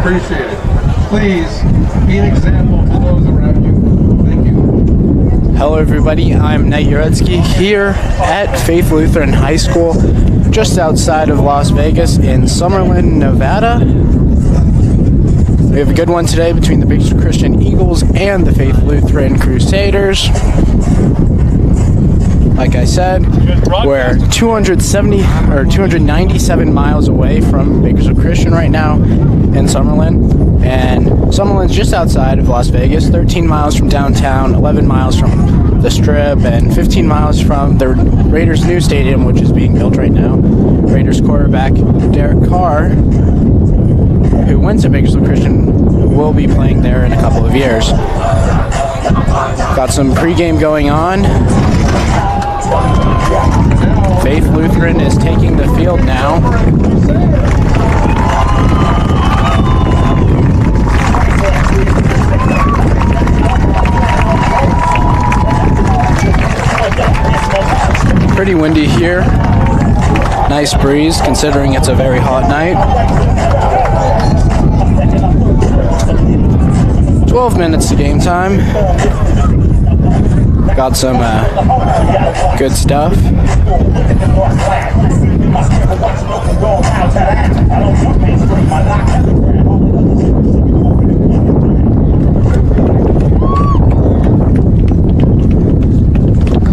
appreciated. Please be an example to those around you. Thank you. Hello everybody, I'm Nate Uretsky here at Faith Lutheran High School, just outside of Las Vegas in Summerlin, Nevada. We have a good one today between the Bakersfield Christian Eagles and the Faith Lutheran Crusaders. Like I said, we're 297 miles away from Bakersfield Christian right now in Summerlin. And Summerlin's just outside of Las Vegas, 13 miles from downtown, 11 miles from the Strip, and 15 miles from the Raiders' new stadium, which is being built right now. Raiders quarterback Derek Carr, who went to Bakersfield Christian, will be playing there in a couple of years. Got some pregame going on. Faith Lutheran is taking the field now. Pretty windy here. Nice breeze considering it's a very hot night. 12 minutes to game time. Got some good stuff.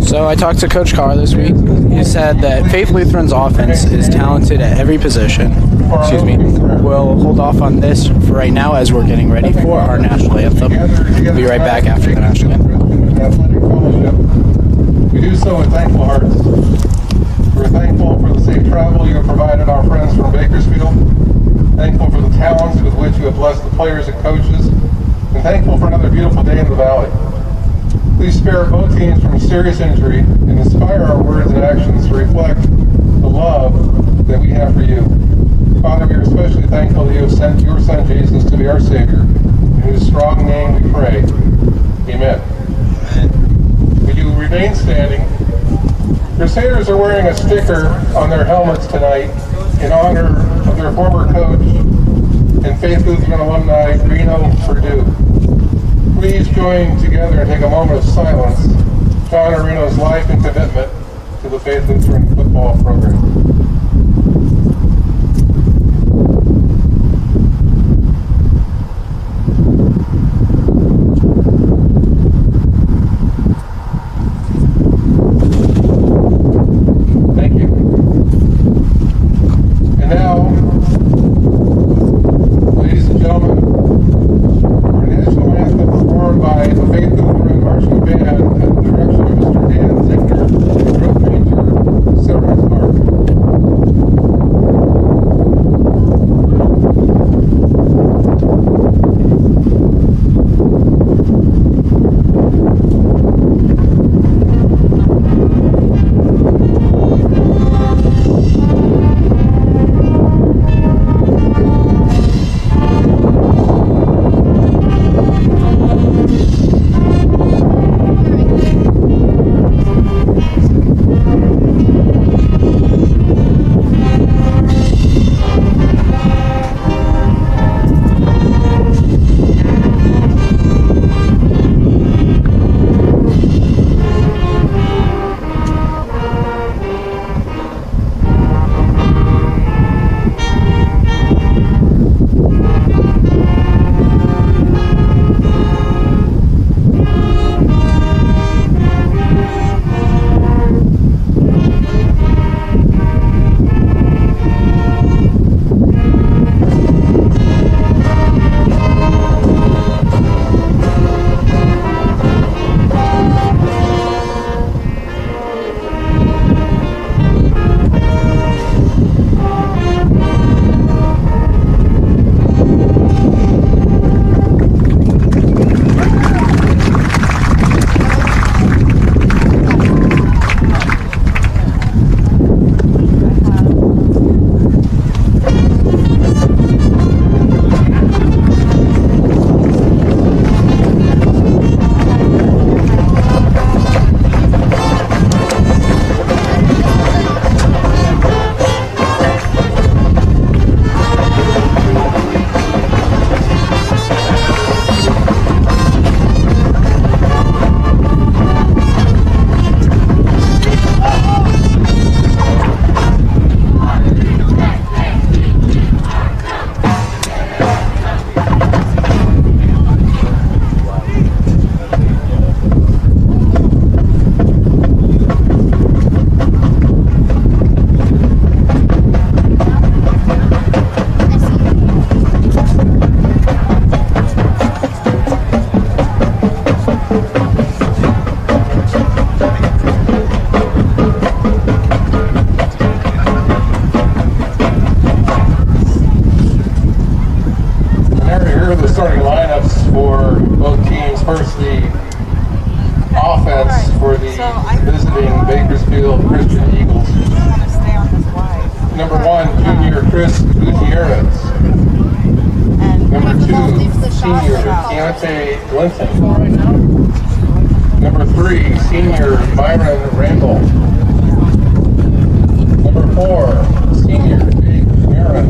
So I talked to Coach Carr this week. He said that Faith Lutheran's offense is talented at every position. Excuse me. We'll hold off on this for right now as we're getting ready for our national anthem. We'll be right back after the national anthem. We do so with thankful hearts. We're thankful for the safe travel you have provided our friends from Bakersfield, thankful for the talents with which you have blessed the players and coaches, and thankful for another beautiful day in the Valley. Please spare both teams from serious injury and inspire our words and actions to reflect the love that we have for you. Father, we are especially thankful that you have sent your Son Jesus to be our Savior, in whose strong name we pray. Amen. Will you remain standing? Crusaders are wearing a sticker on their helmets tonight in honor of their former coach and Faith Lutheran alumni, Reno Purdue. Please join together and take a moment of silence to honor Reno's life and commitment to the Faith Lutheran football program. for the visiting Bakersfield Christian Eagles. Number 1, junior Chris Gutierrez. Number 2, senior Keontae Linton. Number 3, senior Byron Randall. Number 4, senior Jake Marin.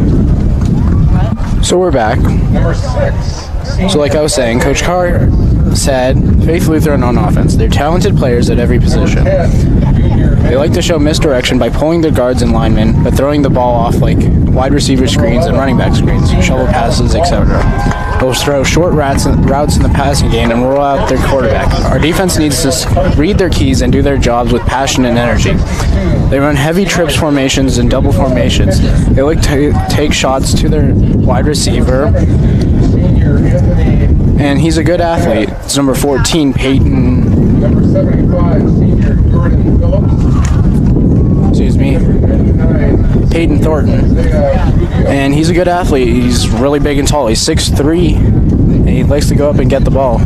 So we're back. Number 6, So like I was saying, Coach Carr said, Faith Lutheran on offense. They're talented players at every position. They like to show misdirection by pulling their guards and linemen, but throwing the ball off like wide receiver screens and running back screens, shovel passes, etc. They'll throw short routes in the passing game and roll out their quarterback. Our defense needs to read their keys and do their jobs with passion and energy. They run heavy trips formations and double formations. They like to take shots to their wide receiver, and he's a good athlete. It's number 14, Peyton. Number 75, senior Jordan Phillips. Peyton Thornton. And he's a good athlete. He's really big and tall. He's 6'3", and he likes to go up and get the ball.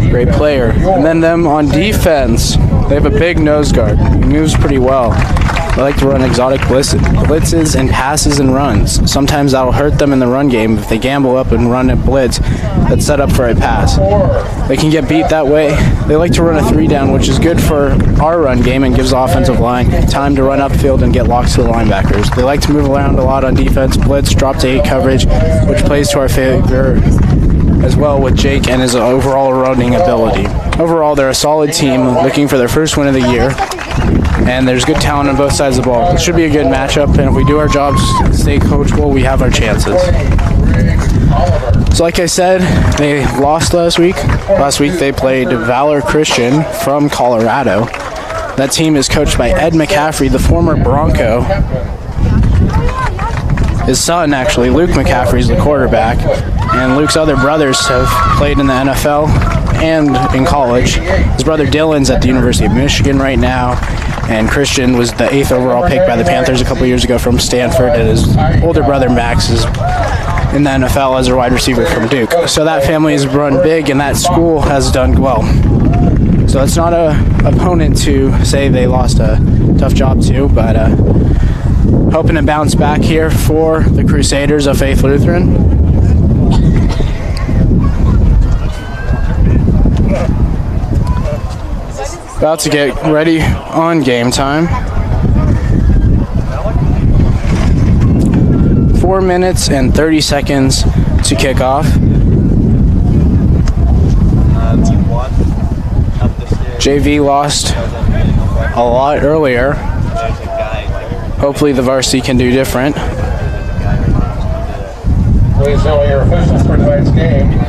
Great player. And then them on defense, they have a big nose guard. He moves pretty well. They like to run exotic blitzes and passes and runs. Sometimes that'll hurt them in the run game if they gamble up and run a blitz that's set up for a pass. They can get beat that way. They like to run a 3-down, which is good for our run game and gives the offensive line time to run upfield and get locks to the linebackers. They like to move around a lot on defense, blitz, drop to 8 coverage, which plays to our favor as well with Jake and his overall running ability. Overall, they're a solid team looking for their first win of the year, and there's good talent on both sides of the ball. It should be a good matchup, and if we do our jobs, stay coachable, we have our chances. So like I said, they lost last week. Last week they played Valor Christian from Colorado. That team is coached by Ed McCaffrey, the former Bronco. His son, actually, Luke McCaffrey, is the quarterback, and Luke's other brothers have played in the NFL and in college. His brother Dylan's at the University of Michigan right now, and Christian was the 8th overall pick by the Panthers a couple years ago from Stanford, and his older brother Max is in the NFL as a wide receiver from Duke. So that family has run big, and that school has done well. So it's not a opponent to say they lost a tough job to, but hoping to bounce back here for the Crusaders of Faith Lutheran. About to get ready on game time. 4 minutes and 30 seconds to kick off. JV lost a lot earlier. Hopefully the varsity can do different. Please know your officials for tonight's game.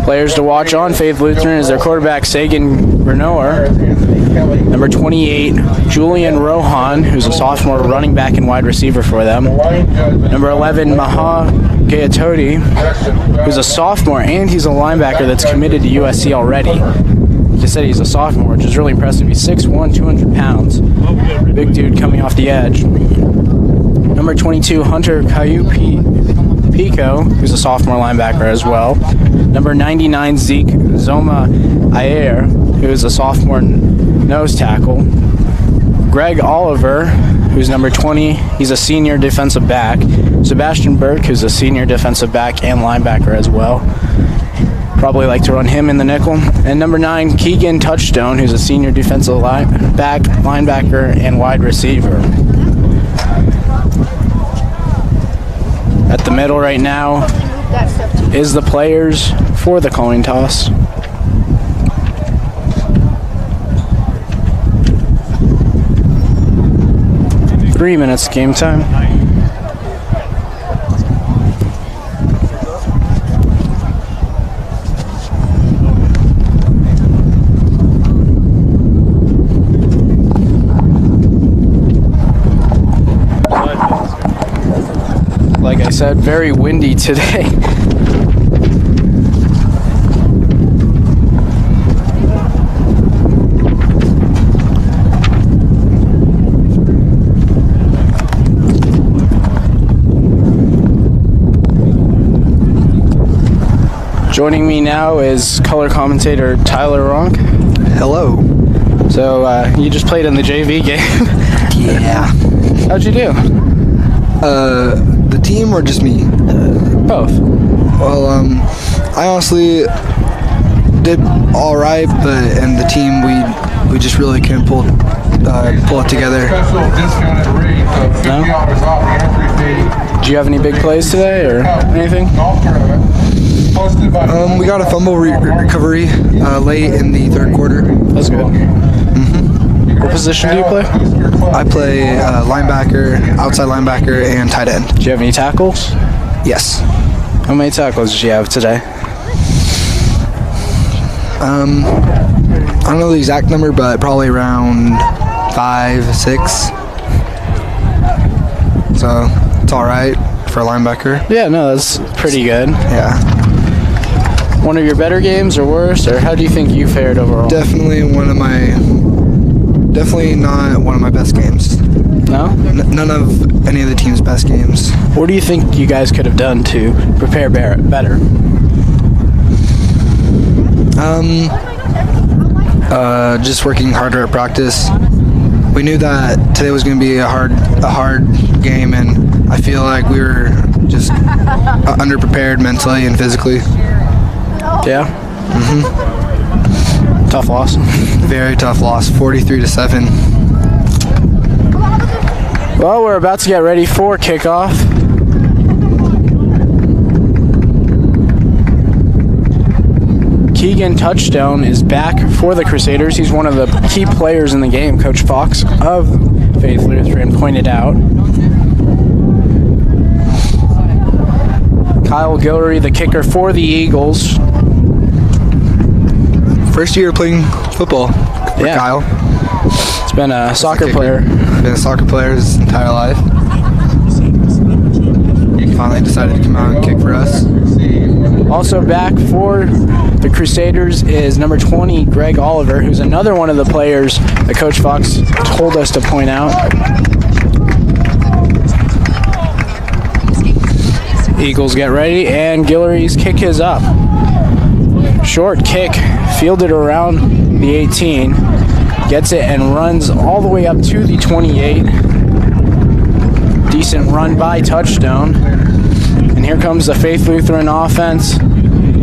Players to watch on Faith Lutheran is their quarterback Sagan Grenoir. Number 28, Julian Rohan, who's a sophomore running back and wide receiver for them. Number 11, Maha Gayatoti, who's a sophomore, and he's a linebacker that's committed to USC already. Like I said, he's a sophomore, which is really impressive. He's 6'1", 200 pounds. Big dude coming off the edge. Number 22, Hunter Pico, who's a sophomore linebacker as well. Number 99, Zeke Zoma Ayer, who is a sophomore nose tackle. Greg Oliver, who's number 20, he's a senior defensive back. Sebastian Burke, who's a senior defensive back and linebacker as well. Probably like to run him in the nickel. And number 9, Keegan Touchstone, who's a senior defensive linebacker, and wide receiver. At the middle right now is the players for the coin toss. Three minutes game time. Like I said, very windy today. Joining me now is color commentator Tyler Ronk. Hello. So you just played in the JV game. Yeah. How'd you do? The team or just me? Both. Well, I honestly did all right, but in the team we just really couldn't pull it together. Special discounted rate of $50 No? off the entry fee. Did you have any big plays today or anything? Golf tournament. Hosted by We got a fumble recovery late in the third quarter. That's good. What position do you play? I play linebacker, outside linebacker, and tight end. Do you have any tackles? Yes. How many tackles did you have today? I don't know the exact number, but probably around 5, 6. So it's all right for a linebacker. Yeah, no, that's pretty good. Yeah. One of your better games or worse, or how do you think you fared overall? Definitely not one of my best games. No? None of any of the team's best games. What do you think you guys could have done to prepare better? Just working harder at practice. We knew that today was going to be a hard game, and I feel like we were just underprepared mentally and physically. Yeah? Tough loss. Very tough loss, 43-7. Well, we're about to get ready for kickoff. Keegan Touchstone is back for the Crusaders. He's one of the key players in the game, Coach Fox of Faith Lutheran pointed out. Kyle Guillory, the kicker for the Eagles. First year playing football for Yeah. Kyle. He's been a soccer kicker. player. Been a soccer player his entire life. He finally decided to come out and kick for us. Also back for the Crusaders is number 20, Greg Oliver, who's another one of the players that Coach Fox told us to point out. Eagles get ready, and Guillory's kick is up. Short kick, fielded around the 18, gets it and runs all the way up to the 28. Decent run by Touchstone. And here comes the Faith Lutheran offense.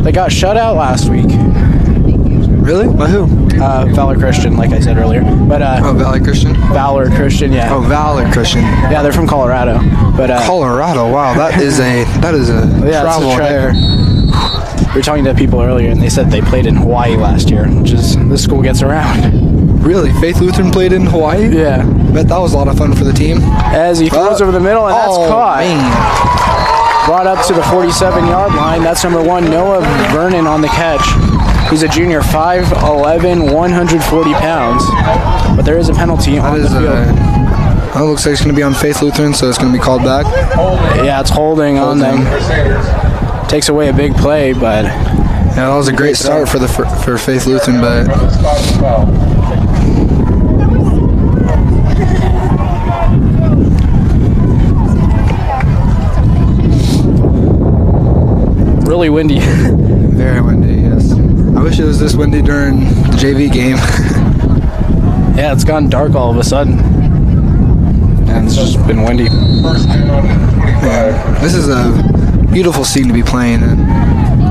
They got shut out last week. Really? By who? Valor Christian, like I said earlier. But Valley Christian? Valor Christian, yeah. Oh, Valor Christian. Yeah, they're from Colorado. But Colorado, wow, that is a yeah, travel it's a trek. there. We were talking to people earlier, and they said they played in Hawaii last year, which is this school gets around. Really? Faith Lutheran played in Hawaii? Yeah. Bet that was a lot of fun for the team. As he throws over the middle, and that's caught. Man. Brought up to the 47-yard line. That's number 1, Noah Vernon on the catch. He's a junior, 5'11", 140 pounds. But there is a penalty on the field. That looks like it's going to be on Faith Lutheran, so it's going to be called back. Yeah, it's holding on them. Takes away a big play, but Yeah, that was a great start for Faith Lutheran, but really windy. very windy, yes. I wish it was this windy during the JV game. Yeah, it's gone dark all of a sudden. And it's just been windy. This is a beautiful scene to be playing in.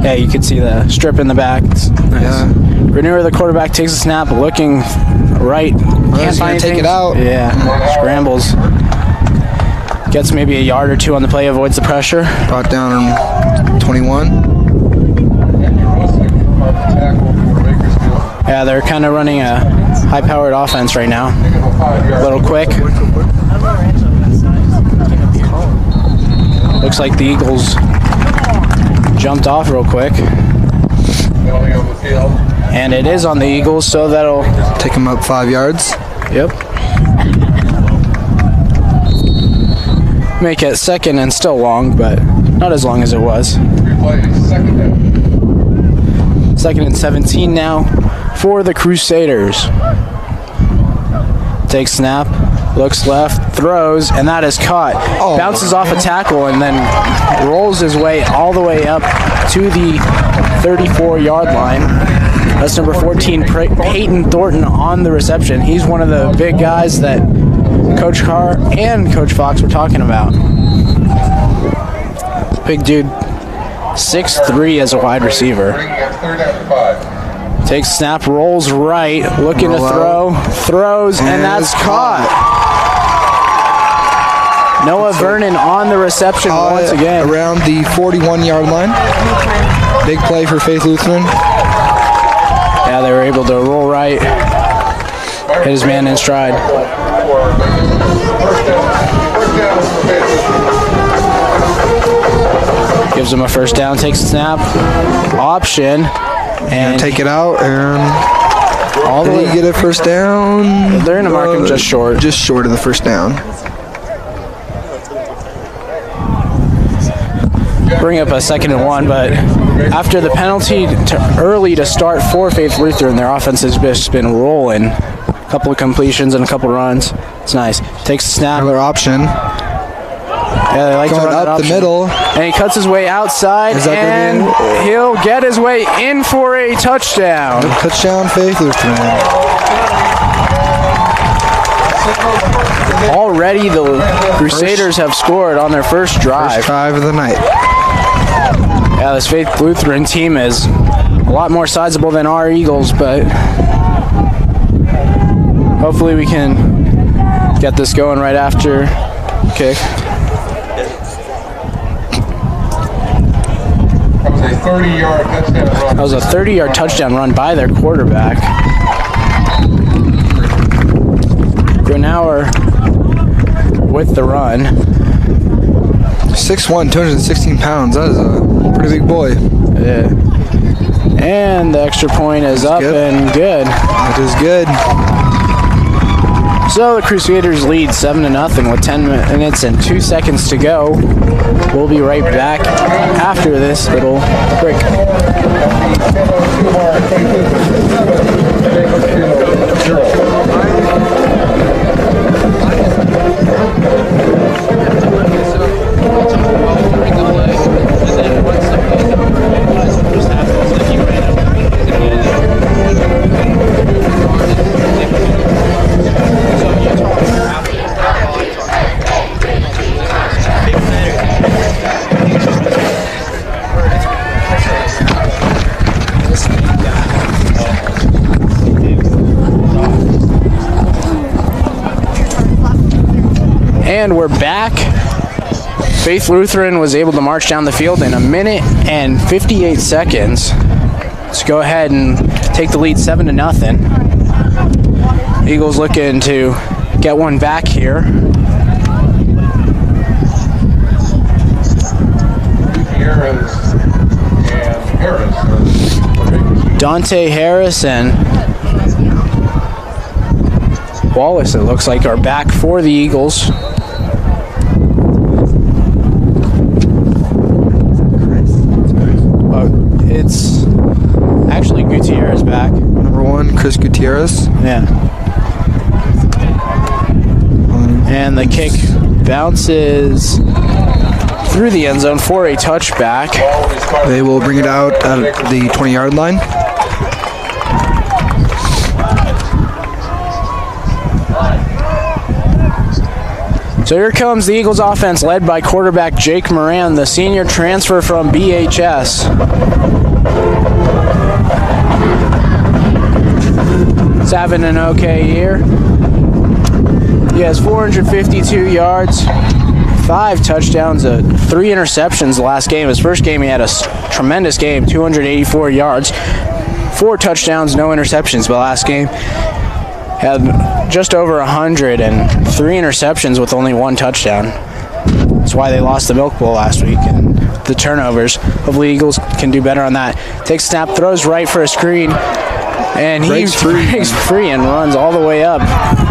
Yeah, you can see the strip in the back. It's nice. Yeah. Grenier, the quarterback, takes a snap, looking right. He's gonna take it out. Yeah, scrambles. Gets maybe a yard or two on the play, avoids the pressure. Brought down on 21. Yeah, they're kind of running a high-powered offense right now. A little quick. Looks like the Eagles jumped off real quick. And it is on the Eagles, so that'll Take him up 5 yards. Yep. Make it second and still long, but not as long as it was. Second and 17 now for the Crusaders. Takes snap, looks left, throws, and that is caught. Bounces off a tackle and then rolls his way all the way up to the 34-yard line. That's number 14, Peyton Thornton, on the reception. He's one of the big guys that Coach Carr and Coach Fox were talking about. Big dude, 6'3" as a wide receiver. Takes snap, rolls right, looking to throw, throws, and that's caught. Noah Vernon on the reception once again. Around the 41-yard line. Big play for Faith Lutheran. Yeah, they were able to roll right, hit his man in stride. Gives him a first down, takes a snap, option, and take it out, and all the way. Did he get a first down? They're going to mark him just short. Just short of the first down. Bring up a 2nd and 1, but after the penalty early to start for Faith Lutheran, their offense has just been rolling. A couple of completions and a couple of runs. It's nice. Takes a snap. Another option. Yeah, they like going to run up the middle. And he cuts his way outside, and he'll get his way in for a touchdown. Touchdown, Faith Lutheran. Already the Crusaders have scored on their first drive. First drive of the night. Yeah, this Faith Lutheran team is a lot more sizable than our Eagles, but hopefully we can get this going right after kick. That was a 30-yard touchdown run by their quarterback. Grenauer with the run. 6'1", 216 pounds. That is a pretty big boy. Yeah. And the extra point is up and good. That is good. So the Crusaders lead 7-0 with 10 minutes and 2 seconds to go. We'll be right back after this little break. And we're back. Faith Lutheran was able to march down the field in 1 minute and 58 seconds. Let's go ahead and take the lead 7-0. Eagles looking to get one back here. Dante Harris and Wallace, it looks like, are back for the Eagles. It's actually Gutierrez back. Number 1, Chris Gutierrez. Yeah. And the kick bounces through the end zone for a touchback. They will bring it out at the 20-yard line. So here comes the Eagles offense, led by quarterback Jake Moran, the senior transfer from BHS. He's having an okay year. He has 452 yards, 5 touchdowns, 3 interceptions the last game. His first game he had a tremendous game, 284 yards, 4 touchdowns, no interceptions. But last game had just over 100 and 3 interceptions with only 1 touchdown. That's why they lost the Milk Bowl last week, and the turnovers. Hopefully Eagles can do better on that. Takes snap, throws right for a screen, and he breaks free and runs all the way up.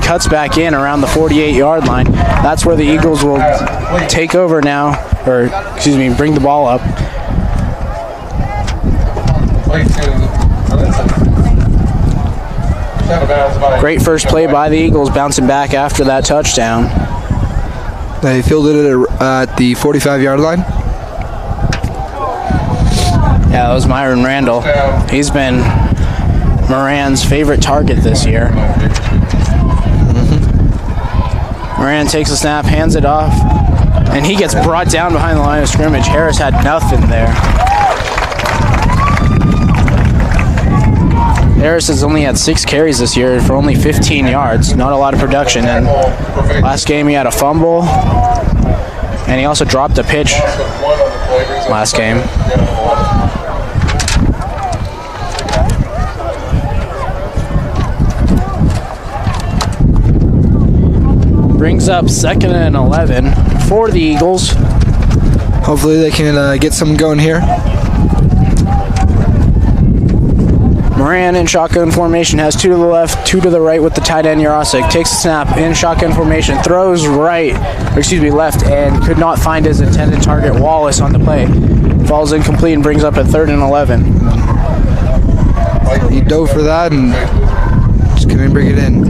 Cuts back in around the 48-yard line. That's where the Eagles will take over now, or excuse me, bring the ball up. Great first play by the Eagles, bouncing back after that touchdown. They fielded it at the 45-yard line. Yeah, that was Myron Randall. He's been Moran's favorite target this year. Moran takes a snap, hands it off, and he gets brought down behind the line of scrimmage. Harris had nothing there. Harris has only had 6 carries this year for only 15 yards. Not a lot of production. And last game he had a fumble, and he also dropped a pitch last game. Brings up 2nd and 11 for the Eagles. Hopefully they can get something going here. Moran in shotgun formation has 2 to the left, 2 to the right with the tight end Yarosik. Takes a snap in shotgun formation, throws left, and could not find his intended target, Wallace, on the play. Falls incomplete and brings up a 3rd and 11. He dove for that and just couldn't bring it in.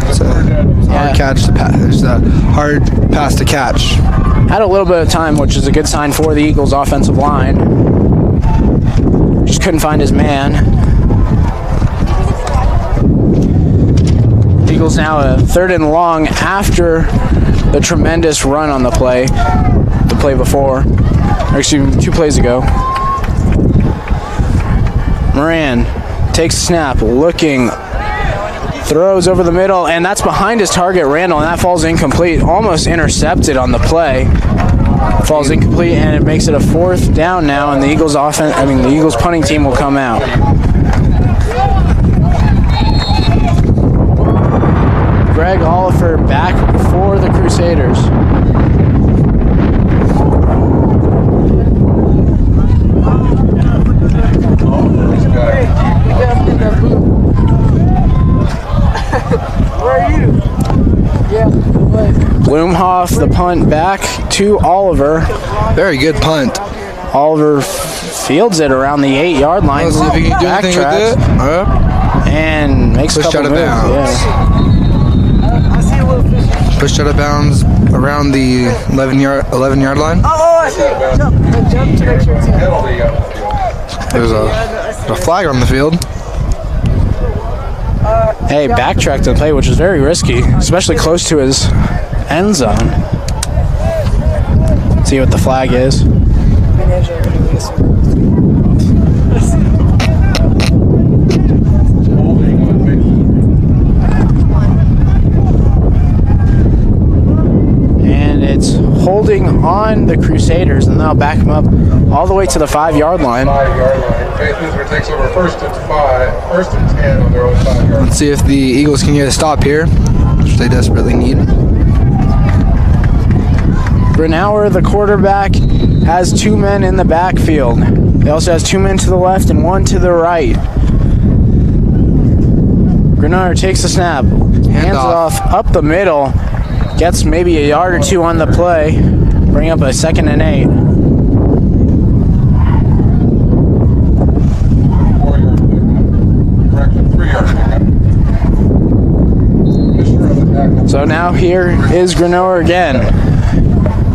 It's a hard catch to pass. It's a hard pass to catch. Had a little bit of time, which is a good sign for the Eagles' offensive line. Just couldn't find his man. Eagles now a 3rd and long after the tremendous run on the play before, or excuse me, 2 plays ago. Moran takes a snap, looking, throws over the middle, and that's behind his target, Randall, and that falls incomplete. Almost intercepted on the play. Falls incomplete, and it makes it a 4th down now, and the Eagles punting team will come out. Greg Oliver back for the Crusaders. Bloomhoff, the punt back to Oliver. Very good punt. Oliver fields it around the 8-yard line. Let's see if he can do anything with it. And makes a couple out of moves. bounds. Yeah. Pushed out of bounds around the 11-yard line. Jump to make sure it's in. There's a flag on the field. Hey, backtracked the play, which is very risky, especially close to his end zone. See what the flag is. And it's holding on the Crusaders, and they'll back them up all the way to the 5-yard line. 5-yard line. Faith Israel takes over 1st and 10 on their own 5-yard line. Let's see if the Eagles can get a stop here, which they desperately need. Grenauer, the quarterback, has 2 men in the backfield. He also has 2 men to the left and 1 to the right. Grenauer takes a snap, hands it off up the middle, gets maybe a yard or 2 on the play, bring up a 2nd and 8. 4-yard pickup. Correction, 3-yard pickup. So now here is Grenauer again.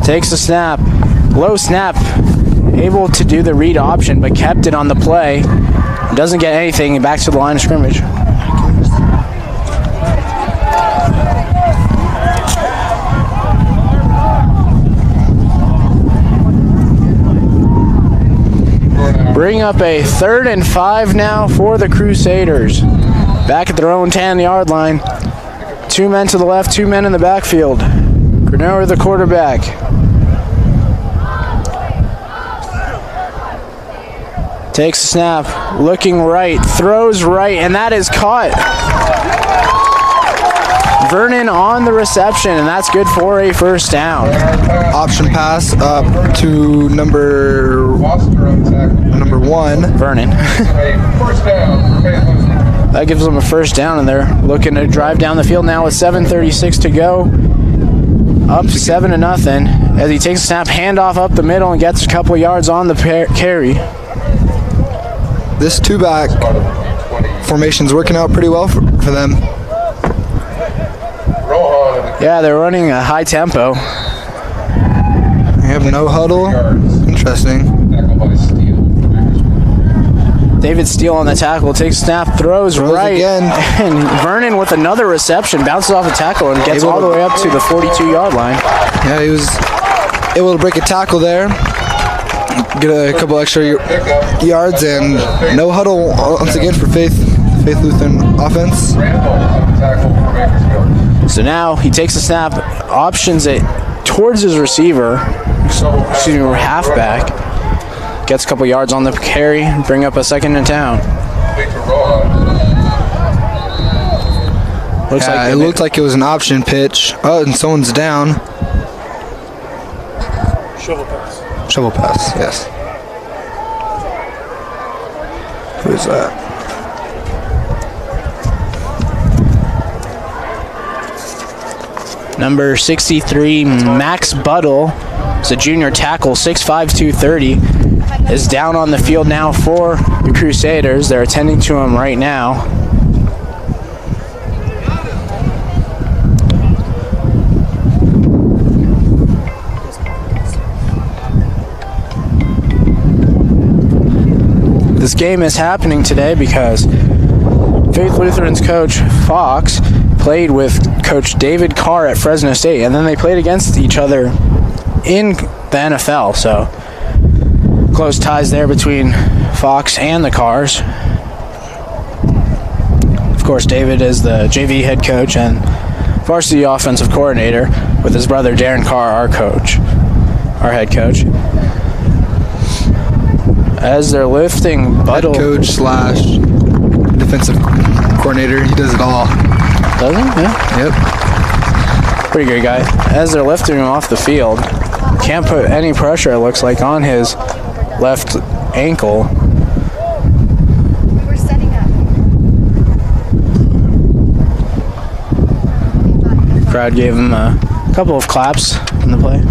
Takes a snap, low snap, able to do the read option, but kept it on the play. Doesn't get anything, back to the line of scrimmage. Bring up a 3rd and 5 now for the Crusaders. Back at their own 10-yard line. 2 men to the left, 2 men in the backfield. Grenauer, the quarterback. Takes a snap, looking right, throws right, and that is caught. Vernon on the reception, and that's good for a 1st down. Option pass up to number 1. Vernon. First down for Faith Lutheran. That gives them a 1st down, and they're looking to drive down the field now with 7:36 to go. Up 7-0 as he takes a snap, handoff up the middle, and gets a couple yards on the carry. This 2-back formation's working out pretty well for them. Yeah, they're running a high tempo. They have no huddle. Interesting. David Steele on the tackle, takes snap, throws right. Again. And Vernon with another reception, bounces off the tackle and gets all the way up to the 42-yard line. Yeah, he was able to break a tackle there, get a couple extra yards, and no huddle once again for Faith Lutheran offense. So now he takes a snap, options it towards his receiver, halfback, gets a couple yards on the carry, bring up a 2nd and 10. It looked like it was an option pitch. Oh, and someone's down. Shovel pass, yes. Who is that? Number 63, Max Buttle, is a junior tackle, 6'5", 230, is down on the field now for the Crusaders. They're attending to him right now. This game is happening today because Faith Lutheran's coach, Fox, played with Coach David Carr at Fresno State, and then they played against each other in the NFL, so close ties there between Fox and the Carrs. Of course, David is the JV head coach and varsity offensive coordinator, with his brother Darren Carr, our head coach. As they're lifting Buttle. Head coach / defensive coordinator. He does it all. Does he? Yeah. Yep. Pretty good guy. As they're lifting him off the field, can't put any pressure, it looks like, on his left ankle. We're setting up. Crowd gave him a couple of claps in the play.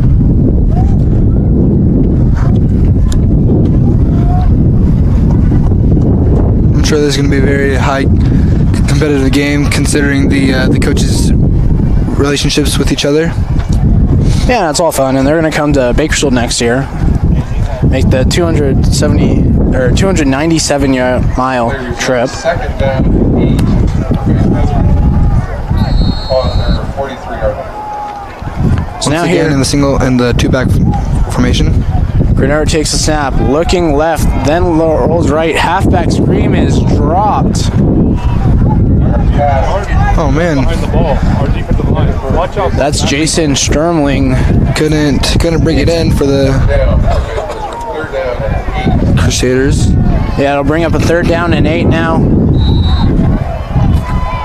I'm sure there's going to be a very high competitive game considering the coaches' relationships with each other. Yeah, it's all fun, and they're going to come to Bakersfield next year, make the 297-mile trip. Second down, 8 on their 43-yard line. So now Once here again in the two-back formation. Grenard takes a snap, looking left, then rolls right. Halfback scream is dropped. Oh man, Behind the ball, our defensive line. Watch out. That's Jason Sturmling. couldn't bring it in for the Crusaders. Yeah, it'll bring up a 3rd down and 8 now.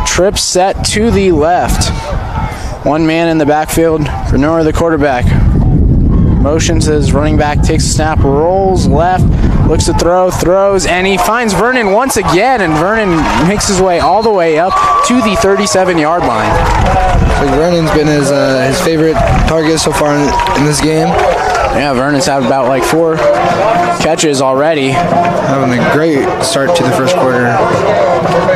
Trip set to the left. One man in the backfield. Grenard, the quarterback, motions his running back, takes a snap, rolls left, looks to throw, throws, and he finds Vernon once again, and Vernon makes his way all the way up to the 37-yard line. So Vernon's been his favorite target so far in this game. Yeah, Vernon's had about like 4 catches already. Having a great start to the first quarter.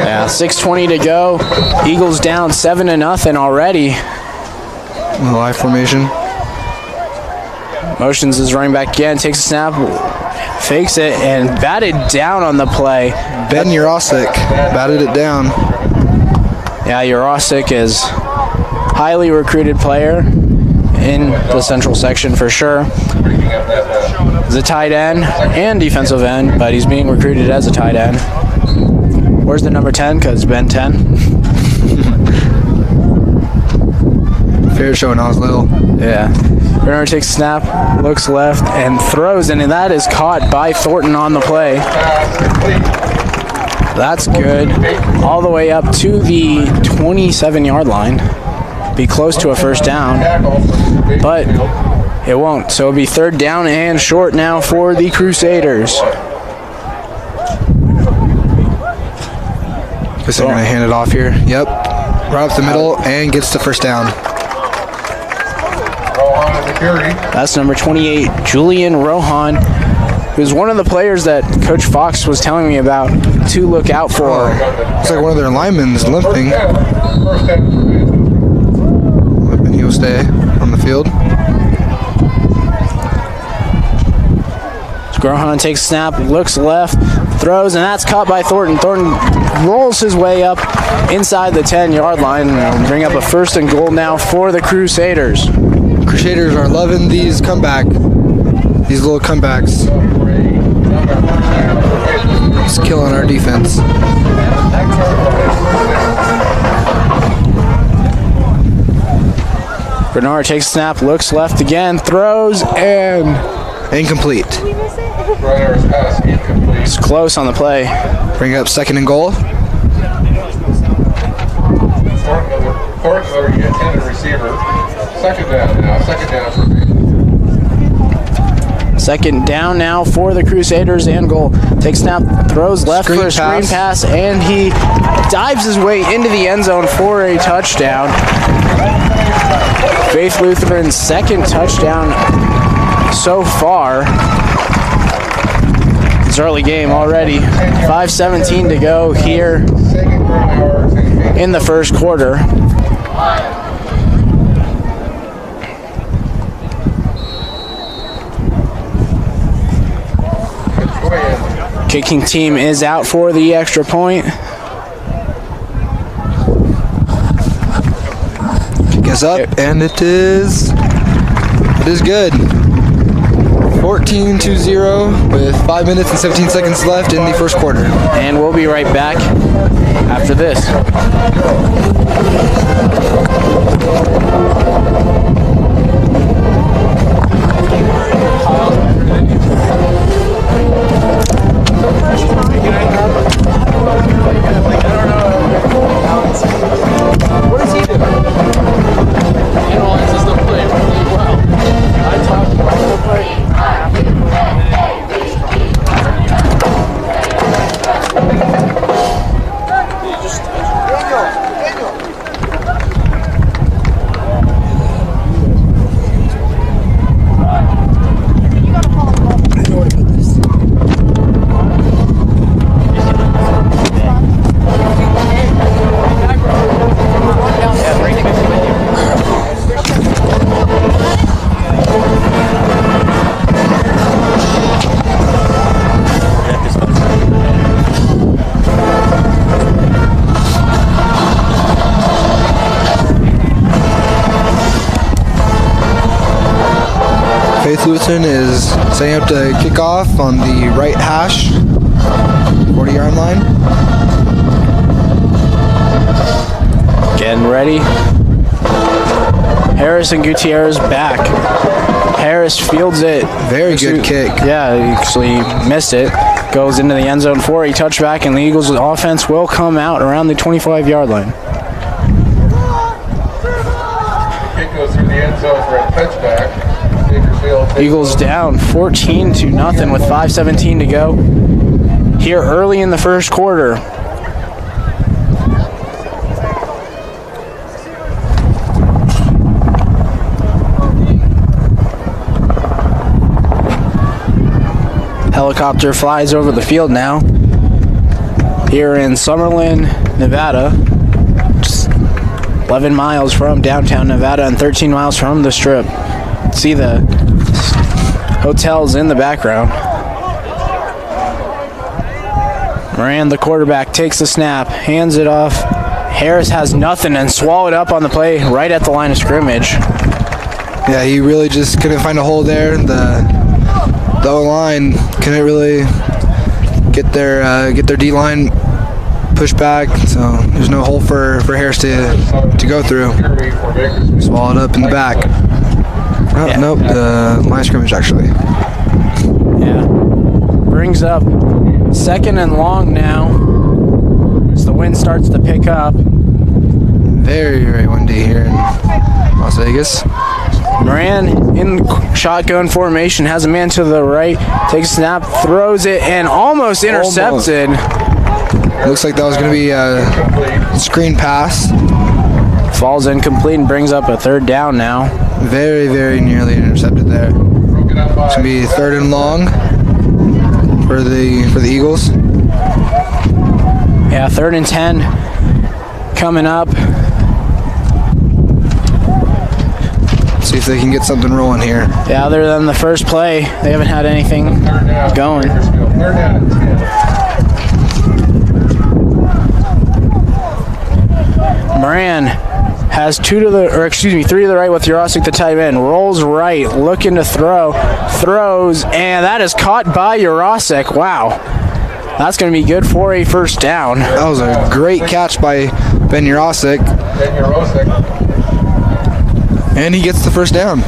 Yeah, 6:20 to go. Eagles down 7-0 already. With a live formation. Motions his running back again, takes a snap, fakes it, and batted down on the play. Ben Urosic batted it down. Yeah, Urosic is highly recruited player in the central section for sure. He's a tight end and defensive end, but he's being recruited as a tight end. Where's the number 10? Because Ben 10. Fair show when I was little. Yeah. Runner takes a snap, looks left, and throws, and that is caught by Thornton on the play. That's good. All the way up to the 27-yard line. Be close to a 1st down, but it won't. So it'll be 3rd down and short now for the Crusaders. Guess they're going to hand it off here. Yep. Right up the middle and gets the 1st down. That's number 28, Julian Rohan, who's one of the players that Coach Fox was telling me about to look out for. Looks like one of their linemen is limping. And he'll stay on the field. Grohan takes a snap, looks left, throws, and that's caught by Thornton. Thornton rolls his way up inside the 10-yard line and will bring up a 1st and goal now for the Crusaders. Crusaders are loving these little comebacks. He's killing our defense. Bernard takes a snap, looks left again, throws, and Incomplete. Runner's pass incomplete. it's close on the play. Bring up 2nd and goal. Thornton, the intended receiver. 2nd down now. 2nd down for me. 2nd down now for the Crusaders and goal. Takes snap, throws left for a screen pass, and he dives his way into the end zone for a touchdown. Faith Lutheran's 2nd touchdown so far. It's early game already. 5:17 to go here in the 1st quarter. Kicking team is out for the extra point. Kick is up, and it is good. 14-0 with 5 minutes and 17 seconds left in the 1st quarter. And we'll be right back after this. What does he do? Analyzes the play really well. I talked about the play. Faith Lutheran is setting up to kick off on the right hash, 40-yard line. Getting ready. Harris and Gutierrez back. Harris fields it. Very good kick. Yeah, he actually missed it. Goes into the end zone for a touchback, and the Eagles' offense will come out around the 25-yard line. Kick goes through the end zone for a touchback. Eagles down 14-0 with 5:17 to go here early in the 1st quarter. Helicopter flies over the field now here in Summerlin, Nevada. Just 11 miles from downtown Nevada and 13 miles from the Strip. See the hotels in the background. Moran, the quarterback, takes the snap, hands it off. Harris has nothing and swallowed up on the play right at the line of scrimmage. Yeah, he really just couldn't find a hole there. The O-line couldn't really get their D-line pushed back, so there's no hole for Harris to go through. Swallowed up in the back. Oh, Yeah. Nope, the line of scrimmage actually. Yeah. Brings up 2nd and long now as the wind starts to pick up. Very, very windy here in Las Vegas. Moran in shotgun formation, has a man to the right, takes a snap, throws it, and almost intercepted. Looks like that was going to be a screen pass. Falls incomplete and brings up a 3rd down now. Very, very nearly intercepted there. It's going to be 3rd and long for the Eagles. Yeah, 3rd and 10 coming up. See if they can get something rolling here. Yeah, other than the first play, they haven't had anything Third down, going. Bakersfield. Third down and 10. Moran has three to the right with Jurosic the tight end. Rolls right, looking to throw. Throws, and that is caught by Jurosic. Wow. That's going to be good for a first down. That was a great catch by Ben Jurosic. And he gets the first down.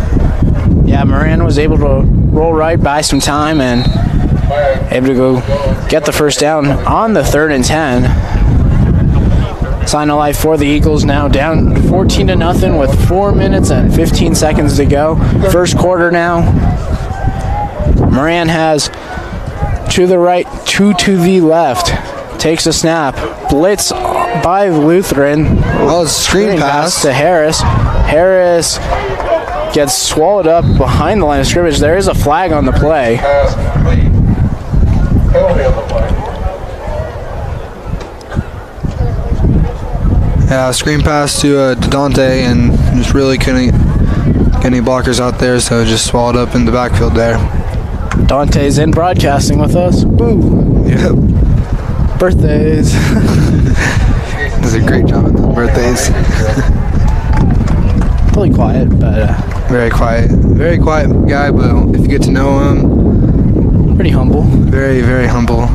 Yeah, Moran was able to roll right, buy some time, and able to go get the first down on the 3rd and 10. Sign of life for the Eagles now, down 14-0 with 4 minutes and 15 seconds to go. First quarter now. Moran has to the right, two to the left. Takes a snap. Blitz by Lutheran. Oh, screen pass to Harris. Harris gets swallowed up behind the line of scrimmage. There is a flag on the play. Pass complete. Penalty on the play. Yeah, screen pass to Dante, and just really couldn't get any blockers out there, so just swallowed up in the backfield there. Dante's in broadcasting with us. Woo! Yep. Birthdays. Does a great job at the birthdays. Really quiet, but Very quiet guy, but if you get to know him, pretty humble. very, very humble.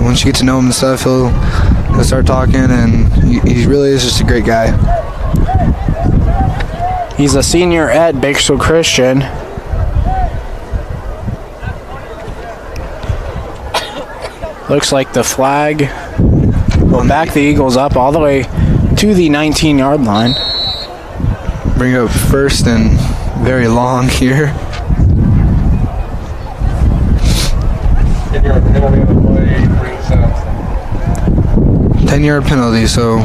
Once you get to know him and stuff, he'll start talking, and he really is just a great guy. He's a senior at Bakersfield Christian. Looks like the flag will back the Eagles up all the way to the 19-yard line. Bring up first and very long here. 10-yard penalty on the play. Brings up 10-yard penalty, so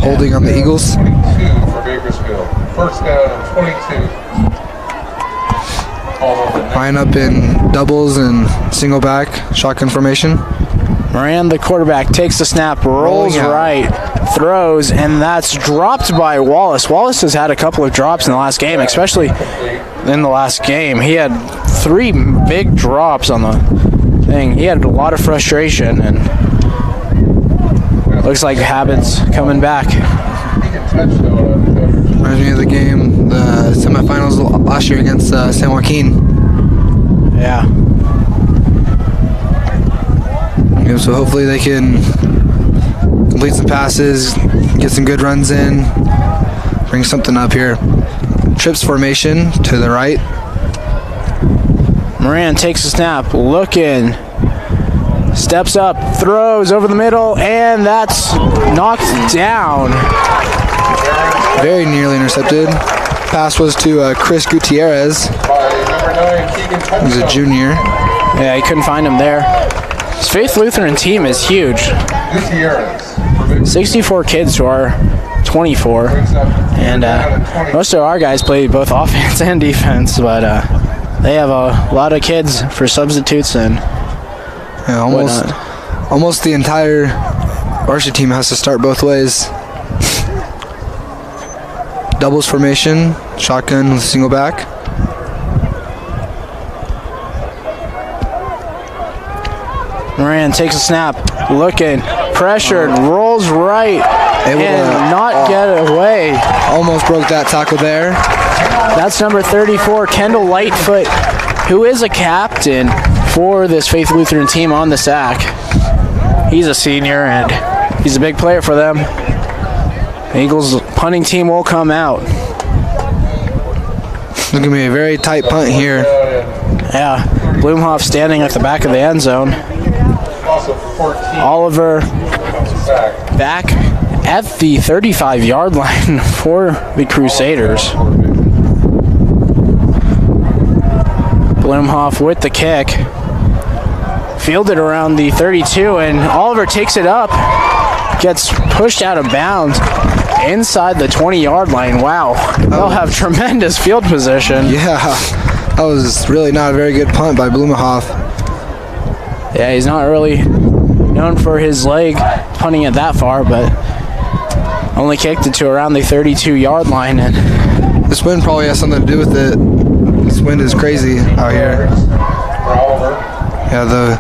holding on the Eagles. 22 for Bakersfield. First down and 22. Line up in doubles and single back, shotgun formation. Moran, the quarterback, takes the snap, rolls right, throws, and that's dropped by Wallace. Wallace has had a couple of drops in the last game, especially in the last game. He had 3 big drops on the thing. He had a lot of frustration, and looks like habits coming back. Reminds me of the game, the semifinals last year against San Joaquin. Yeah. So hopefully they can complete some passes, get some good runs in, bring something up here. Trips formation to the right. Moran takes a snap, looking, steps up, throws over the middle, and that's knocked down. Very nearly intercepted. Pass was to Chris Gutierrez. He's a junior. Yeah, he couldn't find him there. His Faith Lutheran team is huge. 64 kids to our 24. And most of our guys play both offense and defense, but they have a lot of kids for substitutes and yeah, almost the entire varsity team has to start both ways. Doubles formation, shotgun with single back. Moran takes a snap, looking, pressured, rolls right, and not get away. Almost broke that tackle there. That's number 34, Kendall Lightfoot, who is a captain for this Faith Lutheran team on the sack. He's a senior, and he's a big player for them. The Eagles punting team will come out. It's going to be a very tight punt here. Yeah, Blumhoff standing at the back of the end zone. Oliver back at the 35-yard line for the Crusaders. Blumhoff with the kick. Fielded around the 32, and Oliver takes it up. Gets pushed out of bounds inside the 20-yard line. Wow, they'll have tremendous field position. Yeah, that was really not a very good punt by Blumhoff. Yeah, he's not really known for his leg punting it that far, but only kicked it to around the 32-yard line, and This wind probably has something to do with it. This wind is crazy out here. Yeah, the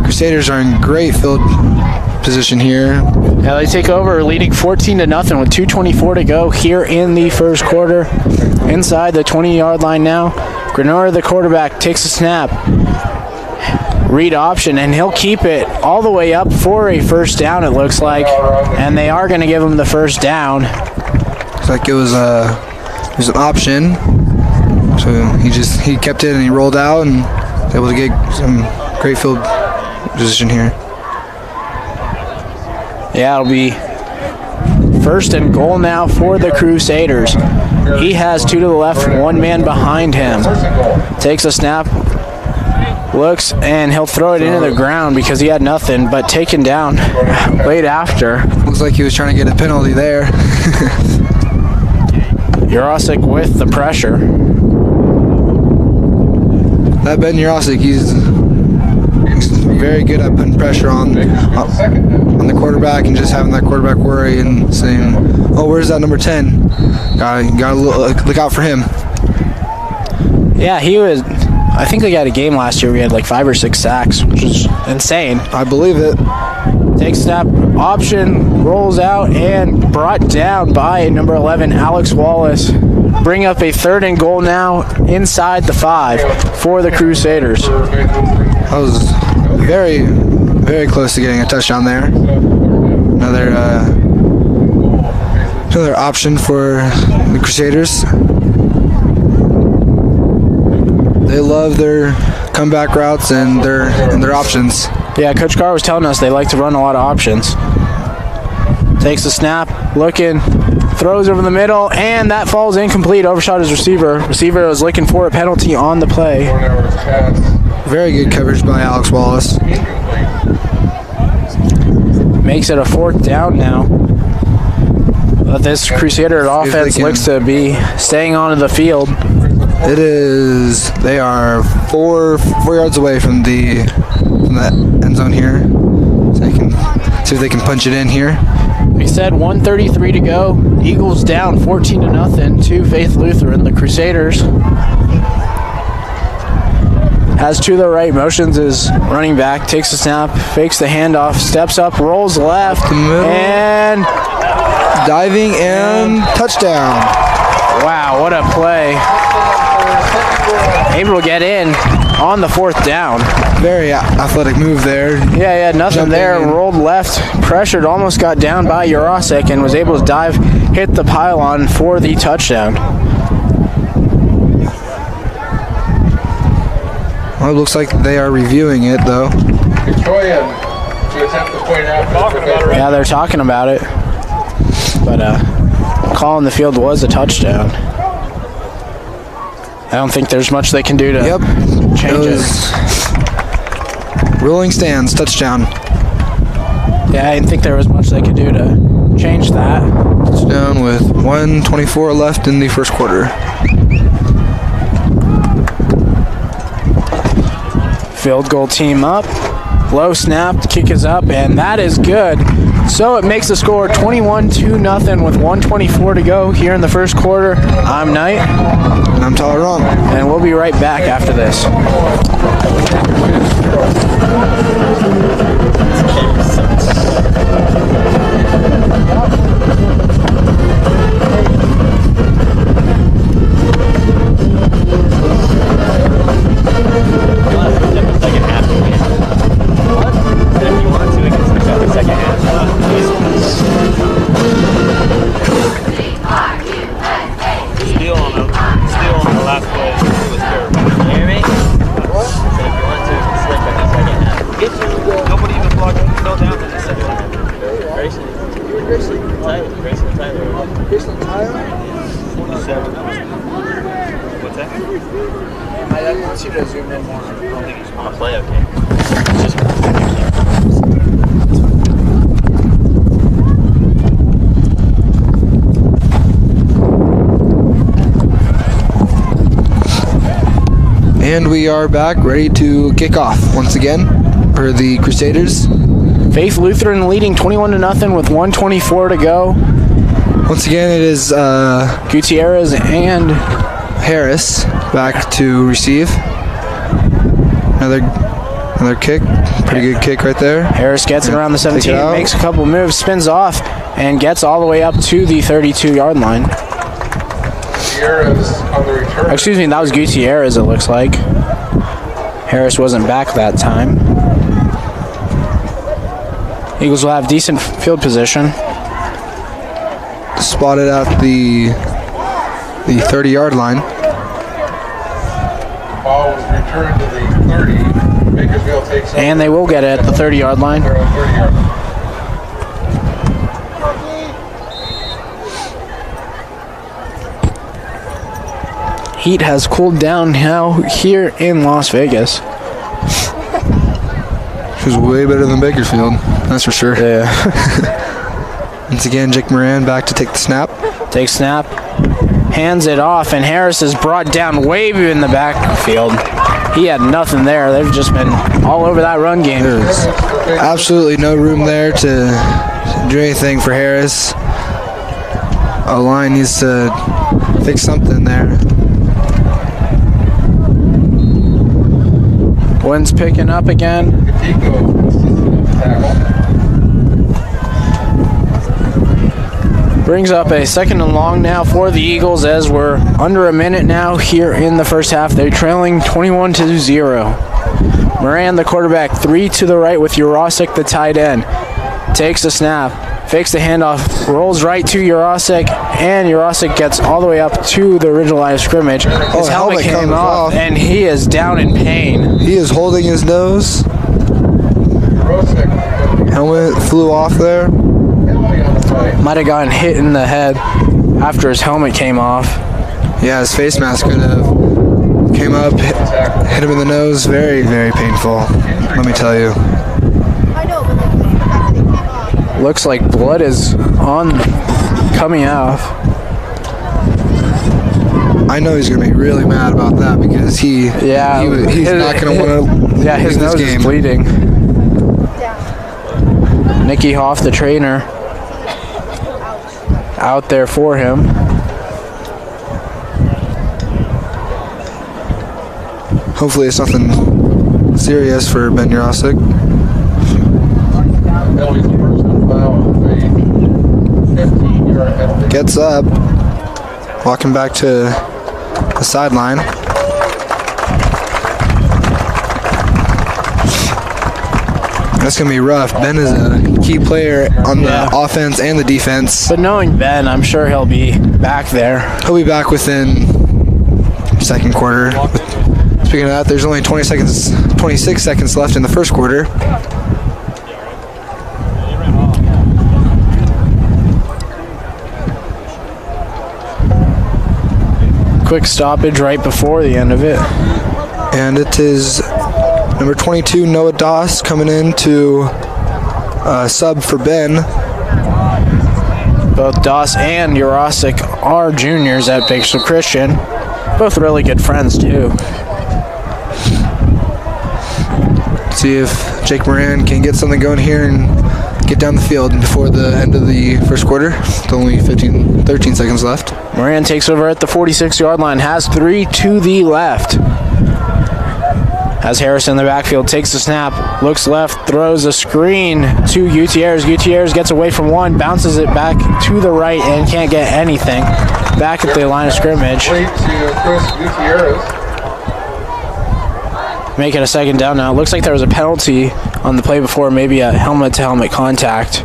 Crusaders are in great field position here. Yeah, they take over, leading 14-0 with 2:24 to go here in the first quarter. Inside the 20-yard line now. Grenora, the quarterback, takes a snap. Read option, and he'll keep it all the way up for a first down, it looks like. And they are going to give him the first down. Looks like it was an option. So he kept it and he rolled out and was able to get some great field position here. Yeah, it'll be first and goal now for the Crusaders. He has two to the left, one man behind him. Takes a snap, looks, and he'll throw it into the ground because he had nothing, but taken down late after. Looks like he was trying to get a penalty there. Jurasic with the pressure. That Ben Jurasic, he's very good at putting pressure on the quarterback and just having that quarterback worry and saying, "Oh, where's that number 10? Gotta look out for him." Yeah, he was. I think they got a game last year where he had like 5 or 6 sacks, which is insane. I believe it. Takes snap, option, rolls out, and brought down by number 11, Alex Wallace. Bring up a third and goal now inside the 5 for the Crusaders. That was very, very close to getting a touchdown there. Another option for the Crusaders. They love their comeback routes and their options. Yeah, Coach Carr was telling us they like to run a lot of options. Takes a snap, looking, throws over the middle, and that falls incomplete. Overshot his receiver. Receiver was looking for a penalty on the play. Very good coverage by Alex Wallace. Makes it a 4th down now. But this Crusader offense looks to be staying onto the field. It is. They are four yards away from the end zone here. So they can see if they can punch it in here. We said 1:33 to go. Eagles down 14-0 to Faith Lutheran. The Crusaders has to the right, motions is running back, takes a snap, fakes the handoff, steps up, rolls left, and diving and touchdown. Wow, what a play. Able to get in on the 4th down. Very athletic move there. Yeah, he had nothing there, rolled left, pressured, almost got down by Jurasic and was able to dive, hit the pylon for the touchdown. Well, it looks like they are reviewing it, though. Yeah, they're talking about it. But call on the field was a touchdown. I don't think there's much they can do to change it. Ruling stands, touchdown. Yeah, I didn't think there was much they could do to change that. Touchdown with 1:24 left in the first quarter. Field goal team up. Low snap, the kick is up, and that is good. So it makes the score 21-0 with 1:24 to go here in the first quarter. I'm Knight. And I'm Tyler Wrong. And we'll be right back after this. What's that? I want you to zoom in more. I don't think he's on a play, okay. And we are back, ready to kick off once again for the Crusaders. Faith Lutheran leading 21-0 with 1:24 to go. Once again, it is Gutierrez and Harris back to receive. Another kick. Pretty good kick right there. Harris gets it around the 17, out. makes a couple moves, spins off, and gets all the way up to the 32-yard line. Gutierrez on the return. Excuse me, that was Gutierrez, it looks like. Harris wasn't back that time. Eagles will have decent field position. Spotted at the 30-yard line. Ball was returned to the 30. Bakersfield takes over. And they will get it at the 30-yard line. They're on 30-yard line. Heat has cooled down now here in Las Vegas. Which was way better than Bakersfield, that's for sure. Yeah. Once again, Jake Moran back to take the snap. Takes snap, hands it off, and Harris is brought down way in the backfield. He had nothing there. They've just been all over that run game. There's absolutely no room there to do anything for Harris. A line needs to fix something there. Wind's picking up again. Katico assisted tackle. Brings up a 2nd and long now for the Eagles as we're under a minute now here in the first half. They're trailing 21-0. Moran, the quarterback, 3 to the right with Urosic, the tight end. Takes the snap, fakes the handoff, rolls right to Urosic, and Urosic gets all the way up to the original line of scrimmage. His helmet came comes off, and he is down in pain. He is holding his nose. Rosick. Helmet flew off there. Might have gotten hit in the head after his helmet came off. Yeah, his face mask could have came up, hit him in the nose. Very, very painful. Let me tell you. Looks like blood is coming off. I know he's gonna be really mad about that because he's not gonna want to. Yeah, his nose is bleeding. Nicky Hoff, the trainer, out there for him. Hopefully it's nothing serious for Ben Urosic. Penalty's a personal foul. A 15-yard penalty. Gets up, walking back to the sideline. That's going to be rough. Ben is a key player on the offense and the defense. But knowing Ben, I'm sure he'll be back there. He'll be back within second quarter. Speaking of that, there's only 26 seconds left in the first quarter. Quick stoppage right before the end of it. And it is number 22, Noah Doss, coming in to sub for Ben. Both Doss and Urosic are juniors at Bakersfield Christian. Both really good friends, too. See if Jake Moran can get something going here and get down the field before the end of the first quarter. With only 13 seconds left. Moran takes over at the 46-yard line, has 3 to the left. Has Harris in the backfield, takes the snap, looks left, throws a screen to Gutierrez. Gutierrez gets away from one, bounces it back to the right, and can't get anything. Back at the line of scrimmage. Complete to Chris Gutierrez. Make it a second down now. Looks like there was a penalty on the play before, maybe a helmet-to-helmet contact,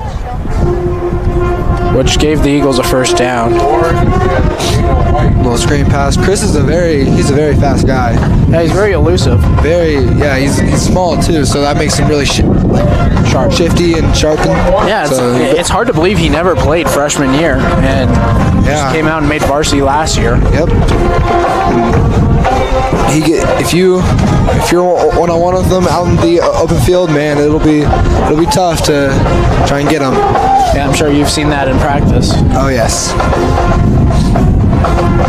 which gave the Eagles a first down. Little screen pass. Chris is he's a very fast guy. Yeah, he's very elusive. He's small too, so that makes him really sharp, shifty and sharp. Yeah, it's hard to believe he never played freshman year and just came out and made varsity last year. Yep. If you're one-on-one with them out in the open field, man, it'll be tough to try and get him. Yeah, I'm sure you've seen that in practice. Oh yes.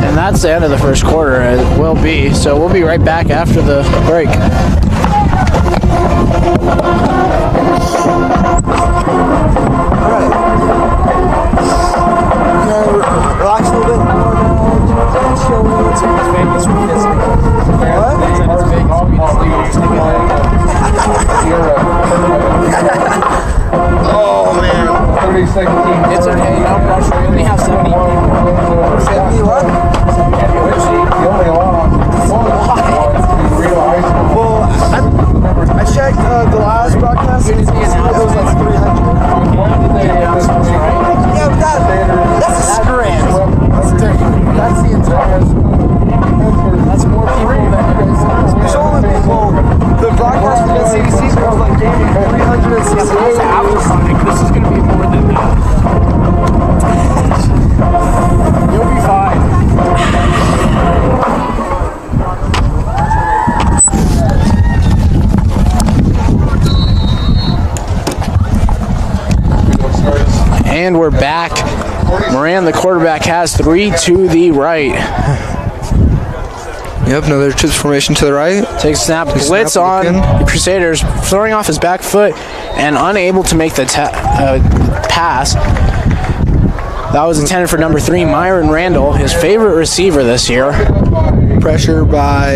And that's the end of the first quarter. It will be. So we'll be right back after the break. All right. Moran, the quarterback, has 3 to the right. Yep, another trips formation to the right. Takes a snap, blitz on the Crusaders, throwing off his back foot and unable to make the pass. That was intended for number 3, Myron Randall, his favorite receiver this year. Pressure by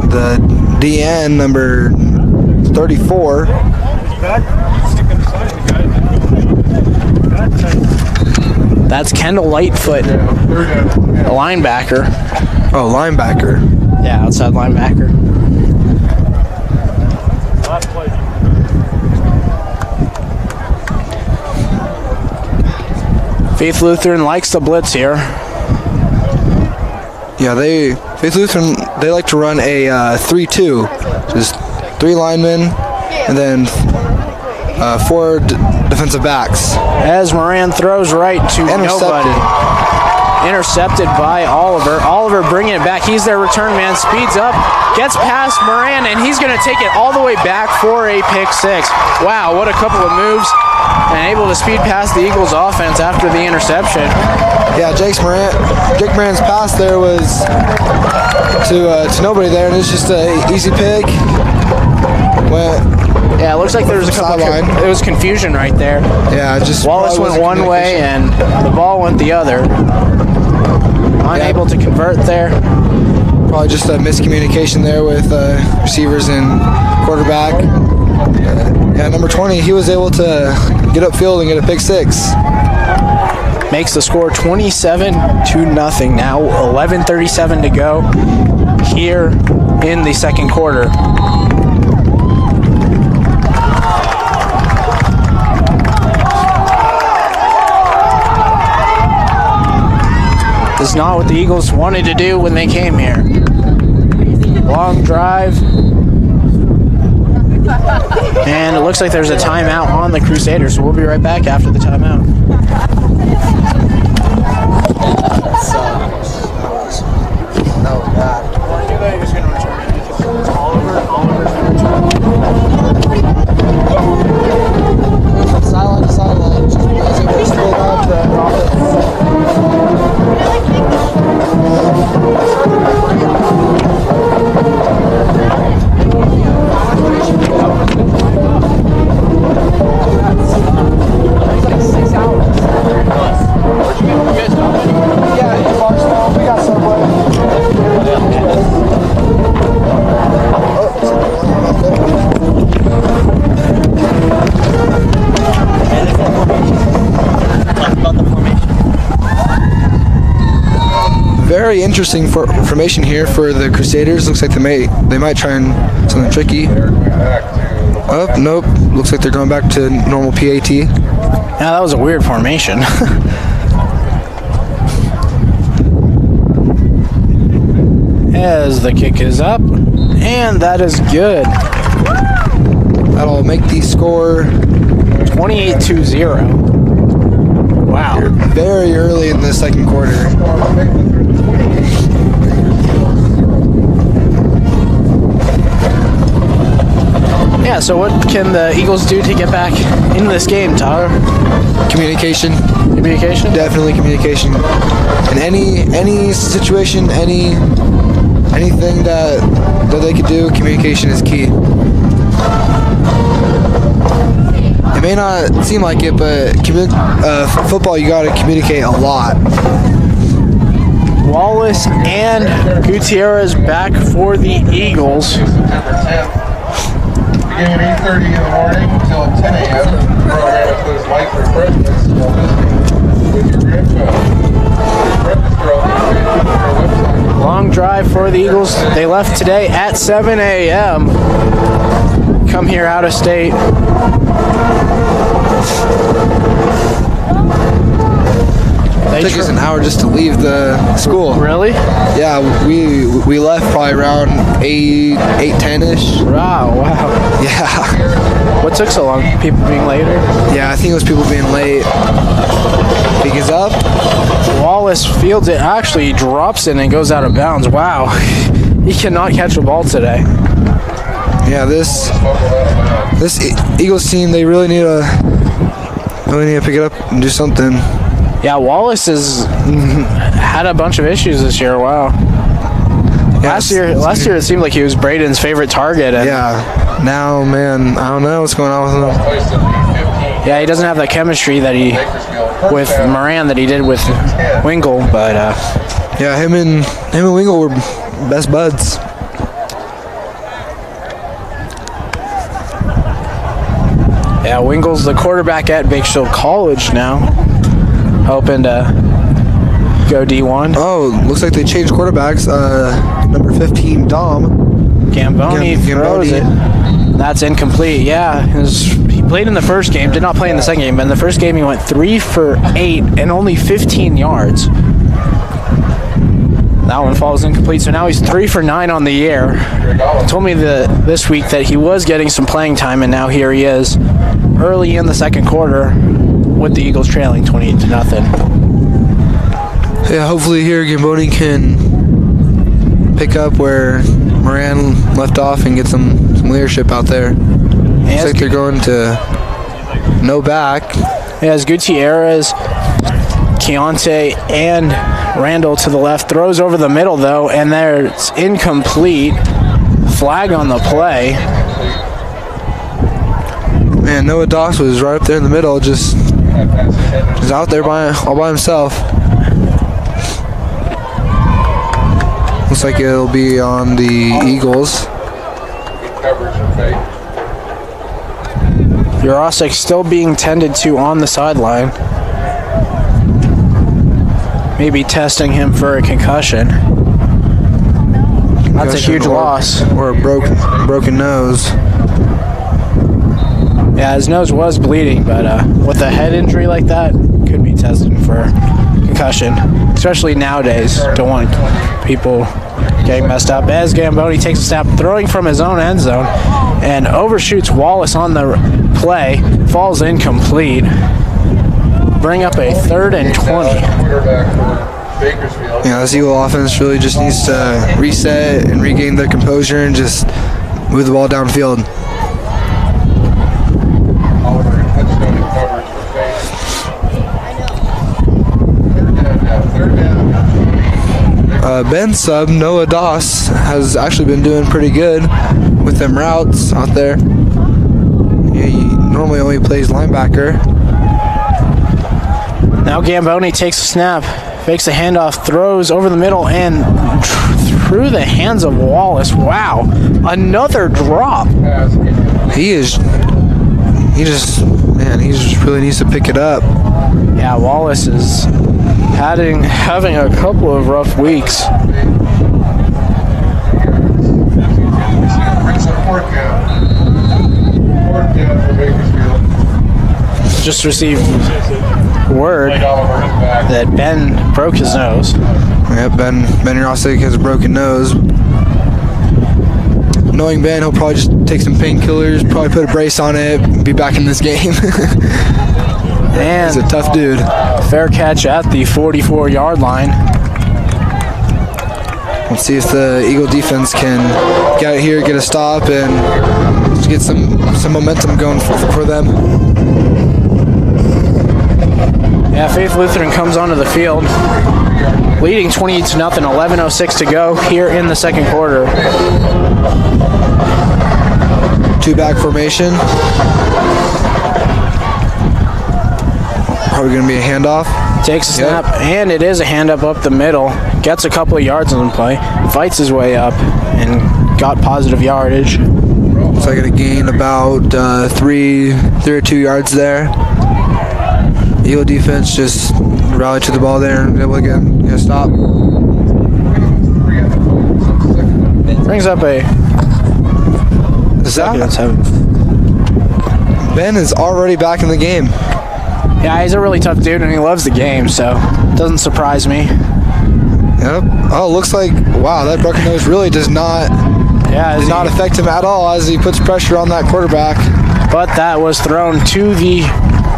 the DN, number 34. That's Kendall Lightfoot, a linebacker. Oh, linebacker. Yeah, outside linebacker. Faith Lutheran likes the blitz here. Yeah, Faith Lutheran, they like to run a 3-2. Just 3 linemen and then 4 defensive backs. As Moran throws right to nobody. Intercepted by Oliver. Oliver bringing it back. He's their return man. Speeds up, gets past Moran, and he's going to take it all the way back for a pick 6. Wow, what a couple of moves. And able to speed past the Eagles offense after the interception. Yeah, Jake Moran's pass there was to nobody there, and it's just an easy pick. Yeah, it looks like there was a couple there was confusion right there. Yeah, just Wallace went one way and the ball went the other. Unable to convert there. Probably just a miscommunication there with receivers and quarterback. Yeah, number 20, he was able to get upfield and get a pick 6. Makes the score 27-0 now. 11:37 to go here in the second quarter. This is not what the Eagles wanted to do when they came here. Long drive. And it looks like there's a timeout on the Crusaders, so we'll be right back after the timeout. Very interesting formation here for the Crusaders. Looks like they might try something tricky. Oh, nope. Looks like they're going back to normal PAT. Yeah, that was a weird formation. As the kick is up, and that is good. That'll make the score 28-0. Wow. Very early in the second quarter. Yeah, so what can the Eagles do to get back into this game, Tyler? Communication. Communication? Definitely communication. In any situation, anything that they could do, communication is key. It may not seem like it, but football, you got to communicate a lot. Wallace and Gutierrez back for the Eagles. Beginning at 8:30 in the morning until 10 a.m. The program includes light refreshments while visiting with your grandchild. Register on the website. Long drive for the Eagles. They left today at 7 a.m. Come here out of state. It took us an hour just to leave the school. Really? Yeah, we left probably around 8:10ish. Wow. Yeah. What took so long? People being later? Yeah, I think it was people being late. Pick is up. Wallace fields it, actually drops it and goes out of bounds. Wow. He cannot catch a ball today. Yeah, this Eagles team, they really need to pick it up and do something. Yeah, Wallace has had a bunch of issues this year. Wow. Last year it seemed like he was Braden's favorite target. And Yeah. Now, man, I don't know what's going on with him. Placed at the 15. yeah, he doesn't have the chemistry that he Bakersfield. with Moran that he did with Wingle, but Yeah, him and Wingle were best buds. yeah, Wingle's the quarterback at Bakersfield College now, hoping to go D1. Oh, looks like they changed quarterbacks. Number 15, Dom. Gamboni throws it. That's incomplete. Yeah, he played in the first game, did not play in the second game, but in the first game he went 3 for 8 and only 15 yards. That one falls incomplete, so now he's 3 for 9 on the year. He told me this week that he was getting some playing time, and now here he is early in the second quarter with the Eagles trailing 28-0. Yeah, hopefully here Gamboni can pick up where Moran left off and get some leadership out there. Looks like they're going to no back. He has Gutierrez, Keontae, and Randall to the left. Throws over the middle, though, and there's incomplete. Flag on the play. Man, Noah Doss was right up there in the middle, just out there all by himself. Looks like it'll be on the Eagles. Coverage and fake. Jurasic still being tended to on the sideline. Maybe testing him for a concussion. That's a huge loss. Or a broken nose. Yeah, his nose was bleeding, but with a head injury like that, could be tested for concussion. Especially nowadays, don't want people getting messed up. As Gamboni takes a snap, throwing from his own end zone, and overshoots Wallace on the play, falls incomplete. Bring up a 3rd and 20. Quarterback for Bakersfield. Yeah, this Eagle offense really just needs to reset and regain their composure and just move the ball downfield. Oliver in touchdown coverage for fake. Third down. Ben's sub, Noah Doss, has actually been doing pretty good with them routes out there. Yeah, he normally only plays linebacker. Now Gamboni takes a snap, fakes a handoff, throws over the middle, and through the hands of Wallace. Wow, another drop. He just really needs to pick it up. Yeah, Wallace is having a couple of rough weeks. Brings up 4th down. 4th down for Bakersfield. Just received word Oliver is back. that Ben broke his nose. Yep, Ben Jurasic has a broken nose. Knowing Ben, he'll probably just take some painkillers, probably put a brace on it, be back in this game. And He's a tough dude. fair catch at the 44-yard line. Let's see if the Eagle defense can get out here, get a stop, and just get some momentum going for them. Yeah, Faith Lutheran comes onto the field, leading 28-0, 11:06 to go here in the second quarter. 2-back formation. Probably going to be a handoff. Takes a snap, and it is a hand up the middle. Gets a couple of yards on the play, fights his way up, and got positive yardage. Looks like it gained about 3 or 2 yards there. Eagle defense just rallied to the ball there and able to get a stop. Brings up a Zach, 7. Ben is already back in the game. Yeah, he's a really tough dude, and he loves the game, so it doesn't surprise me. Yep. Oh, looks like, wow, that broken nose really does not affect him at all as he puts pressure on that quarterback. But that was thrown to the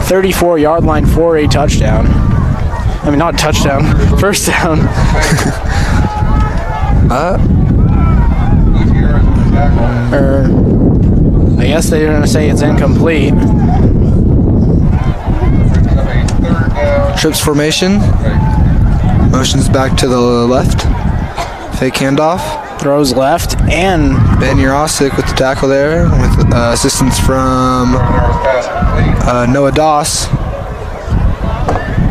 34-yard line for a touchdown. I mean, not touchdown, first down. I guess they're going to say it's incomplete. Brings up a 3rd down. Trips formation. Motions back to the left. Fake handoff. Throws left and Ben Urosic with the tackle there, with assistance from Noah Doss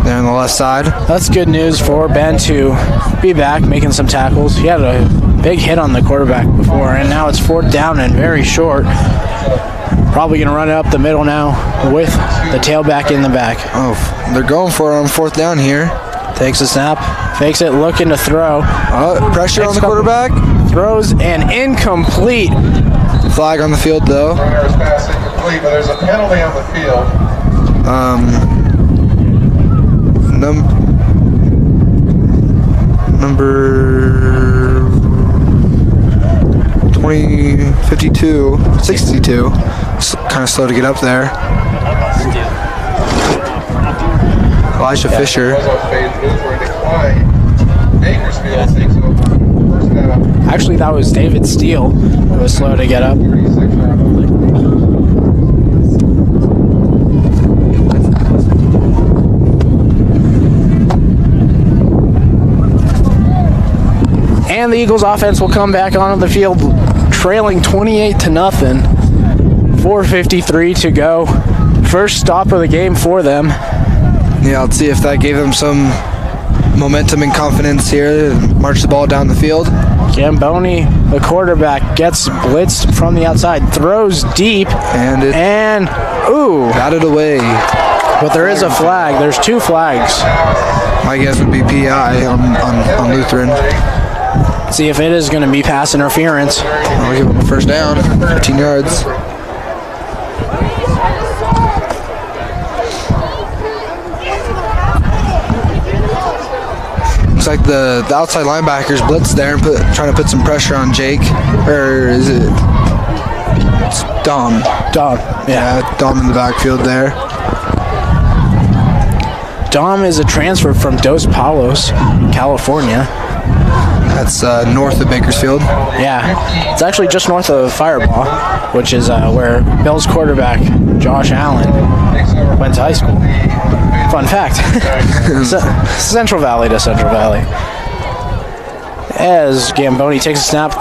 there on the left side. that's good news for Ben to be back making some tackles. He had a big hit on the quarterback before, and now it's 4th down and very short. Probably going to run it up the middle now with the tailback in the back. Oh, they're going for it on 4th down here. Takes a snap, fakes it, looking to throw. Pressure on the quarterback. Throws and incomplete. Flag on the field though. Runner is pass incomplete, but there's a penalty on the field. Number 20, 52, 62. Kind of slow to get up there. Elijah Fisher. Bakersfield takes over. First down. Actually, that was David Steele who was slow to get up. 36 around the league. And the Eagles offense will come back onto the field trailing 28-0. 4:53 to go. First stop of the game for them. Yeah, let's see if that gave them some momentum and confidence here and march the ball down the field. Gamboni, the quarterback, gets blitzed from the outside, throws deep, And ooh, got it away. but there is a flag. There's 2 flags. My guess would be PI on Lutheran. See if it is going to be pass interference. I'll give him a first down, 15 yards. Looks like the outside linebackers blitzed there and trying to put some pressure on Jake. Or is it? It's Dom. Dom, Yeah, Dom in the backfield there. Dom is a transfer from Dos Palos, California. That's north of Bakersfield. Yeah, it's actually just north of Firebaugh, which is where Bill's quarterback, Josh Allen, went to high school. Fun fact. Central Valley to Central Valley. As Gamboni takes a snap,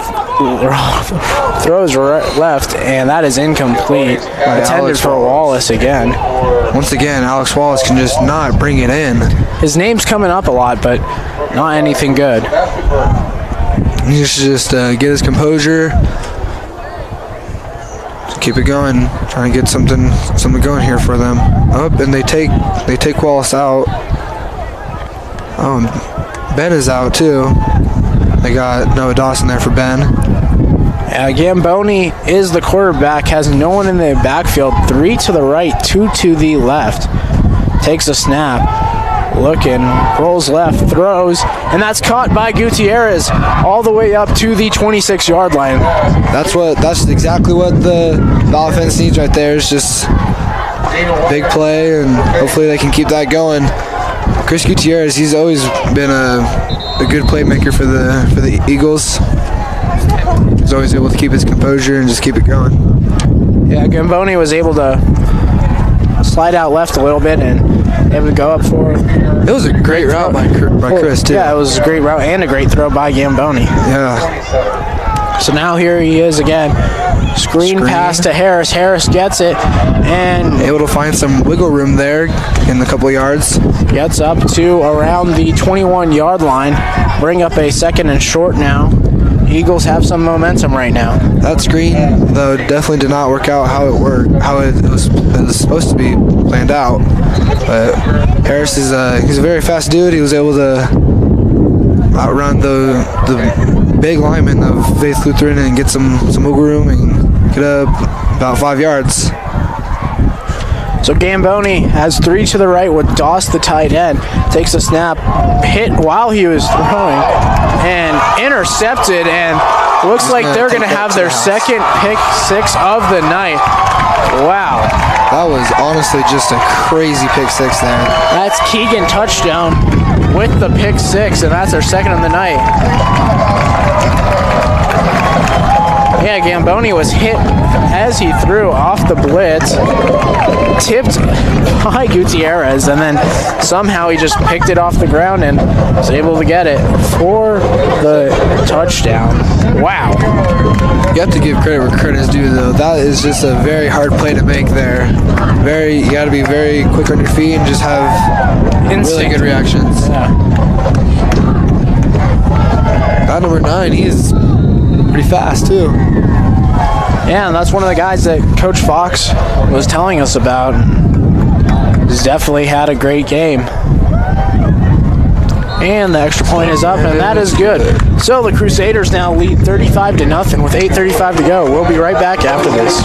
throws left, and that is incomplete. Intended for Wallace again. Once again, Alex Wallace can just not bring it in. His name's coming up a lot, but not anything good. He should just get his composure. Just keep it going. Trying to get something going here for them. Up and they take Wallace out. Oh, Ben is out too. They got Noah Dawson there for Ben. Gamboni is the quarterback, has no one in the backfield. 3 to the right, 2 to the left. Takes a snap, looking, rolls left, throws, and that's caught by Gutierrez all the way up to the 26-yard line. That's exactly what the offense needs right there. Is just big play, and hopefully they can keep that going. Chris Gutierrez, he's always been a good playmaker for the Eagles. He's always able to keep his composure and just keep it going. Yeah, Gamboni was able to slide out left a little bit and able to go up for it. It was a great route by Chris too. Yeah, it was a great route and a great throw by Gamboni. Yeah. So now here he is again. Screen pass to Harris. Harris gets it and Able to find some wiggle room there in a couple yards. gets up to around the 21-yard line. Bring up a 2nd and short now. Eagles have some momentum right now. That screen, though, definitely did not work out how it was supposed to be planned out. But Harris he's a very fast dude. He was able to outrun the big lineman of Faith Lutheran and get some wiggle room and get up about 5 yards. So Gamboni has 3 to the right with Doss, the tight end. Takes a snap, hit while he was throwing, and intercepted, and looks like they're going to have their 2nd pick 6 of the night. Wow. That was honestly just a crazy pick 6 there. That's Keegan touchdown with the pick 6, and that's their 2nd of the night. Yeah, Gamboni was hit says he threw off the blitz, tipped by Gutierrez, and then somehow he just picked it off the ground and was able to get it for the touchdown. Wow. You have to give credit where credit is due, though. That is just a very hard play to make there. You got to be very quick on your feet and just have really good reactions. Yeah. Guy number 9, he's pretty fast too. Yeah, and that's one of the guys that Coach Fox was telling us about. He's definitely had a great game. And the extra point is up, and that is good. So the Crusaders now lead 35-0 with 8:35 to go. We'll be right back after this.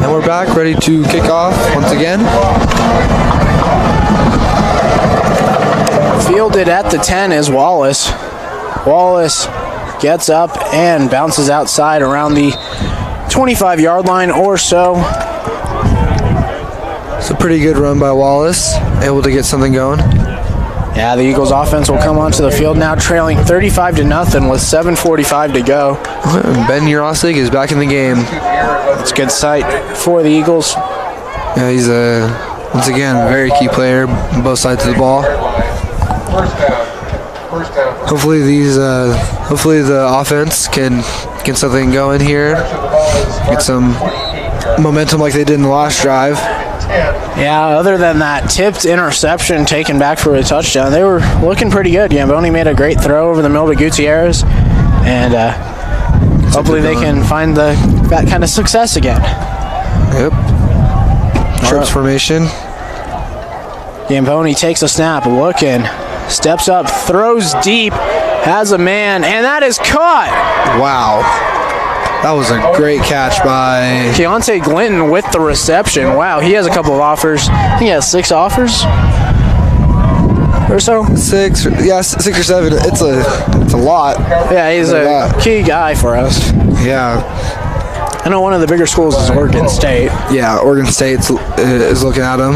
And we're back, ready to kick off once again. Fielded at the 10 is Wallace. Wallace gets up and bounces outside around the 25-yard line or so. It's a pretty good run by Wallace, able to get something going. Yeah, the Eagles offense will come onto the field now, trailing 35-0 with 7:45 to go. Ben Urosig is back in the game. It's a good sight for the Eagles. Yeah, he's once again a very key player on both sides of the ball. Hopefully the offense can get something going here, get some momentum like they did in the last drive. Yeah, other than that tipped interception taken back for a touchdown, they were looking pretty good. Gamboni made a great throw over the middle to Gutierrez, and hopefully they can find that kind of success again. Yep. Trips formation. Gamboni takes a snap, looking, steps up, throws deep, has a man, and that is caught. Wow. That was a great catch by Keontae Glinton with the reception. Wow, he has a couple of offers. I think he has 6 offers or so. 6 or 7. It's a lot. Yeah, he's a key guy for us. Yeah. I know one of the bigger schools is Oregon State. Yeah, Oregon State is looking at him.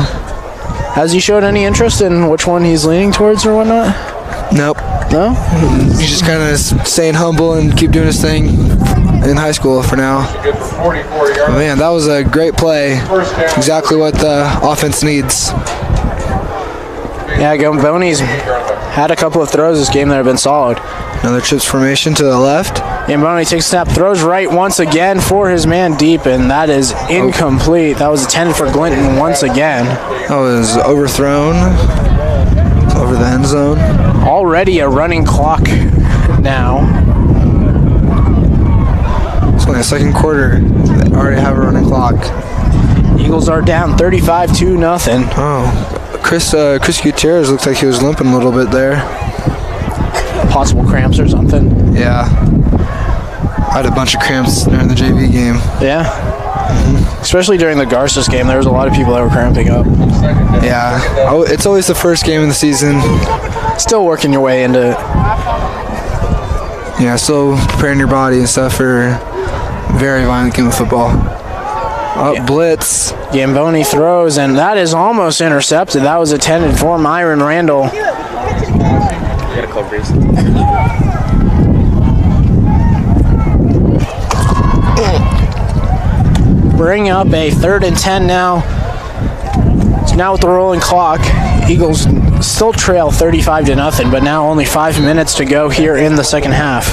Has he showed any interest in which one he's leaning towards or whatnot? Nope. No? He's just kind of staying humble and keep doing his thing in high school for now. But man, that was a great play. Exactly what the offense needs. Yeah, Gamboni's had a couple of throws this game that have been solid. Another trips formation to the left. Gamboni takes a snap, throws right once again for his man deep, and that is incomplete. That was intended for Glinton once again. That was overthrown over the end zone. Already a running clock now. It's only the second quarter. They already have a running clock. Eagles are down 35-0. Oh, Chris Gutierrez looks like he was limping a little bit there. Possible cramps or something. Yeah. I had a bunch of cramps during the JV game. Yeah. Especially during the Garces game, there was a lot of people that were cramping up. Yeah. Oh, it's always the first game of the season. Still working your way into it. Yeah, still preparing your body and stuff for a very violent game of football. Blitz. Gamboni throws, and that is almost intercepted. That was intended for Myron Randall. Bring up a 3rd and 10 now. It's now with the rolling clock. Eagles still trail 35-0, but now only 5 minutes to go here in the second half.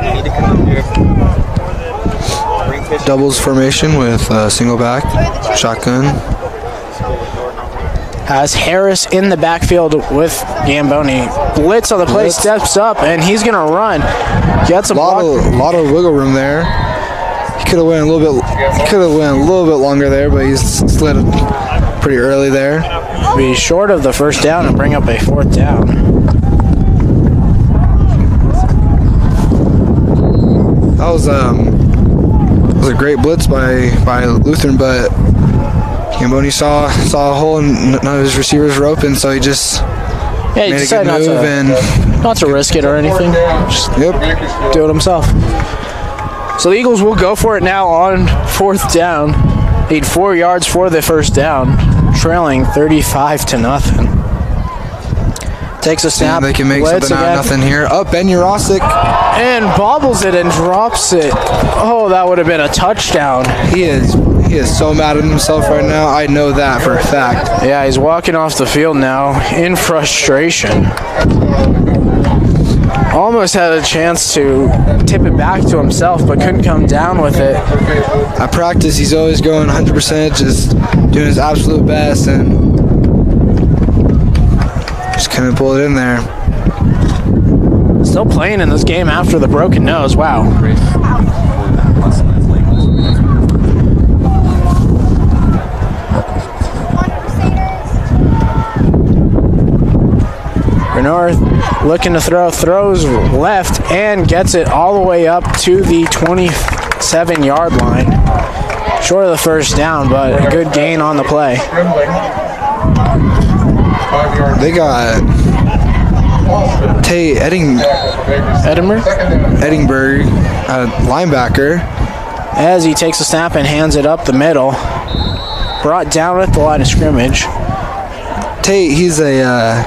You need to come up here. Bring fish doubles formation with single back, shotgun. Has Harris in the backfield with Gamboni. Blitz on the play, steps up, and he's going to run. Gets a block. Lot of wiggle room there. He could have went a little bit longer there, but he's slid pretty early there. Be short of the first down and bring up a fourth down. That was a great blitz by Lutheran, but Gamboni saw a hole and none of his receivers were open, so he just he made a good decided move not to risk it or anything. Just do it himself. So the Eagles will go for it now on fourth down. Need 4 yards for the first down, trailing 35-0. Takes a snap. They can make blitz something out of nothing here. Up, Ben Urosic. And bobbles it and drops it. Oh, that would have been a touchdown. He is so mad at himself right now. I know that for a fact. Yeah, he's walking off the field now in frustration. Almost had a chance to tip it back to himself, but couldn't come down with it. At practice, he's always going 100%, just doing his absolute best, and just couldn't pull it in there. Still playing in this game after the broken nose. Wow. Bernard looking to throws left and gets it all the way up to the 27-yard line. Short of the first down, but a good gain on the play. They got Tate Edinburgh, linebacker. As he takes a snap and hands it up the middle. Brought down at the line of scrimmage. Tate, he's a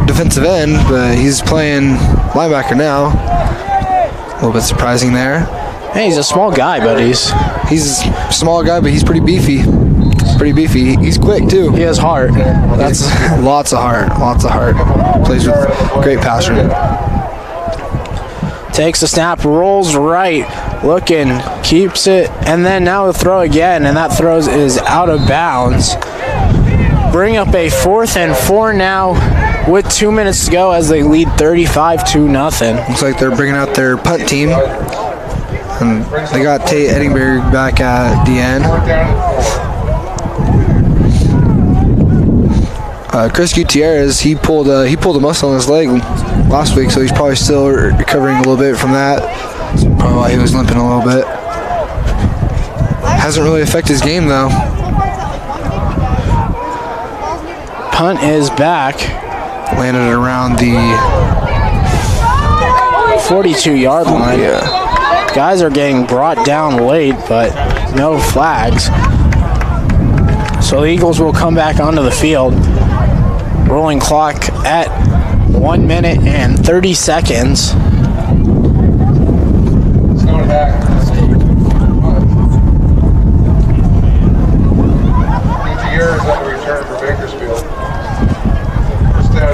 defensive end, but he's playing linebacker now. A little bit surprising there. Hey, he's a small guy, but he's a small guy, but he's pretty beefy. He's quick too. He has heart. That's lots of heart. Plays with great passion. Takes a snap, rolls right, looking, keeps it, and then now the throw again, and that throw is out of bounds. Bring up a 4th and 4 now with 2 minutes to go as they lead 35-0. Looks like they're bringing out their punt team. And they got Tate Edinburgh back at the end. Chris Gutierrez, he pulled a muscle in his leg last week, so he's probably still recovering a little bit from that. That's probably why he was limping a little bit. Hasn't really affected his game though. Punt is back. Landed around the 42-yard line. Yeah. Guys are getting brought down late, but no flags. So the Eagles will come back onto the field. Rolling clock at 1 minute and 30 seconds. It's going back. Gutierrez on the return for Bakersfield.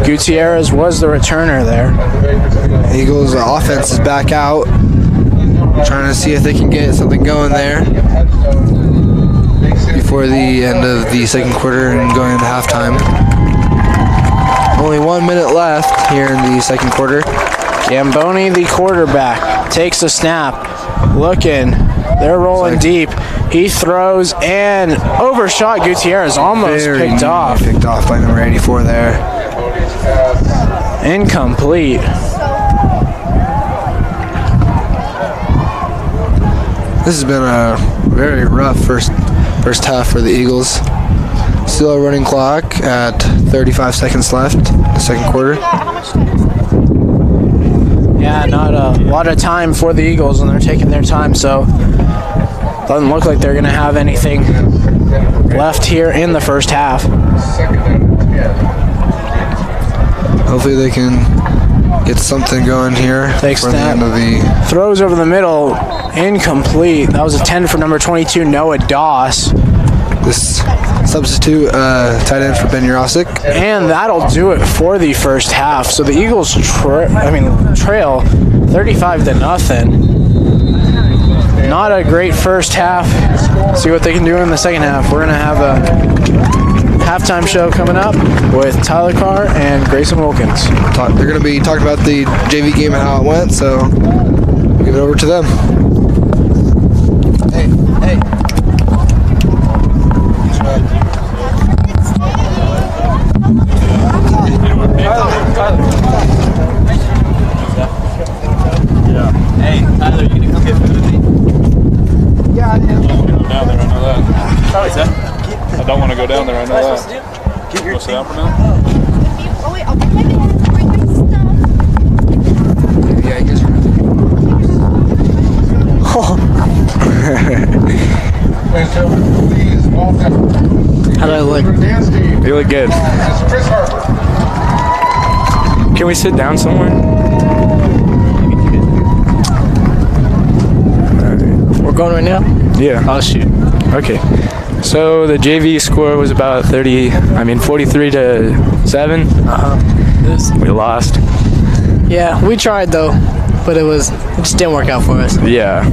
Gutierrez was the returner there. Eagles offense is back out. Trying to see if they can get something going there before the end of the second quarter and going into halftime. Only 1 minute left here in the second quarter. Gamboni, the quarterback, takes a snap. Looking. They're rolling deep. He throws and overshot Gutierrez. Almost picked off. Picked off by number 84 there. Incomplete. This has been a very rough first half for the Eagles. Still a running clock at 35 seconds left in the second quarter. Yeah, not a lot of time for the Eagles, and they're taking their time, so doesn't look like they're going to have anything left here in the first half. Hopefully they can get something going here Takes for the end of the... Throws over the middle, incomplete. That was a 10 for number 22, Noah Doss. This substitute tight end for Ben Urosic. And that'll do it for the first half. So the Eagles trail 35-0. not a great first half. See what they can do in the second half. We're going to have a halftime show coming up with Tyler Carr and Grayson Wilkins. They're going to be talking about the JV game and how it went, so we'll give it over to them. Hey. Hey, Tyler, you gonna come get food with me? Yeah, I am. Down there, I know that. What's that? I don't want to go down there, I know that. You want to sit down for now? Oh wait, I'll get my bag, bring my stuff. Yeah, I guess Ladies and gentlemen, please welcome How do I look? the dance team. You look good. It's Chris Harper. Can we sit down somewhere? We're going right now? Yeah. Oh, shoot. Okay. So the JV score was about 43 to 7. We lost. Yeah, we tried though, but it just didn't work out for us. Yeah.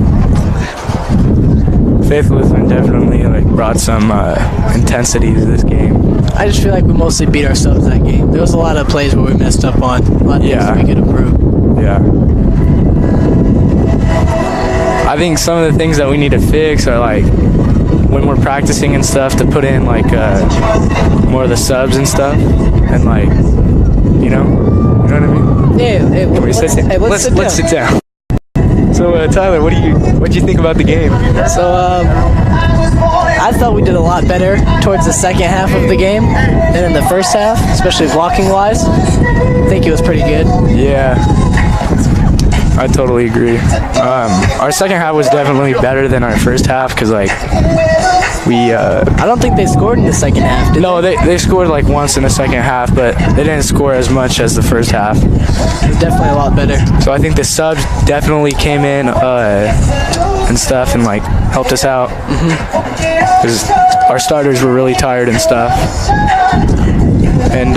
Faith Lutheran definitely brought some intensity to this game. I just feel like we mostly beat ourselves that game. There was a lot of plays where we messed up on. A lot of Yeah. things we could improve. Yeah. I think some of the things that we need to fix are when we're practicing and stuff to put in more of the subs and stuff and you know what I mean? Yeah, Can we sit down? let's sit down. So Tyler, what do you think about the game? So I thought we did a lot better towards the second half of the game than in the first half, especially blocking wise. I think it was pretty good. Yeah. I totally agree. Our second half was definitely better than our first half because we I don't think they scored in the second half, did no, they scored once in the second half, but they didn't score as much as the first half. they? It was definitely a lot better. So I think the subs definitely came in and stuff and helped us out because our starters were really tired and stuff. And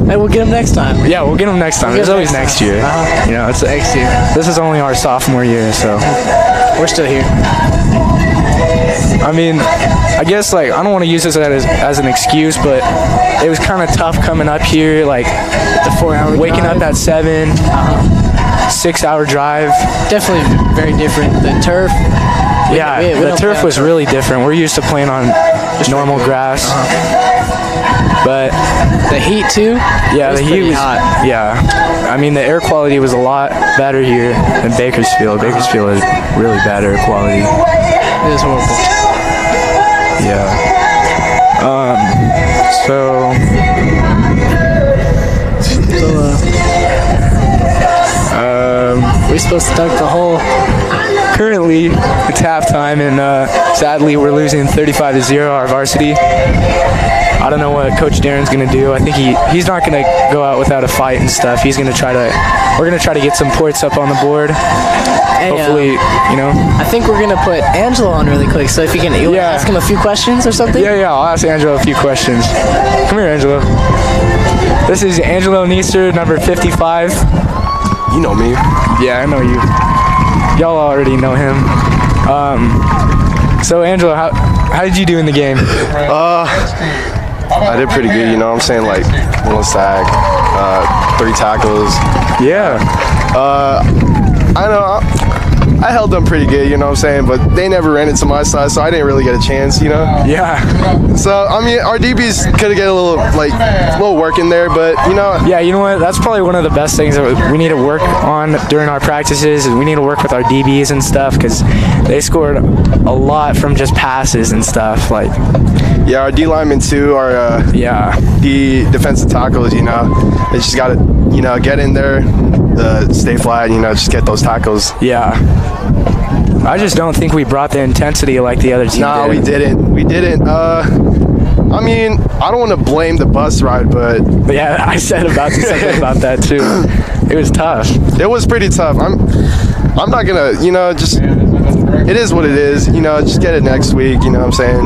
Hey, we'll get them next time. yeah, we'll get them next time. There's always next year. It's Next year. this is only our sophomore year, so We're still here. I mean, I guess I don't want to use this as an excuse, but it was kind of tough coming up here, The 4-hour waking drive. up at 7, 6-hour drive. Definitely very different. The turf. Yeah, we the don't turf play was on really different. We're used to playing on normal grass, but the heat too. yeah, was the heat pretty was hot. yeah. I mean, the air quality was a lot better here than Bakersfield. Bakersfield has really bad air quality. It was horrible. Yeah. So We're supposed to dunk the hole. currently it's halftime, and sadly we're losing 35-0 our varsity. I don't know what Coach Darren's gonna do. I think he's not gonna go out without a fight and stuff. We're gonna try to get some points up on the board. And, Hopefully, I think we're gonna put Angelo on really quick. So if you can, you Yeah. ask him a few questions or something. Yeah, I'll ask Angelo a few questions. Come here, Angelo. This is Angelo Neester, number 55. You know me. Yeah, I know you. Y'all already know him. So Angelo, how did you do in the game? I did pretty good, you know what I'm saying? 1 sack, 3 tackles. Yeah. I know, I held them pretty good, you know what I'm saying? But they never ran into my side, so I didn't really get a chance, Yeah. So, I mean, our DBs could have get a little work in there, but, Yeah, you know what? That's probably one of the best things that we need to work on during our practices. Is we need to work with our DBs and stuff because they scored a lot from just passes and stuff. yeah, our D linemen too, our Yeah. D defensive tackles, they just got to, get in there, stay flat, just get those tackles. Yeah. I just don't think we brought the intensity like the other team No, did. we didn't. I mean, I don't want to blame the bus ride, but But yeah, I said something about that too. It was tough. it was pretty tough. I'm not gonna, just it is what it is. Just get it next week. You know what I'm saying?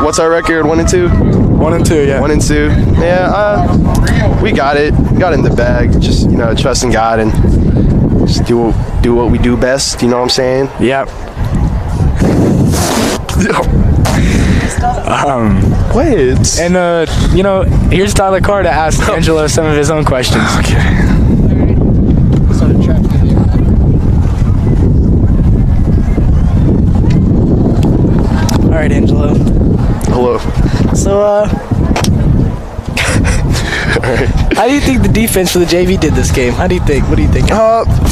What's our record? 1-2. 1-2, yeah. 1-2. Yeah. We got it. We got it in the bag. Just trusting God and just do what we do best. You know what I'm saying? Yep. Wait. And here's Tyler Carr to ask Angelo some of his own questions. Okay. All right, Angelo. Hello. So, how do you think the defense for the JV did this game? How do you think? What do you think?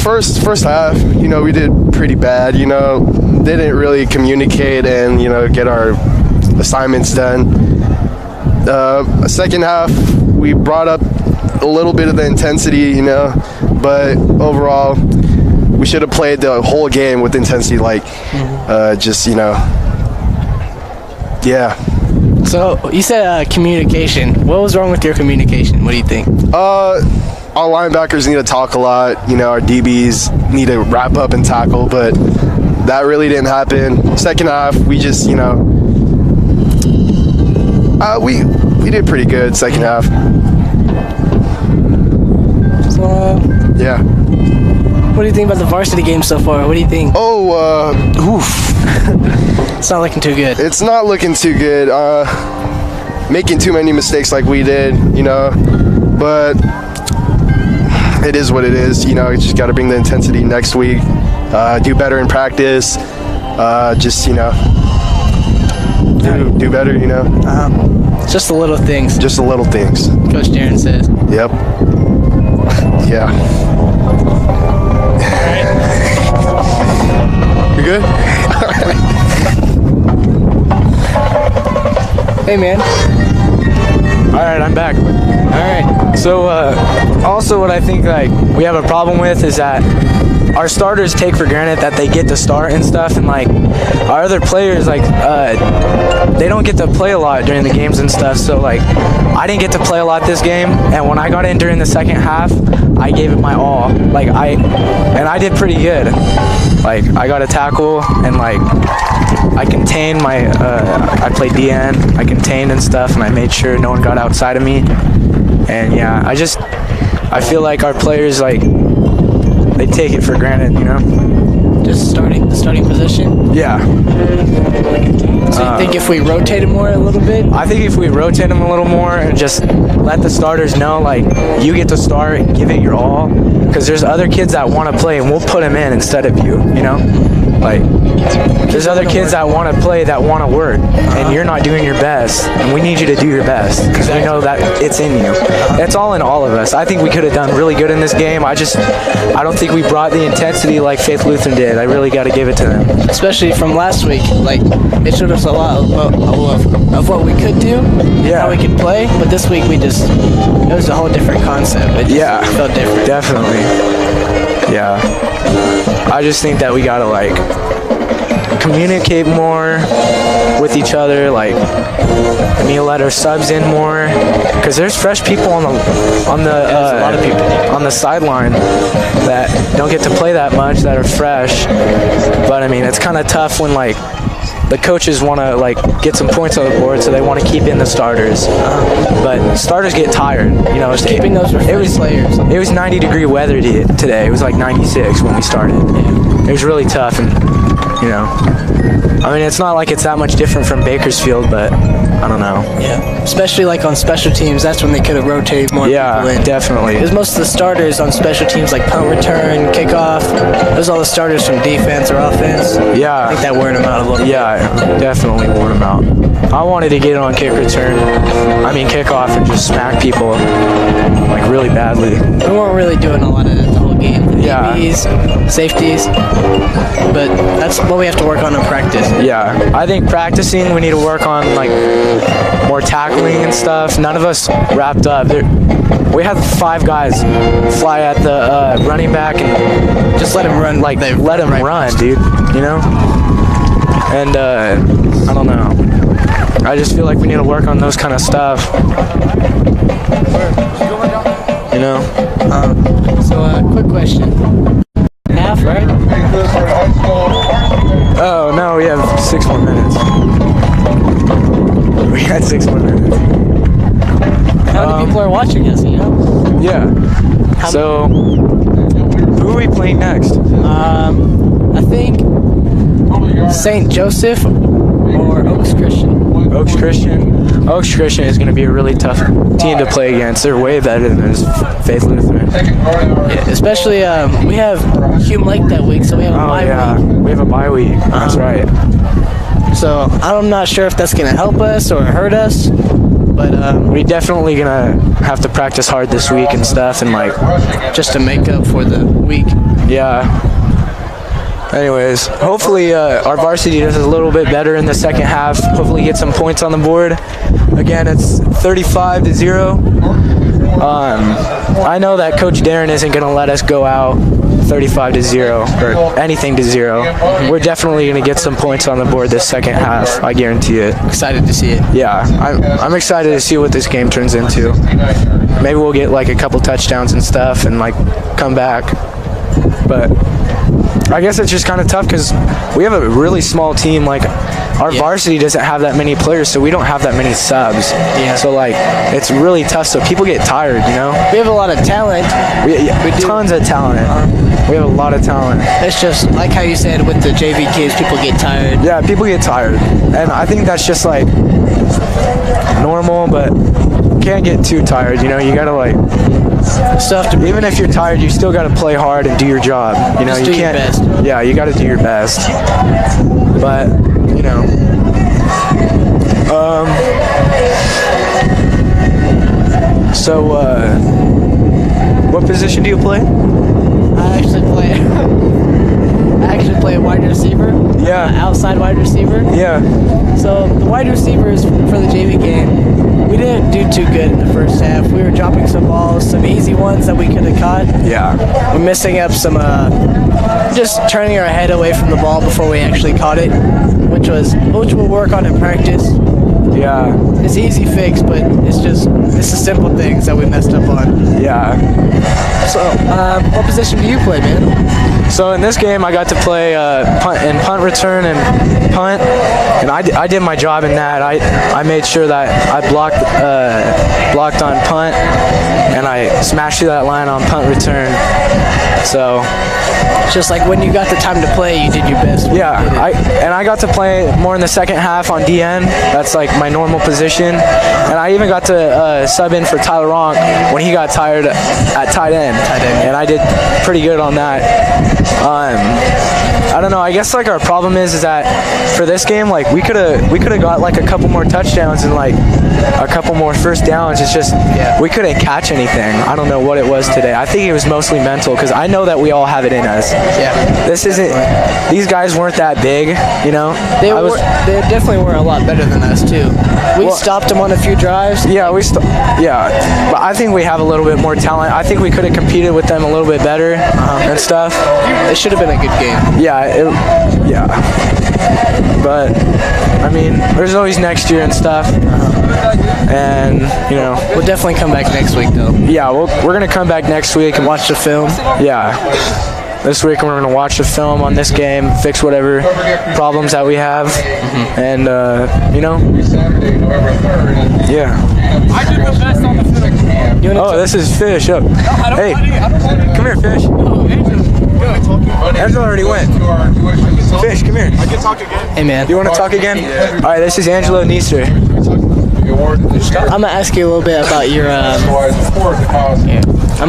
First half, we did pretty bad. Didn't really communicate and get our assignments done. Second half, we brought up a little bit of the intensity, but overall, we should have played the whole game with intensity, yeah. So you said communication. What was wrong with your communication? What do you think? Our linebackers need to talk a lot. Our DBs need to wrap up and tackle, but that really didn't happen. Second half, we just, we did pretty good second half. So, Yeah. what do you think about the varsity game so far? What do you think? It's not looking too good. It's not looking too good. Making too many mistakes like we did, but it is what it is. You just got to bring the intensity next week. Do better in practice. Just, do better, Just the little things. Just the little things. Coach Darren says. Yep. Yeah. You good? Hey, man. All right, I'm back. All right. So, also what I think we have a problem with is that our starters take for granted that they get to start and stuff, and our other players they don't get to play a lot during the games and stuff. So I didn't get to play a lot this game, and when I got in during the second half, I gave it my all. I did pretty good. I got a tackle and I contained I played DN, I contained and stuff, and I made sure no one got outside of me. And yeah, I feel like our players they take it for granted, Just the starting position. Yeah. So you think if we rotate him more a little bit? I think if we rotate them a little more and just let the starters know, you get to start, give it your all, because there's other kids that want to play, and we'll put them in instead of you, There's other kids that want to play, that want to work, and you're not doing your best, and we need you to do your best, because we know that it's in you. That's all in all of us. I think we could have done really good in this game. I don't think we brought the intensity like Faith Lutheran did. I really got to give it to them. Especially from last week. It showed us a lot of what we could do, how we could play, but this week it was a whole different concept. It felt different. Definitely. Yeah. I just think that we got to communicate more with each other, we need to let our subs in more, because there's fresh people on the a lot of people on the sideline that don't get to play that much, that are fresh. But I mean, it's kind of tough when the coaches want to get some points on the board, so they want to keep in the starters. But starters get tired, Just keeping those players. It was 90-degree weather today. It was 96 when we started. It was really tough, and I mean, it's not like it's that much different from Bakersfield, but I don't know. Yeah, especially on special teams, that's when they could have rotated more people in. Definitely. Because most of the starters on special teams, punt return, kickoff, those are all the starters from defense or offense. Yeah. I think that wore them out a little bit. Yeah, definitely wore them out. I wanted to get on kickoff and just smack people really badly. We weren't really doing a lot of that the whole game. DBs, safeties, but that's what we have to work on in practice. Yeah, I think practicing, we need to work on more tackling and stuff. None of us wrapped up. We had 5 guys fly at the running back and just let him run. Let him run, dude. And I don't know. I just feel like we need to work on those kind of stuff. So, quick question. Half, right? Oh, no, we have 6 more minutes. We had 6 more minutes. How many people are watching us, Yeah. Who are we playing next? I think St. Joseph or Oaks Christian. Oaks Christian. Oaks Christian is going to be a really tough team to play against. They're way better than this Faith Lutheran. Yeah, especially we have Hume Lake that week, so we have a bye week. We have a bye week. That's right. So I'm not sure if that's going to help us or hurt us, but we're definitely going to have to practice hard this week and stuff, and like just to make up for the week. Yeah. Anyways, hopefully our varsity does a little bit better in the second half. Hopefully get some points on the board. Again, it's 35-0. I know that Coach Darren isn't going to let us go out 35-0 or anything to 0. We're definitely going to get some points on the board this second half. I guarantee it. Excited to see it. Yeah, I'm excited to see what this game turns into. Maybe we'll get like a couple touchdowns and stuff and like come back. But I guess it's just kind of tough because we have a really small team. Like our varsity doesn't have that many players, so we don't have that many subs. Yeah. So like it's really tough. So people get tired, you know. We have a lot of talent. We tons of talent. We have a lot of talent. It's just like how you said with the JV kids, people get tired. Yeah, people get tired, and I think that's just like normal, but you can't get too tired. You know, you gotta like. Even if you're tired, you still got to play hard and do your job. You know, Just you do your can't. best. Yeah, you got to do your best. But you know, what position do you play? I actually play a wide receiver. Yeah. Outside wide receiver. Yeah. So the wide receivers for the JV game, we didn't do too good in the first half. We were dropping some balls, some easy ones that we could have caught. Yeah. We're missing up some, just turning our head away from the ball before we actually caught it, which we'll work on in practice. Yeah. It's easy fix, but it's the simple things that we messed up on. Yeah. So, what position do you play, man? So in this game, I got to play punt return and punt, and I did my job in that. I made sure that I blocked on punt, and I smashed through that line on punt return. So just like when you got the time to play, you did your best. Yeah, I got to play more in the second half on DN. That's like my normal position, and I even got to sub in for Tyler Ronk when he got tired at tight end, and I did pretty good on that. I don't know. I guess like our problem is that for this game, like we could have got like a couple more touchdowns and like a couple more first downs. It's just we couldn't catch anything. I don't know what it was today. I think it was mostly mental because I know that we all have it in us. Yeah. These guys weren't that big, you know. They definitely were a lot better than us too. We stopped them on a few drives. Yeah, but I think we have a little bit more talent. I think we could have competed with them a little bit better and stuff. It should have been a good game. Yeah. But I mean, there's always next year and stuff. And you know, we'll definitely come back next week though. Yeah, we're gonna come back next week and watch the film. Yeah. This week we're going to watch the film on this game, fix whatever problems that we have, and, you know, yeah. I did the best on the film. Oh, this is Fish. Oh. Hey, come here, Fish. Angela already went. Fish, come here. I can talk again. Hey, man. You want to talk again? All right, this is Angelo Neeser. I'm gonna ask you a little bit about your. I'm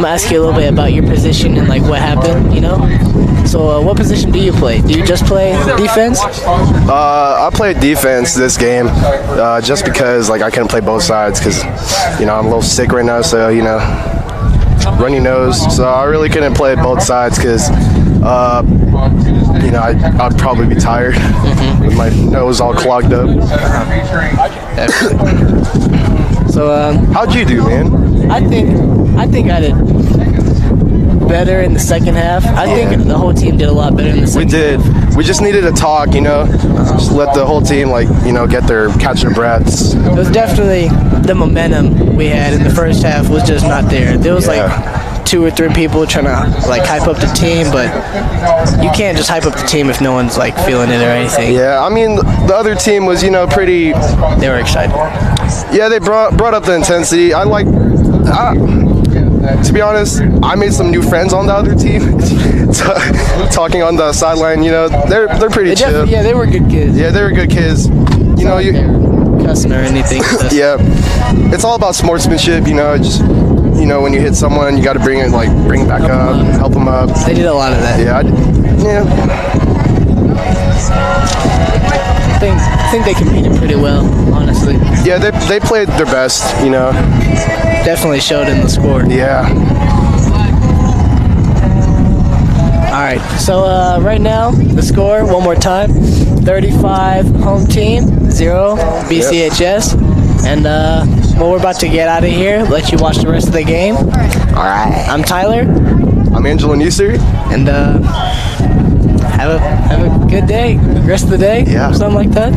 gonna ask you a little bit about your position and like what happened. You know. So, what position do you play? Do you just play defense? I played defense this game, just because like I couldn't play both sides because, you know, I'm a little sick right now. So you know, runny nose. So I really couldn't play both sides because, you know, I'd probably be tired with my nose all clogged up. So, how'd you do, man? I think I did better in the second half. I think the whole team did a lot better in the second half. We did. We just needed to talk, you know, just let the whole team, like, you know, catch their breaths. It was definitely the momentum we had in the first half was just not there. There was like 2 or 3 people trying to like hype up the team, but you can't just hype up the team if no one's like feeling it or anything. Yeah, I mean, the other team was, you know, pretty. They were excited. Yeah, they brought up the intensity. To be honest, I made some new friends on the other team. Talking on the sideline, you know, they're pretty chill. Yeah, they were good kids. Yeah, they were good kids. You know, They were cussing or anything. yeah, it's all about sportsmanship. You know, just when you hit someone, you got to bring it back up, help them up. They did a lot of that. Yeah, I think they competed pretty well, honestly. Yeah, they played their best. You know, definitely showed in the score. Yeah. All right, so right now, the score, one more time, 35 home team, 0 BCHS. And well, we're about to get out of here, let you watch the rest of the game. All right. I'm Tyler. I'm Angela Newser. And have a good day, rest of the day, something like that.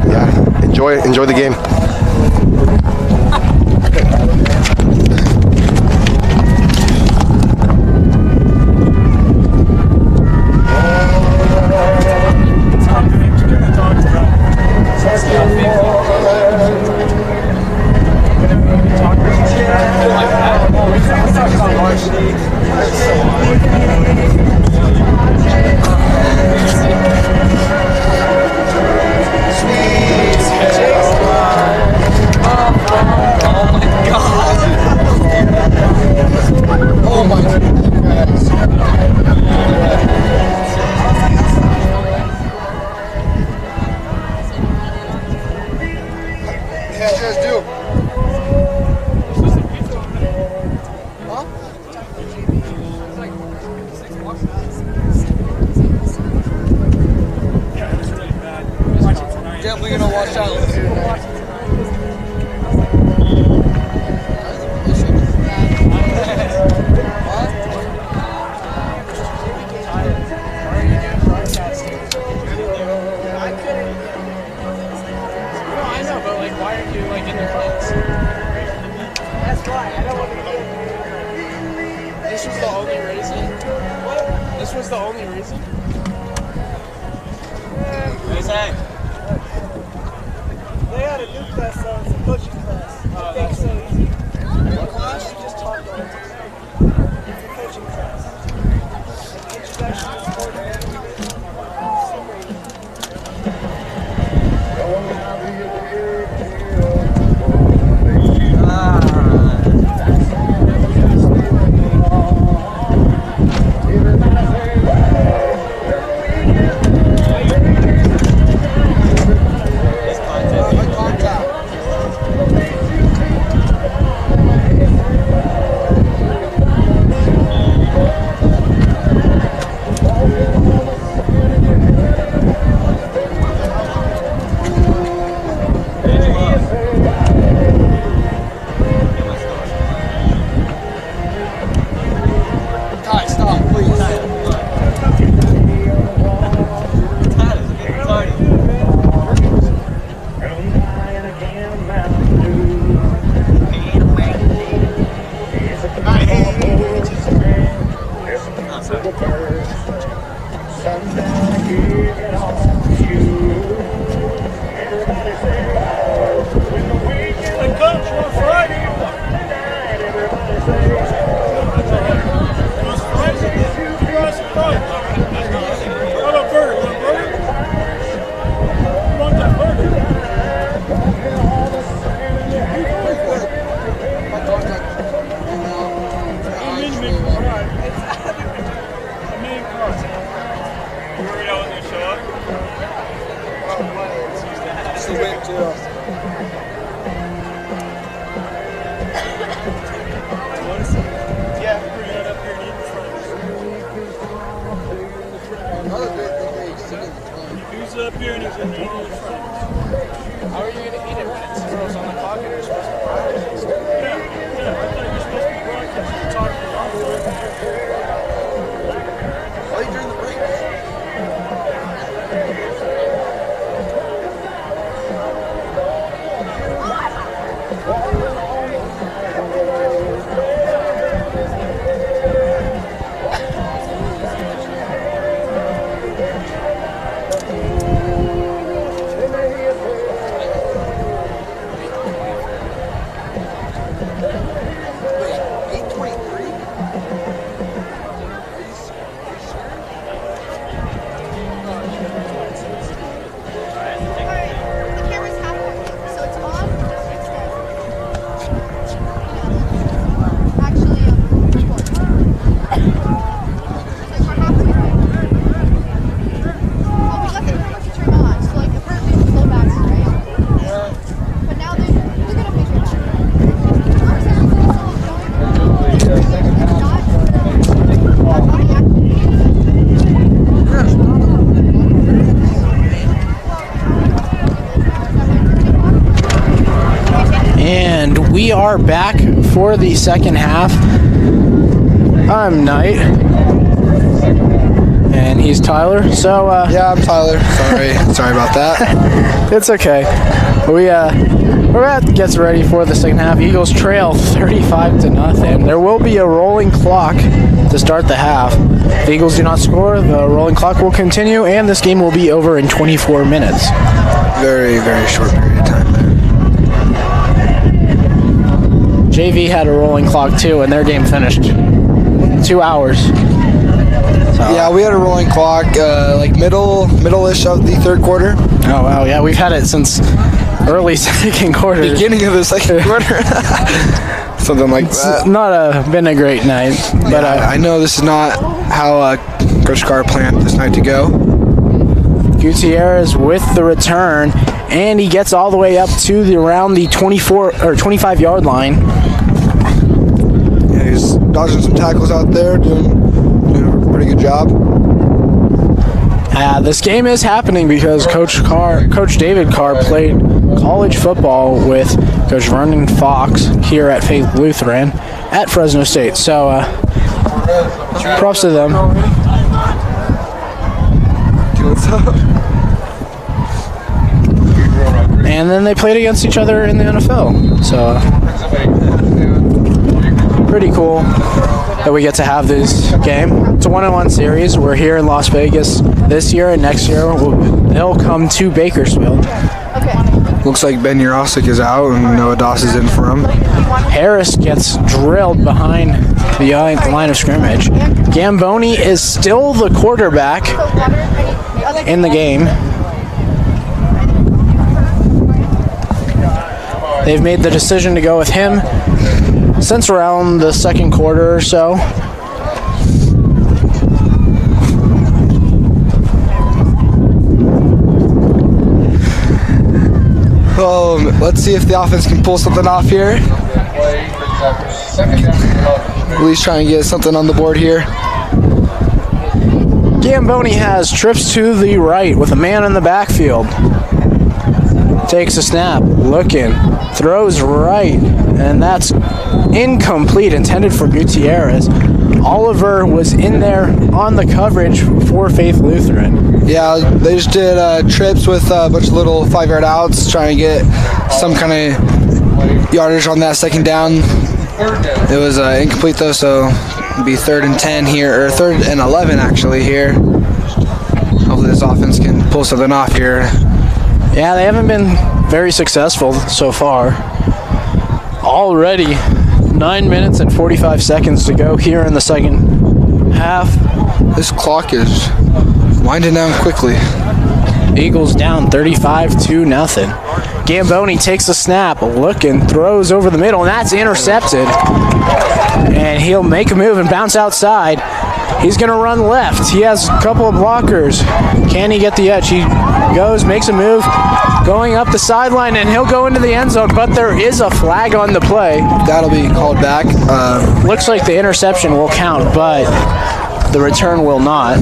Yeah, enjoy the game. Definitely gonna watch out. This was the only reason? What? This was the only reason? What is that? They had a new class, so it's a coaching class. Oh, that's so easy. What class? You just talked all the time. It's a coaching class. Introduction to sport. Who's up here and who's in the front? How are you going to eat it when it's zeros on the clock and you're supposed to broadcast? Yeah, I thought you were supposed to be broadcasting. You're talking about it. Why are you during the break? Carr back for the second half. I'm Knight. And he's Tyler. So Yeah, I'm Tyler. Sorry about that. it's okay. We're gets ready for the second half. Eagles trail 35-0. There will be a rolling clock to start the half. If the Eagles do not score, the rolling clock will continue, and this game will be over in 24 minutes. Very, very short period of time. JV had a rolling clock too, and their game finished 2 hours. Yeah, we had a rolling clock, like middle-ish of the third quarter. Oh wow, yeah, we've had it since early second quarter. Beginning of the second quarter. Something like that. It's not been a great night, but I know this is not how Coach Carr planned this night to go. Gutierrez with the return, and he gets all the way up to around the 24 or 25-yard line. Yeah, he's dodging some tackles out there, doing a pretty good job. This game is happening because Coach David Carr played college football with Coach Vernon Fox here at Faith Lutheran at Fresno State. So props to them. And then they played against each other in the NFL. So pretty cool that we get to have this game. It's a one-on-one series. We're here in Las Vegas this year, and next year they'll come to Bakersfield. Looks like Ben Urosic is out and Noah Doss is in for him. Harris gets drilled behind the line of scrimmage. Gamboni is still the quarterback in the game. They've made the decision to go with him since around the second quarter or so. Let's see if the offense can pull something off here. At least try and get something on the board here. Gamboni has trips to the right with a man in the backfield. Takes a snap, looking, throws right, and that's incomplete, intended for Gutierrez. Oliver was in there on the coverage for Faith Lutheran. Yeah, they just did trips with a bunch of little 5-yard outs, trying to get some kind of yardage on that second down. It was incomplete though, so it'll be 3rd and 10 here, or 3rd and 11 actually here. Hopefully this offense can pull something off here. Yeah, they haven't been very successful so far. Already 9 minutes and 45 seconds to go here in the second half. This clock is winding down quickly. Eagles down 35-0. Gamboni takes the snap, looking, throws over the middle, and that's intercepted. And he'll make a move and bounce outside. He's going to run left. He has a couple of blockers. Can he get the edge? He goes, makes a move, going up the sideline, and he'll go into the end zone, but there is a flag on the play. That'll be called back. Looks like the interception will count, but the return will not.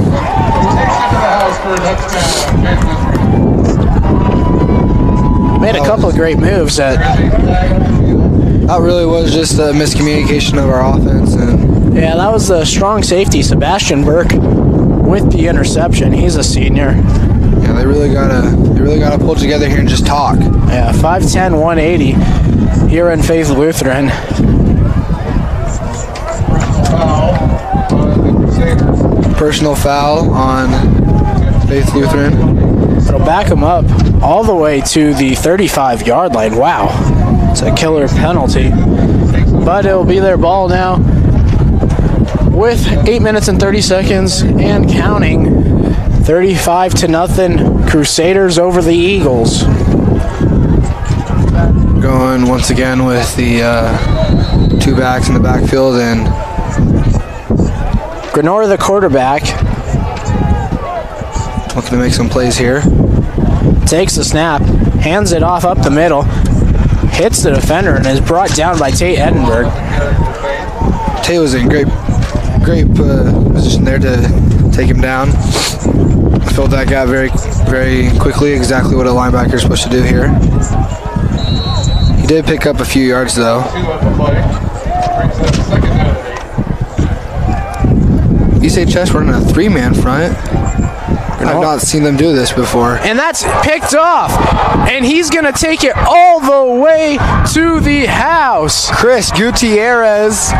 Made a couple of great moves. That really was just a miscommunication of our offense. Yeah, that was the strong safety, Sebastian Burke, with the interception. He's a senior. Yeah, they really gotta pull together here and just talk. Yeah, 5'10", 180 here in Faith Lutheran. Personal foul on Faith Lutheran. It'll back him up all the way to the 35-yard line. Wow, it's a killer penalty. But it'll be their ball now with 8 minutes and 30 seconds and counting. 35-0, Crusaders over the Eagles. Going once again with the 2 backs in the backfield, and Grenora, the quarterback, looking to make some plays here. takes the snap, hands it off up the middle, hits the defender, and is brought down by Tate Edinburgh. Tate was in great position there to take him down. Filled that gap very, very quickly, exactly what a linebacker is supposed to do here. He did pick up a few yards though. 2 at the play. Brings up second down. BCHS running a 3-man front. I've not seen them do this before. And that's picked off. And he's going to take it all the way to the house. Chris Gutierrez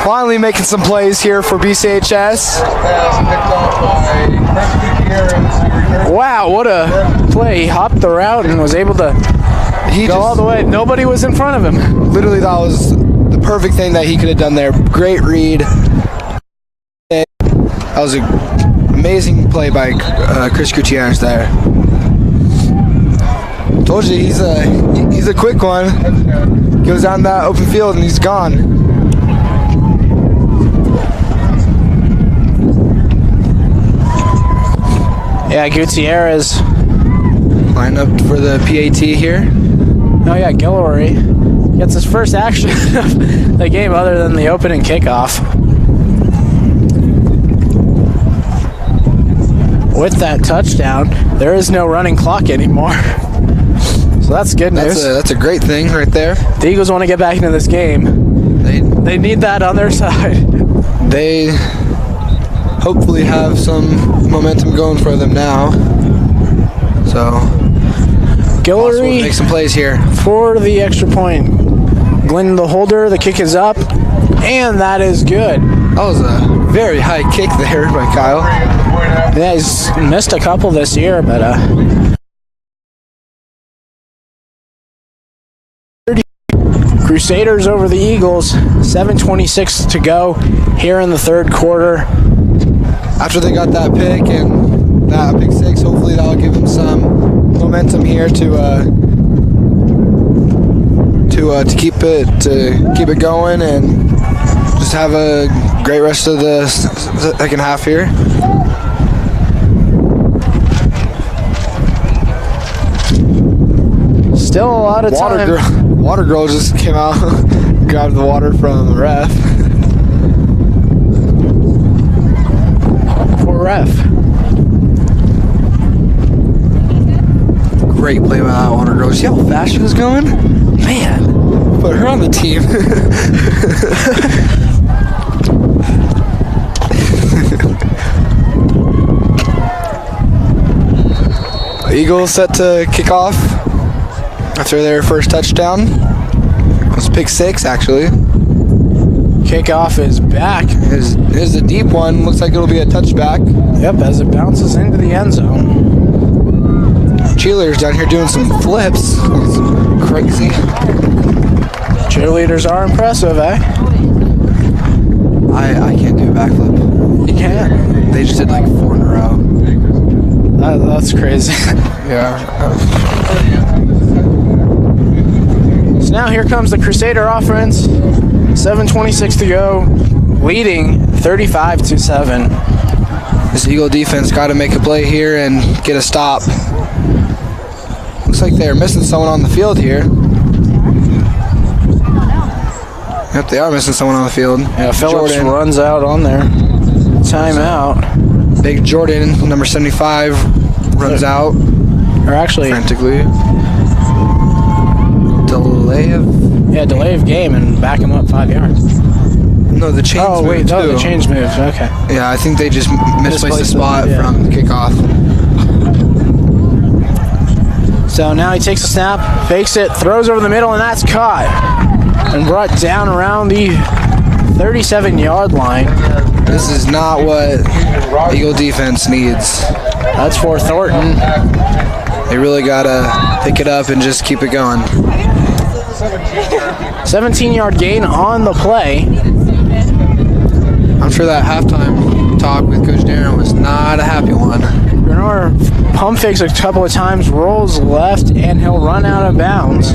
finally making some plays here for BCHS. Pass picked off by Chris Gutierrez, who returned. Wow, what a play. He hopped the route and was able to go all the way. Nobody was in front of him. Literally, that was the perfect thing that he could have done there. Great read. That was an amazing play by Chris Gutierrez there. Told you he's a quick one. Goes down that open field and he's gone. Yeah, Gutierrez. Line up for the PAT here. Oh yeah, Guillory gets his first action of the game other than the opening kickoff. With that touchdown, there is no running clock anymore. So that's good news. That's a great thing right there. The Eagles want to get back into this game. They need that on their side. They hopefully have some momentum going for them now. So Guillory make some plays here for the extra point. Glenn the holder, the kick is up, and that is good. That was a very high kick there by Kyle. Yeah, he's missed a couple this year, but Crusaders over the Eagles, 7:26 to go here in the third quarter. After they got that pick and that pick six, hopefully that'll give them some momentum here to keep it going and just have a great rest of the second half here. Still a lot of time. Water girl just came out, grabbed the water from the ref. Poor ref. Great play by that water girl. See how fast she was going? Man, put her on the team. Eagles set to kick off after their first touchdown. It was pick six, actually. Kickoff is back. Here's the deep one. Looks like it'll be a touchback. Yep, as it bounces into the end zone. Cheerleaders down here doing some flips. It's crazy. Cheerleaders are impressive, eh? I can't do a backflip. You can't? They just did like 4 in a row. That's crazy. Yeah. So now here comes the Crusader offense. 7:26 to go, leading 35-7. This Eagle defense got to make a play here and get a stop. Looks like they're missing someone on the field here. Yep, they are missing someone on the field. Yeah, Phillips runs out on there. Timeout. Big Jordan, number 75, runs out. Or actually, frantically. Delay of game and back him up 5 yards. No, the chains moved. Oh, wait, no, the chains moved. Okay. Yeah, I think they just misplaced the spot from the kickoff. So now he takes a snap, fakes it, throws over the middle, and that's caught. And brought down around the 37-yard line. This is not what Eagle defense needs. That's for Thornton. They really got to pick it up and just keep it going. 17-yard gain on the play. I'm sure that halftime talk with Coach Darren was not a happy one. Bernard pump fakes a couple of times, rolls left, and he'll run out of bounds.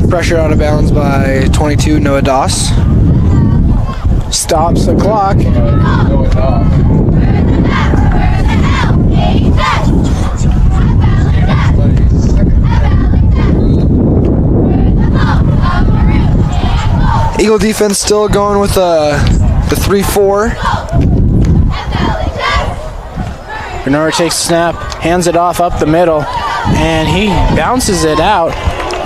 Pressure out of bounds by 22, Noah Doss. Stops the clock. Eagle defense still going with the 3-4. Bernard takes a snap, hands it off up the middle, and he bounces it out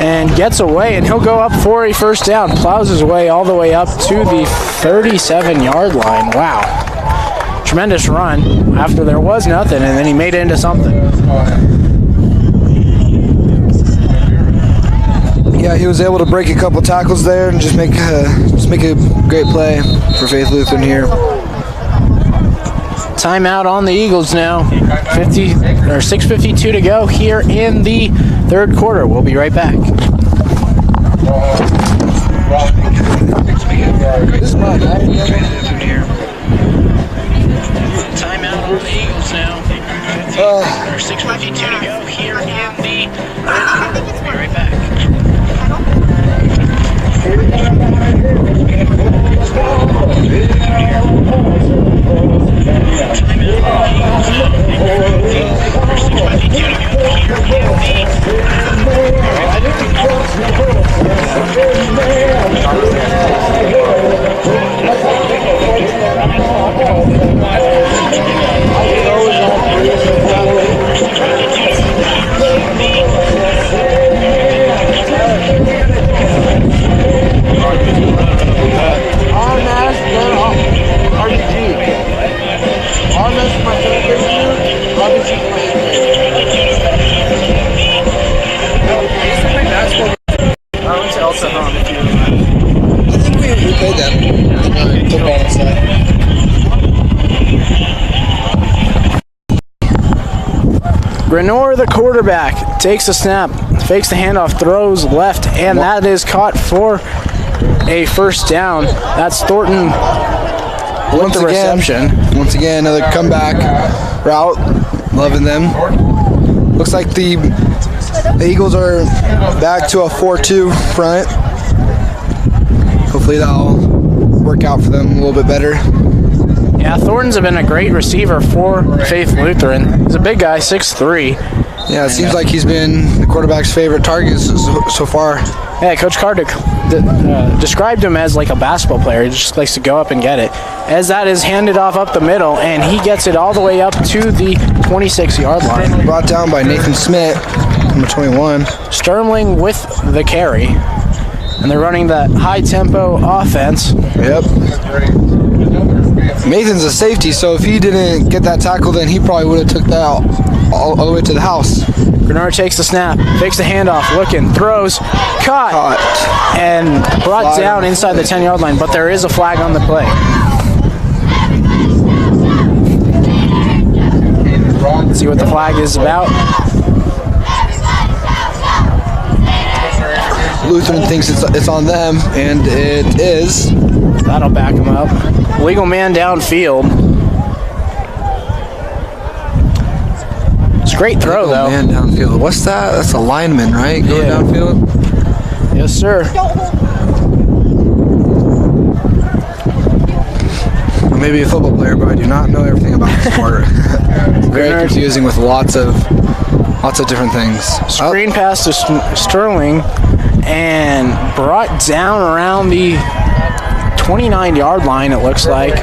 and gets away, and he'll go up for a first down. Plows his way all the way up to the 37-yard line. Wow. Tremendous run after there was nothing, and then he made it into something. Yeah, he was able to break a couple tackles there and just make a great play for Faith Lutheran here. Timeout on the Eagles now. 6:52 to go here in the third quarter. We'll be right back. Timeout on the Eagles now. 6:52 to go here in the third quarter. We'll be right back. Grenor, the quarterback, takes the snap, fakes the handoff, throws left, and that is caught for a first down. That's Thornton with the reception. Once again, another comeback route. Loving them. Looks like the Eagles are back to a 4-2 front. Hopefully that'll work out for them a little bit better. Yeah, Thornton's been a great receiver for Faith Lutheran. He's a big guy, 6'3". Yeah, it seems like he's been the quarterback's favorite target so far. Yeah, Coach Carter described him as like a basketball player. He just likes to go up and get it. As that is handed off up the middle, and he gets it all the way up to the 26-yard line. Brought down by Nathan Smith, number 21. Sterling with the carry. And they're running that high-tempo offense. Yep. Nathan's a safety, so if he didn't get that tackle, then he probably would have took that all the way to the house. Grenard takes the snap, fakes the handoff, looking, throws, caught. And brought down inside the 10-yard line, but there is a flag on the play. Let's see what the flag is about. Lutheran thinks it's on them, and it is. That'll back him up. Legal man downfield. It's a great throw, though. Man downfield. What's that? That's a lineman, right? Going downfield? Yes, sir. Well, maybe a football player, but I do not know everything about the sport. It's very confusing with lots of different things. Screen pass to Sterling and brought down around the 29-yard line, it looks like.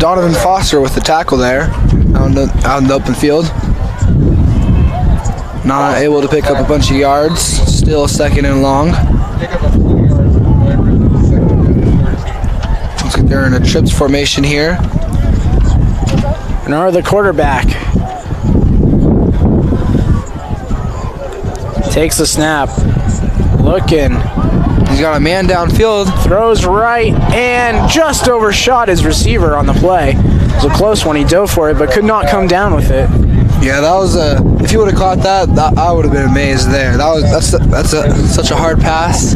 Donovan Foster with the tackle there out in the open field. Not able to pick up a bunch of yards. Still second and long. Looks like they're in a trips formation here. Bernard, the quarterback, takes the snap. Looking. He's got a man downfield. Throws right and just overshot his receiver on the play. It was a close one. He dove for it, but could not come down with it. Yeah, that was if he would have caught that, I would have been amazed there. That's such a hard pass.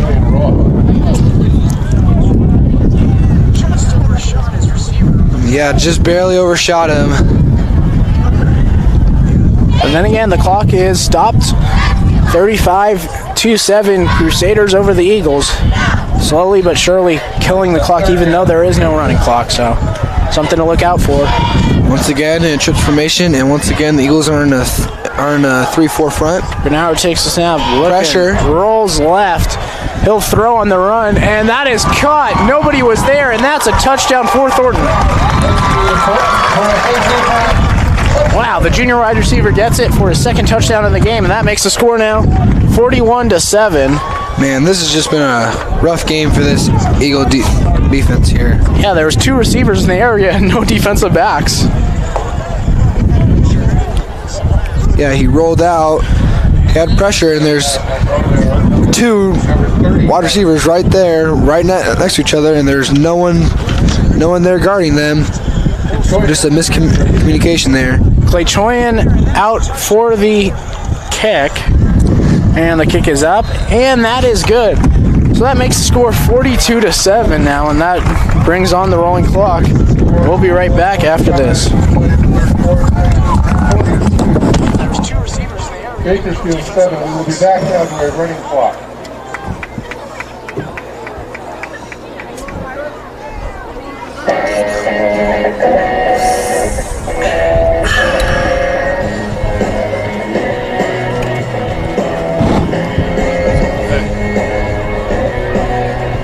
Yeah, just barely overshot him. And then again, the clock is stopped. 35-7 Crusaders over the Eagles. Slowly but surely killing the clock, even though there is no running clock. So something to look out for. Once again in a trips formation, and once again the Eagles are in a 3-4 front. Bernard takes the snap. Pressure. Rolls left. He'll throw on the run, and that is caught. Nobody was there, and that's a touchdown for Thornton. Wow, the junior wide receiver gets it for his second touchdown of the game, and that makes the score now 41-7. Man, this has just been a rough game for this Eagle defense here. Yeah, there was 2 receivers in the area and no defensive backs. Yeah, he rolled out, he had pressure, and there's 2 wide receivers right there, right next to each other, and there's no one there guarding them. Just a miscommunication there. Clay Choyan out for the kick, and the kick is up, and that is good. So that makes the score 42-7 now, and that brings on the rolling clock. We'll be right back after this. There's 2 receivers in the area. Bakersfield 7. We will be back now to a running clock.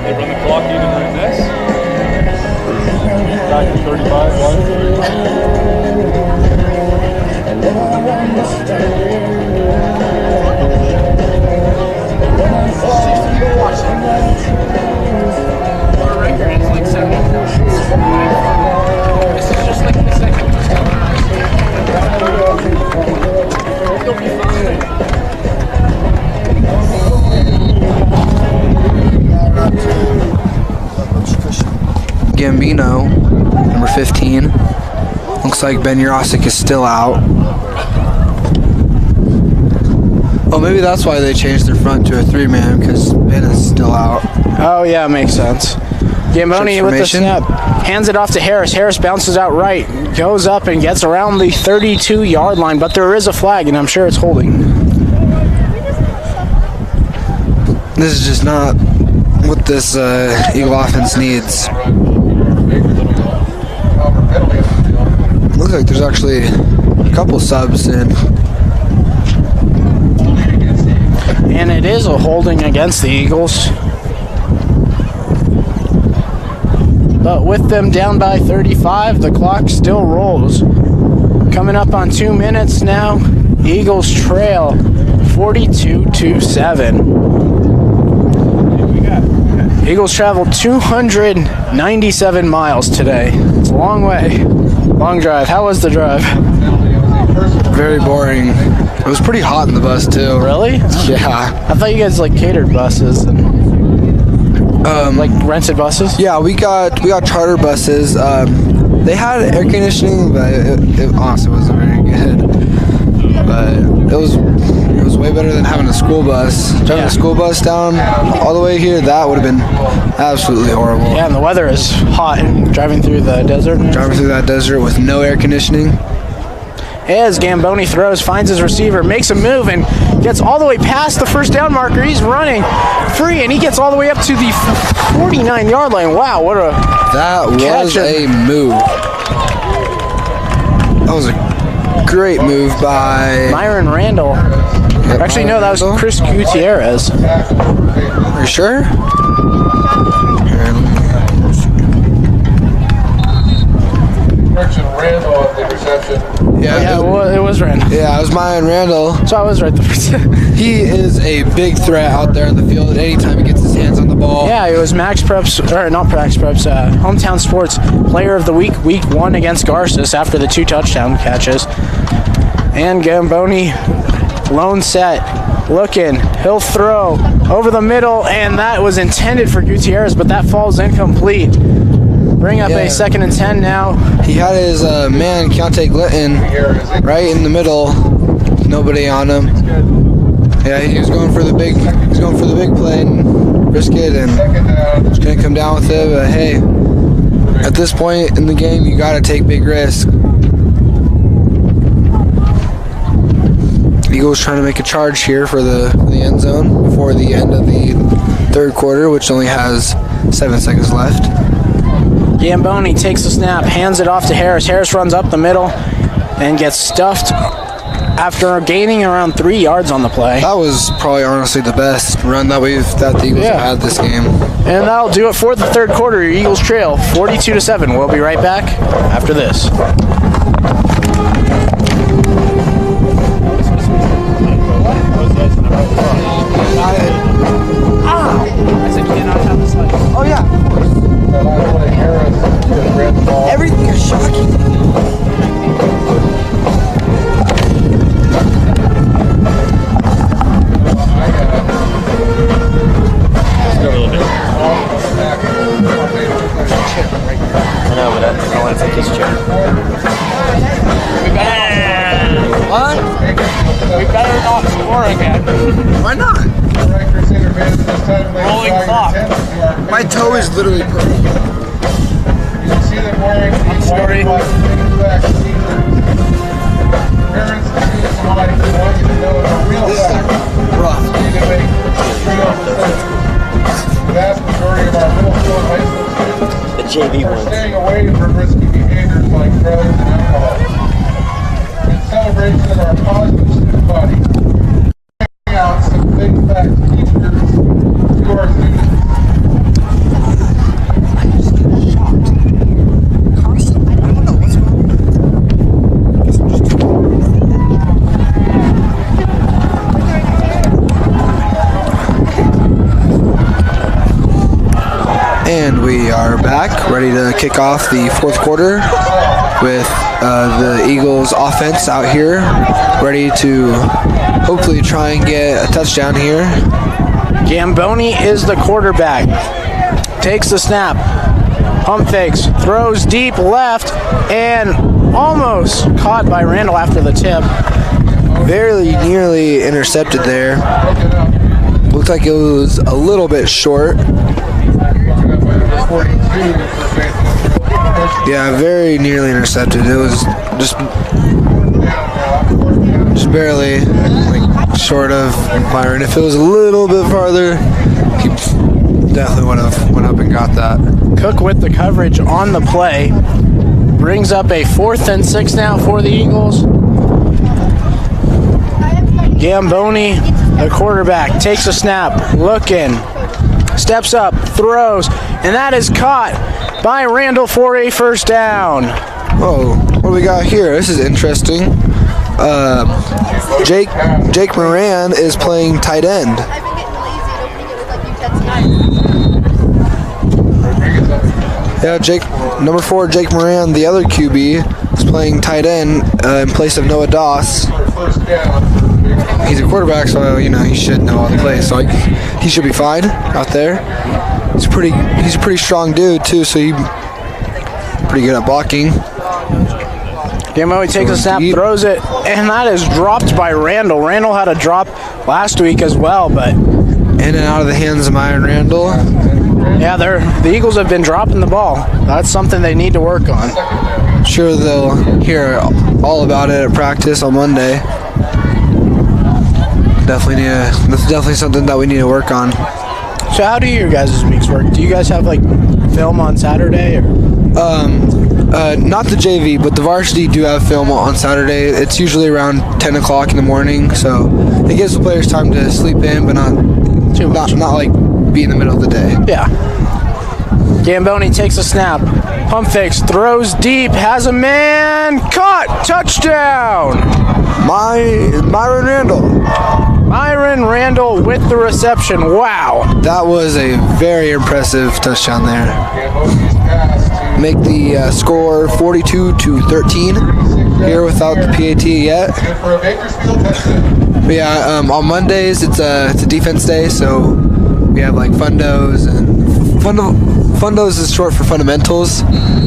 They run the clock even like this. Back to 35, This is just like the second touchdown. You'll be fine. Gambino, number 15. Looks like Ben Urosic is still out. Oh, maybe that's why they changed their front to a 3-man, because Ben is still out. Oh, yeah, makes sense. Gamboni with the snap, hands it off to Harris. Harris bounces out right, goes up and gets around the 32-yard line, but there is a flag, and I'm sure it's holding. This is just not what this Eagle offense needs. Looks like there's actually a couple subs in. And it is a holding against the Eagles. But with them down by 35, the clock still rolls. Coming up on 2 minutes now, Eagles trail 42-7. Eagles traveled 297 miles today. It's a long way. Long drive. How was the drive? Very boring. It was pretty hot in the bus too. Really? Yeah. I thought you guys like catered buses and like rented buses. Yeah, we got charter buses. They had air conditioning, but it honestly wasn't very good. But it was way better than having a school bus. Driving a school bus down all the way here, that would have been absolutely horrible. Yeah, and the weather is hot and driving through the desert. Driving through that desert with no air conditioning. As Gamboni throws, finds his receiver, makes a move, and gets all the way past the first down marker. He's running free, and he gets all the way up to the 49-yard line. Wow, what a That was a move. That was a great move by Myron Randall. Yep, Actually, no, that was Chris Gutierrez. Are you sure? Correction, Randall at the reception. Yeah, it was Randall. Yeah, it was Myron Randall. So I was right the first time. He is a big threat out there in the field anytime he gets his hands on the ball. Yeah, it was Max Preps, or not Max Preps, Hometown Sports Player of the Week, Week 1 against Garces after the 2 touchdown catches. And Gamboni, lone set, looking, he'll throw over the middle, and that was intended for Gutierrez, but that falls incomplete. Bring up a 2nd and 10 now. He had his man, Keontae Glitton, right in the middle. Nobody on him. Yeah, he was going for the big play and risk it, and was going to come down with it. But hey, at this point in the game, you got to take big risks. Eagles trying to make a charge here for the end zone before the end of the 3rd quarter, which only has 7 seconds left. Gamboni takes the snap, hands it off to Harris. Harris runs up the middle and gets stuffed after gaining around 3 yards on the play. That was probably honestly the best run that the Eagles have had this game. And that'll do it for the 3rd quarter. Eagles trail 42-7. We'll be right back after this. I said cannot have the slide. Oh yeah, of course. That last one, Harris, just ran the ball. Everything is shocking. I know, but I want to take his chair. What? We better not score again. Why not? Rolling clock. My toe is literally perfect. You can see them wearing these sorry. white back t-shirts. Parents and students alike want you to know it's a real fact. Rough. You can make real mistakes. The vast majority of our middle school and high school students The JV are ones. staying away from risky behaviors like drugs and alcohol. In celebration of our positive student body, bring out some big fact t-shirts to our students. And we are back, ready to kick off the fourth quarter with the Eagles offense out here, ready to hopefully try and get a touchdown here. Gamboni is the quarterback. Takes the snap. Pump fakes. Throws deep left and almost caught by Randall after the tip. Very nearly intercepted there. Looked like it was a little bit short. Yeah, very nearly intercepted. It was just barely like short of Byron. If it was a little bit farther, he definitely would have went up and got that. Cook with the coverage on the play. Brings up a 4th and 6 now for the Eagles. Gamboni, the quarterback, takes a snap, looking, steps up, throws, and that is caught by Randall for a first down. Oh, what do we got here? This is interesting. Jake Moran is playing tight end. I've been getting lazy and opening it with like utensils. Yeah, number 4, Jake Moran, the other QB, is playing tight end in place of Noah Doss. He's a quarterback, so he should know all the plays. So he should be fine out there. He's a pretty strong dude too, so he's pretty good at blocking. Gamboni takes a snap, deep. throws it, and that is dropped by Randall. Randall had a drop last week as well, but In and out of the hands of Myron Randall. yeah, the Eagles have been dropping the ball. That's something they need to work on. I'm sure they'll hear all about it at practice on Monday. That's definitely something that we need to work on. So how do your guys' weeks work? Do you guys have like film on Saturday? Or? Not the JV, but the varsity do have film on Saturday. It's usually around 10 o'clock in the morning, so it gives the players time to sleep in, but not like be in the middle of the day. Yeah. Gamboni takes a snap, pump fakes, throws deep, has a man, caught, touchdown! Myron Randall. Myron Randall with the reception. Wow. That was a very impressive touchdown there. Make the score 42-13 here without the PAT yet. But yeah, on Mondays it's a defense day, so we have like fundos, and fundos is short for fundamentals,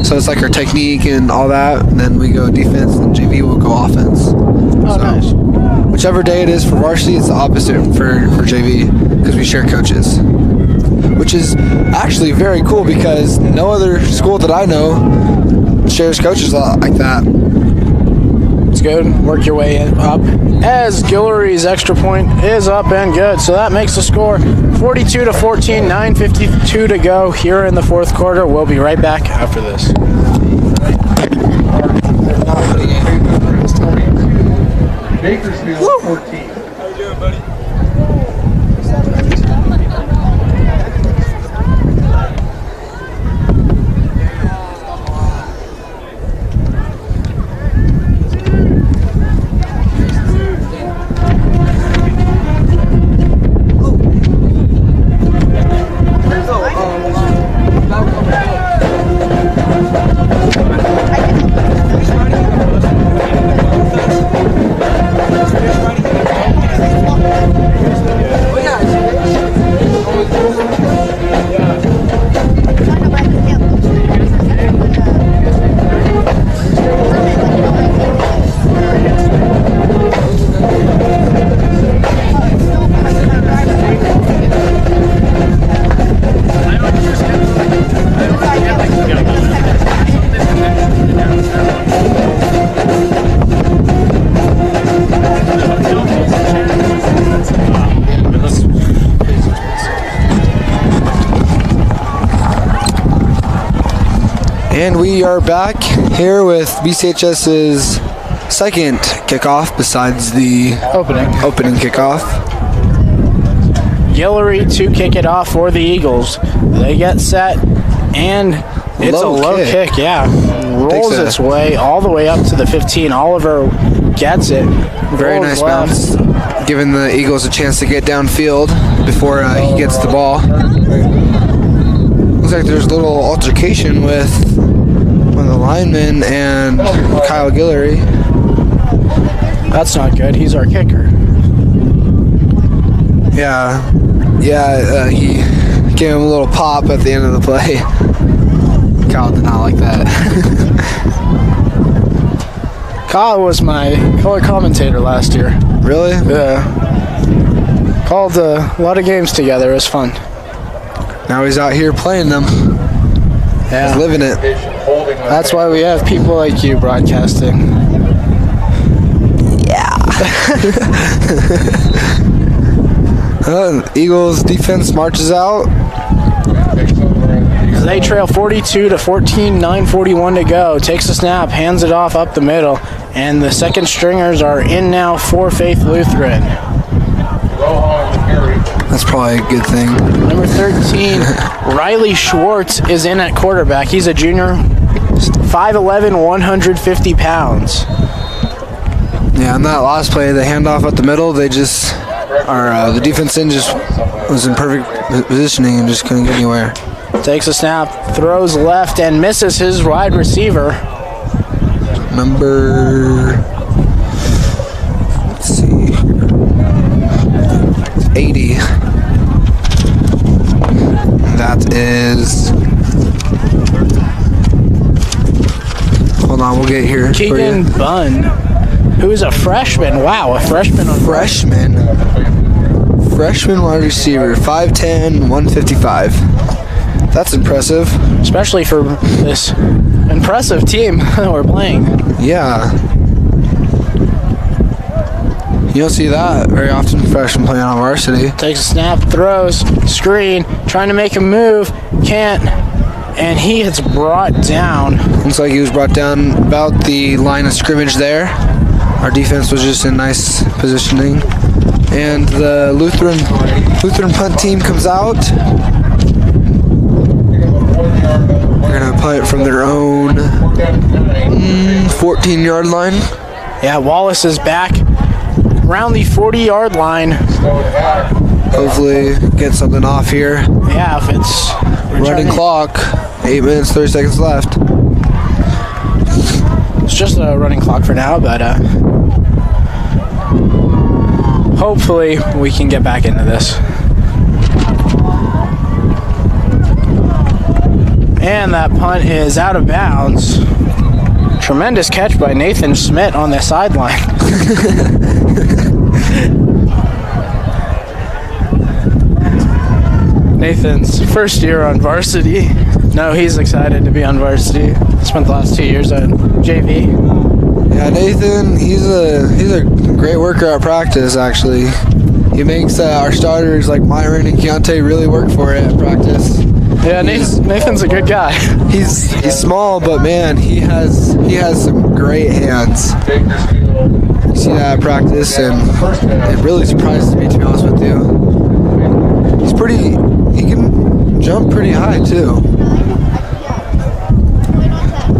so it's like our technique and all that. And then we go defense, and JV will go offense. Oh, nice. Whichever day it is for varsity, it's the opposite for JV because we share coaches, which is actually very cool because no other school that I know shares coaches like that. It's good. Work your way up. As Guillory's extra point is up and good, so that makes the score 42-14, 9:52 to go here in the fourth quarter. We'll be right back after this. Bakersfield 14. How you doing, buddy? And we are back here with BCHS's second kickoff besides the opening kickoff. Guillory to kick it off for the Eagles. They get set, and it's a low kick. Yeah. Rolls its way all the way up to the 15. Oliver gets it. Very nice bounce, giving the Eagles a chance to get downfield before he gets the ball. Looks like there's a little altercation with one of the linemen and Kyle Guillory. That's not good. He's our kicker. Yeah, he gave him a little pop at the end of the play. Kyle did not like that. Kyle was my color commentator last year. Really? Yeah. Called a lot of games together. It was fun. Now he's out here playing them. Yeah. He's living it. That's why we have people like you broadcasting. Yeah. Eagles defense marches out. They trail 42 to 14, 9:41 to go. Takes a snap, hands it off up the middle, and the second stringers are in now for Faith Lutheran. That's probably a good thing. Number 13, Riley Schwartz is in at quarterback. He's a junior, 5'11", 150 pounds. Yeah, on that last play, the handoff up the middle, the defense end just was in perfect positioning and just couldn't get anywhere. Takes a snap, throws left, and misses his wide receiver. Number, let's see, 80. That is, hold on, we'll get here. Keegan Bunn, who is a freshman. Wow, a freshman on Freshman wide receiver, 5'10", 155. That's impressive. Especially for this impressive team that we're playing. Yeah. You don't see that very often, freshmen playing on varsity. Takes a snap, throws, screen, trying to make a move, can't, and he is brought down. Looks like he was brought down about the line of scrimmage there. Our defense was just in nice positioning. And the Lutheran punt team comes out. They're going to punt it from their own 14-yard line. Yeah, Wallace is back around the 40-yard line. Hopefully get something off here. Yeah, if it's running clock, 8 minutes, 30 seconds left. It's just a running clock for now, but hopefully we can get back into this. And that punt is out of bounds. Tremendous catch by Nathan Schmidt on the sideline. Nathan's first year on varsity. No, he's excited to be on varsity. Spent the last 2 years on JV. Yeah, Nathan, he's a great worker at practice, actually. He makes our starters like Myron and Keontae really work for it at practice. Yeah, Nathan's a good guy. He's small, but man, he has some great hands. You see that at practice, and it really surprises me, to be honest with you. He can jump pretty high too.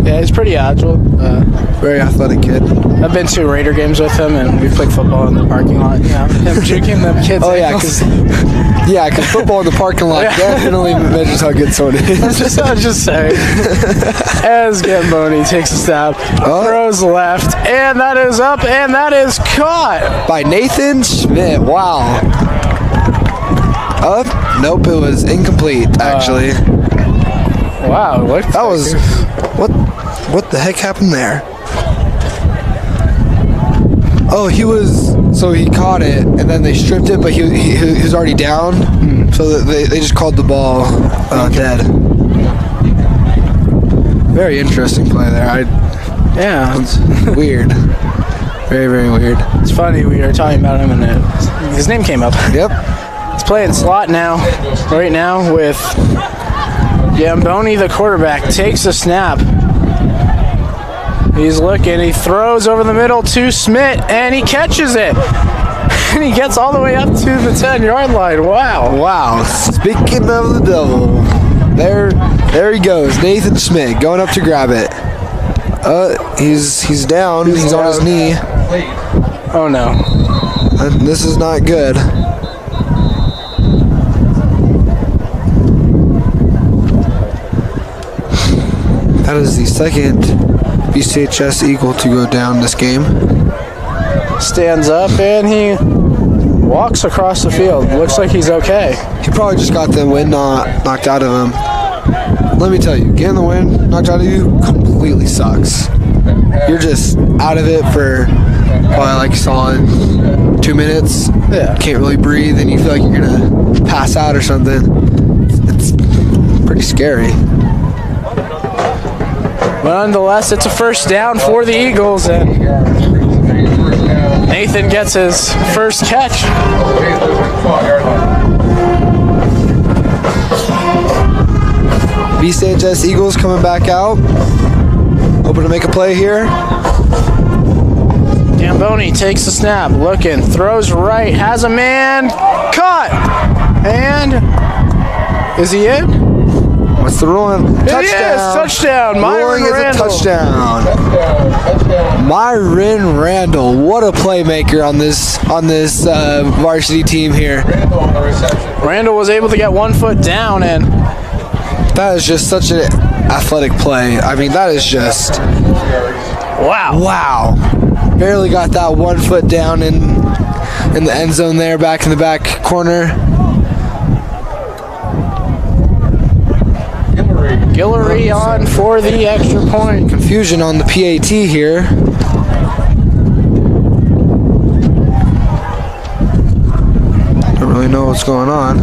Yeah, he's pretty agile. Very athletic kid. I've been to Raider games with him, and we played football in the parking lot. You know, him juking them kids. Oh yeah, because football in the parking lot definitely measures how good someone is. I was just saying. As Gamboni takes a snap, throws left, and that is up, and that is caught by Nathan Schmidt. Wow. Up? Nope, it was incomplete. Actually. Wow, that was what the heck happened there? Oh, he caught it, and then they stripped it, but he was already down, so they just called the ball dead. Very interesting play there. It's weird. Very, very weird. It's funny, we were talking about him, and his name came up. Yep. He's playing slot now, right now, with Gamboni, the quarterback, takes a snap. He's looking. He throws over the middle to Smith, and he catches it. And he gets all the way up to the 10-yard line. Wow. Wow. Speaking of the devil, there he goes. Nathan Schmidt going up to grab it. He's down. He's on his knee. Oh no. This is not good. That is the second BCHS Eagle to go down this game. Stands up and he walks across the field. Looks like he's okay. He probably just got the wind knocked out of him. Let me tell you, getting the wind knocked out of you completely sucks. You're just out of it for probably like a solid 2 minutes. Yeah. Can't really breathe and you feel like you're gonna pass out or something. It's pretty scary. But nonetheless, it's a first down for the Eagles, and Nathan gets his first catch. BCHS Eagles coming back out. Hoping to make a play here. Gamboni takes the snap, looking, throws right, has a man, caught, and is he in? What's the ruling? It is touchdown. Myron Ruling Randall. is a touchdown. Myron Randall, what a playmaker on this varsity team here. Randall was able to get 1 foot down, and that is just such an athletic play. I mean, that is just wow. Barely got that 1 foot down in the end zone there, back in the back corner. Guillory on for the extra point. Confusion on the PAT here. Don't really know what's going on.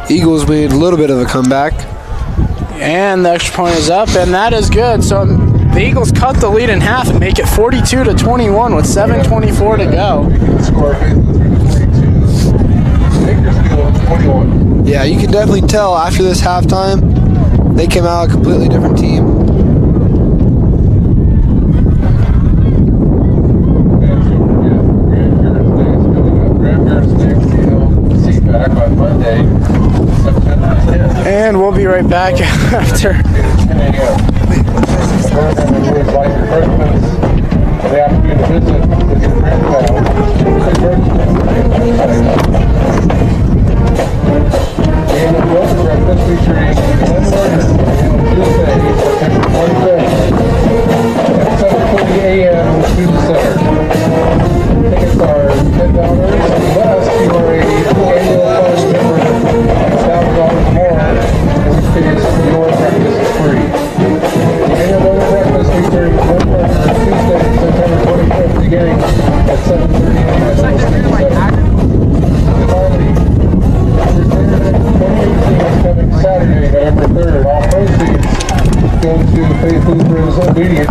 Eagles made a little bit of a comeback. And the extra point is up, and that is good. So the Eagles cut the lead in half and make it 42-21 with 7:24 to go. Yeah, you can definitely tell after this halftime, they came out a completely different team. And we'll be right back after. Breakfast featuring Tuesday, September 25th at 7:30 a.m. in the Student Center. Tickets are $10 unless you are a annual club member at $1,000 more. In which case, your breakfast is free. The annual breakfast featuring Tuesday, September 25th, beginning at 7:30 a.m. in the Student Center. Finally, coming Saturday, November 3rd. All proceeds go to Faith Lutheran's obedience.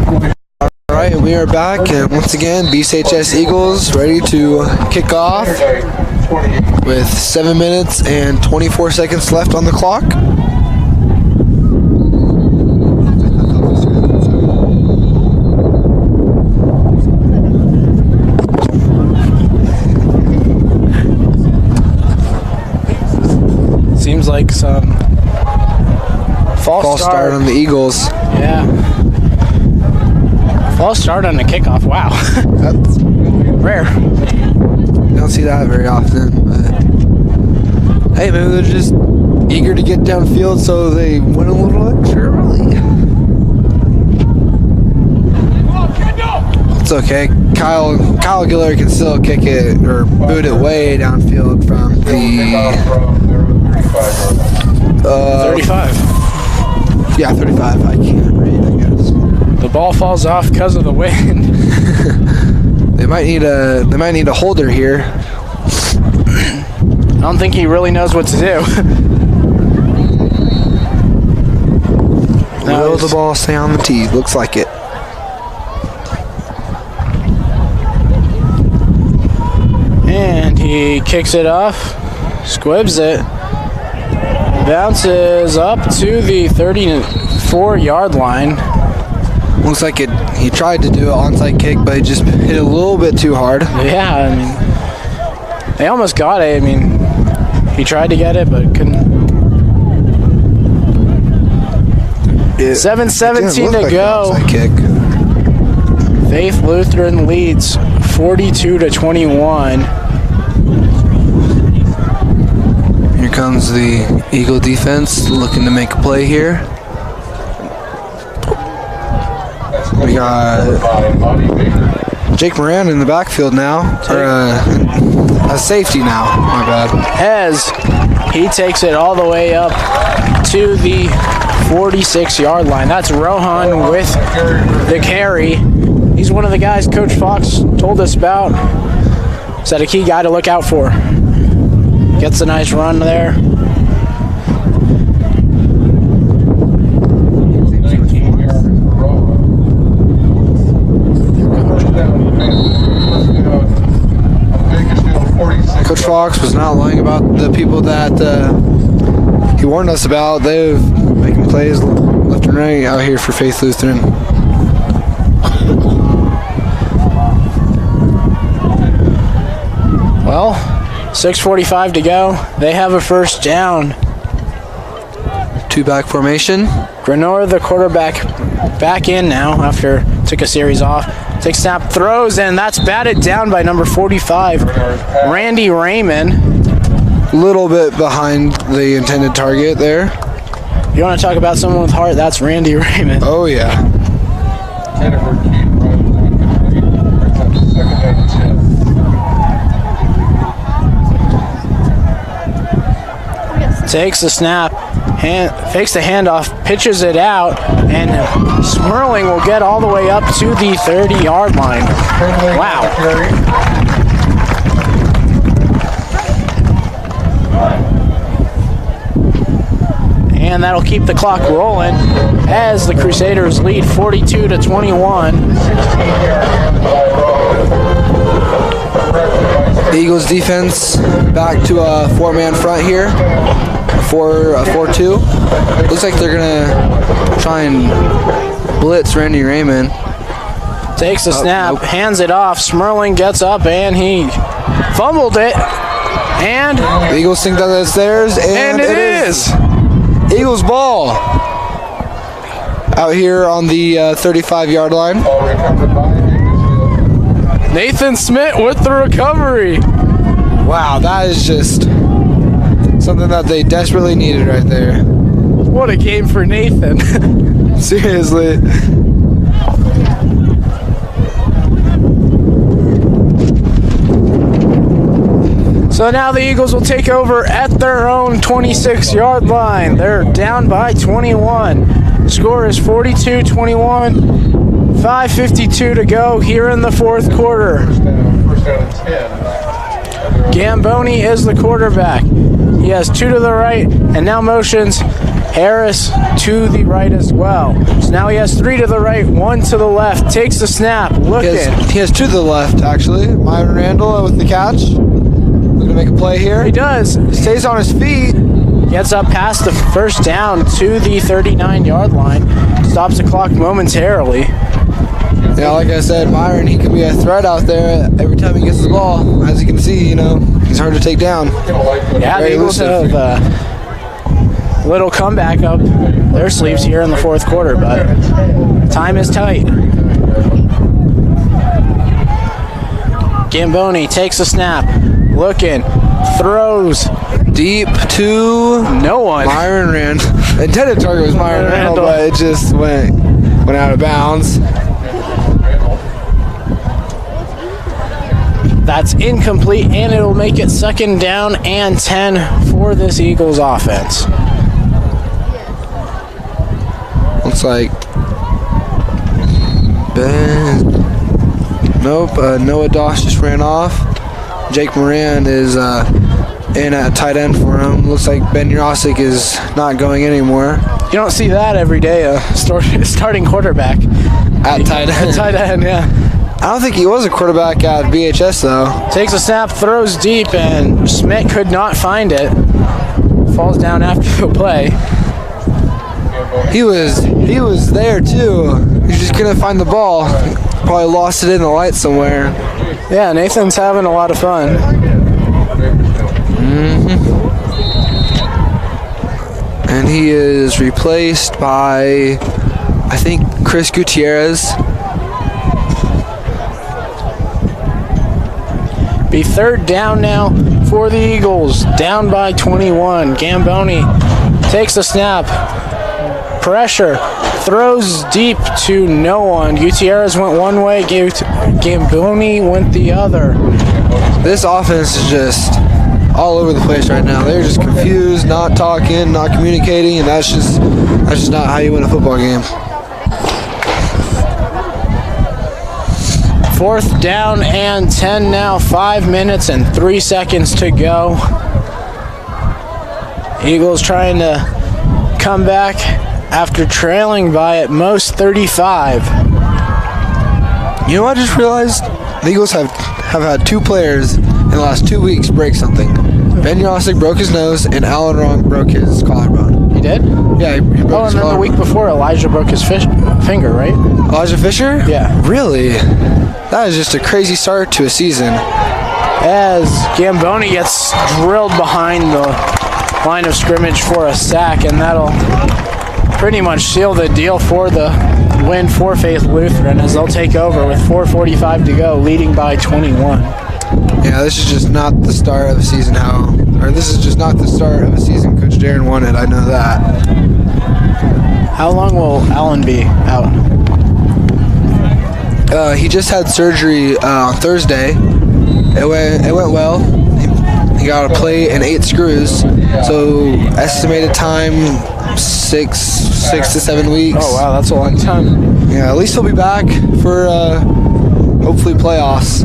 All right, we are back, and once again, BCHS Eagles ready to kick off with 7 minutes and 24 seconds left on the clock. Seems like some false start on the Eagles. Yeah. False start on the kickoff. Wow. That's rare. You don't see that very often. But hey, maybe they're just eager to get downfield, so they went a little extra early. It's okay. Kyle Giller can still kick it or boot it way downfield from the 35. Yeah, 35. I can't read, I guess. The ball falls off because of the wind. They might need a holder here. I don't think he really knows what to do. Will the ball stay on the tee? Looks like it. And he He kicks it off, squibs it, bounces up to the 34-yard line. Looks like he tried to do an onside kick, but he just hit it a little bit too hard. Yeah, I mean, they almost got it. I mean, he tried to get it, but couldn't. 7:17 to go. Kick. Faith Lutheran leads 42-21. Here comes the Eagle defense looking to make a play here. We got Jake Moran in the backfield now, or a safety now, my bad. As he takes it all the way up to the 46-yard line. That's Rohan with the carry. He's one of the guys Coach Fox told us about. Is that a key guy to look out for? Gets a nice run there. Coach Fox was not lying about the people that he warned us about. They're making plays left and right out here for Faith Lutheran. Well, 6:45 to go. They have a first down. Two-back formation. Grenor, the quarterback, back in now after took a series off. Takes snap, throws, and that's batted down by number 45, Randy Raymond. Little bit behind the intended target there. You want to talk about someone with heart? That's Randy Raymond. Oh, yeah. Takes the snap, fakes the handoff, pitches it out, and Smerling will get all the way up to the 30-yard line. Wow. And that'll keep the clock rolling as the Crusaders lead 42-21. The Eagles defense back to a four-man front here. 4-2. Looks like they're gonna try and blitz Randy Raymond. Takes the snap, hands it off. Smerling gets up and he fumbled it. And the Eagles think that it's theirs, and it is. Eagles ball out here on the 35-yard line. Nathan Smith with the recovery. Wow, that is just something that they desperately needed right there. What a game for Nathan. Seriously. So now the Eagles will take over at their own 26-yard line. They're down by 21. Score is 42-21. 5:52 to go here in the fourth quarter. Gamboni is the quarterback. He has two to the right and now motions Harris to the right as well. So now he has three to the right, one to the left. Takes the snap. Looking. He has two to the left, actually. Myron Randall with the catch. Looking to make a play here. He does. Stays on his feet. Gets up past the first down to the 39-yard line. Stops the clock momentarily. Yeah, like I said, Myron, he can be a threat out there every time he gets the ball. As you can see, he's hard to take down. Yeah, the Eagles have a little comeback up their sleeves here in the fourth quarter, but time is tight. Gamboni takes a snap, looking, throws deep to no one. Myron Randall. The intended target was Myron Randall, but it just went out of bounds. That's incomplete, and it'll make it second down and 10 for this Eagles offense. Looks like Noah Doss just ran off. Jake Moran is in at tight end for him. Looks like Ben Yosik is not going anymore. You don't see that every day, a starting quarterback. At tight end. At tight end, yeah. I don't think he was a quarterback at BHS though. Takes a snap, throws deep, and Schmidt could not find it. Falls down after the play. He was there too. He just couldn't find the ball. Probably lost it in the light somewhere. Yeah, Nathan's having a lot of fun. And he is replaced by, I think, Chris Gutierrez. Be third down now for the Eagles. Down by 21. Gamboni takes the snap. Pressure. Throws deep to no one. Gutierrez went one way. Gamboni went the other. This offense is just all over the place right now. They're just confused, not talking, not communicating, and that's just not how you win a football game. Fourth down and 10 now. 5 minutes and 3 seconds to go. Eagles trying to come back after trailing by at most 35. You know what I just realized? The Eagles have had 2 players in the last 2 weeks break something. Ben Yosik broke his nose and Alan Rong broke his collarbone. He did? Yeah, he broke his and then collarbone. the week before, Elijah broke his finger, right? Elijah Fisher? Yeah. Really? That is just a crazy start to a season. As Gamboni gets drilled behind the line of scrimmage for a sack, and that'll pretty much seal the deal for the win for Faith Lutheran, as they'll take over with 4:45 to go, leading by 21. Yeah, this is just not the start of a season this is just not the start of a season Coach Darren wanted, I know that. How long will Allen be out? He just had surgery on Thursday. It went well. He got a plate and 8 screws. So estimated time 6 to 7 weeks. Oh wow, that's a long time. Yeah, at least he'll be back for hopefully playoffs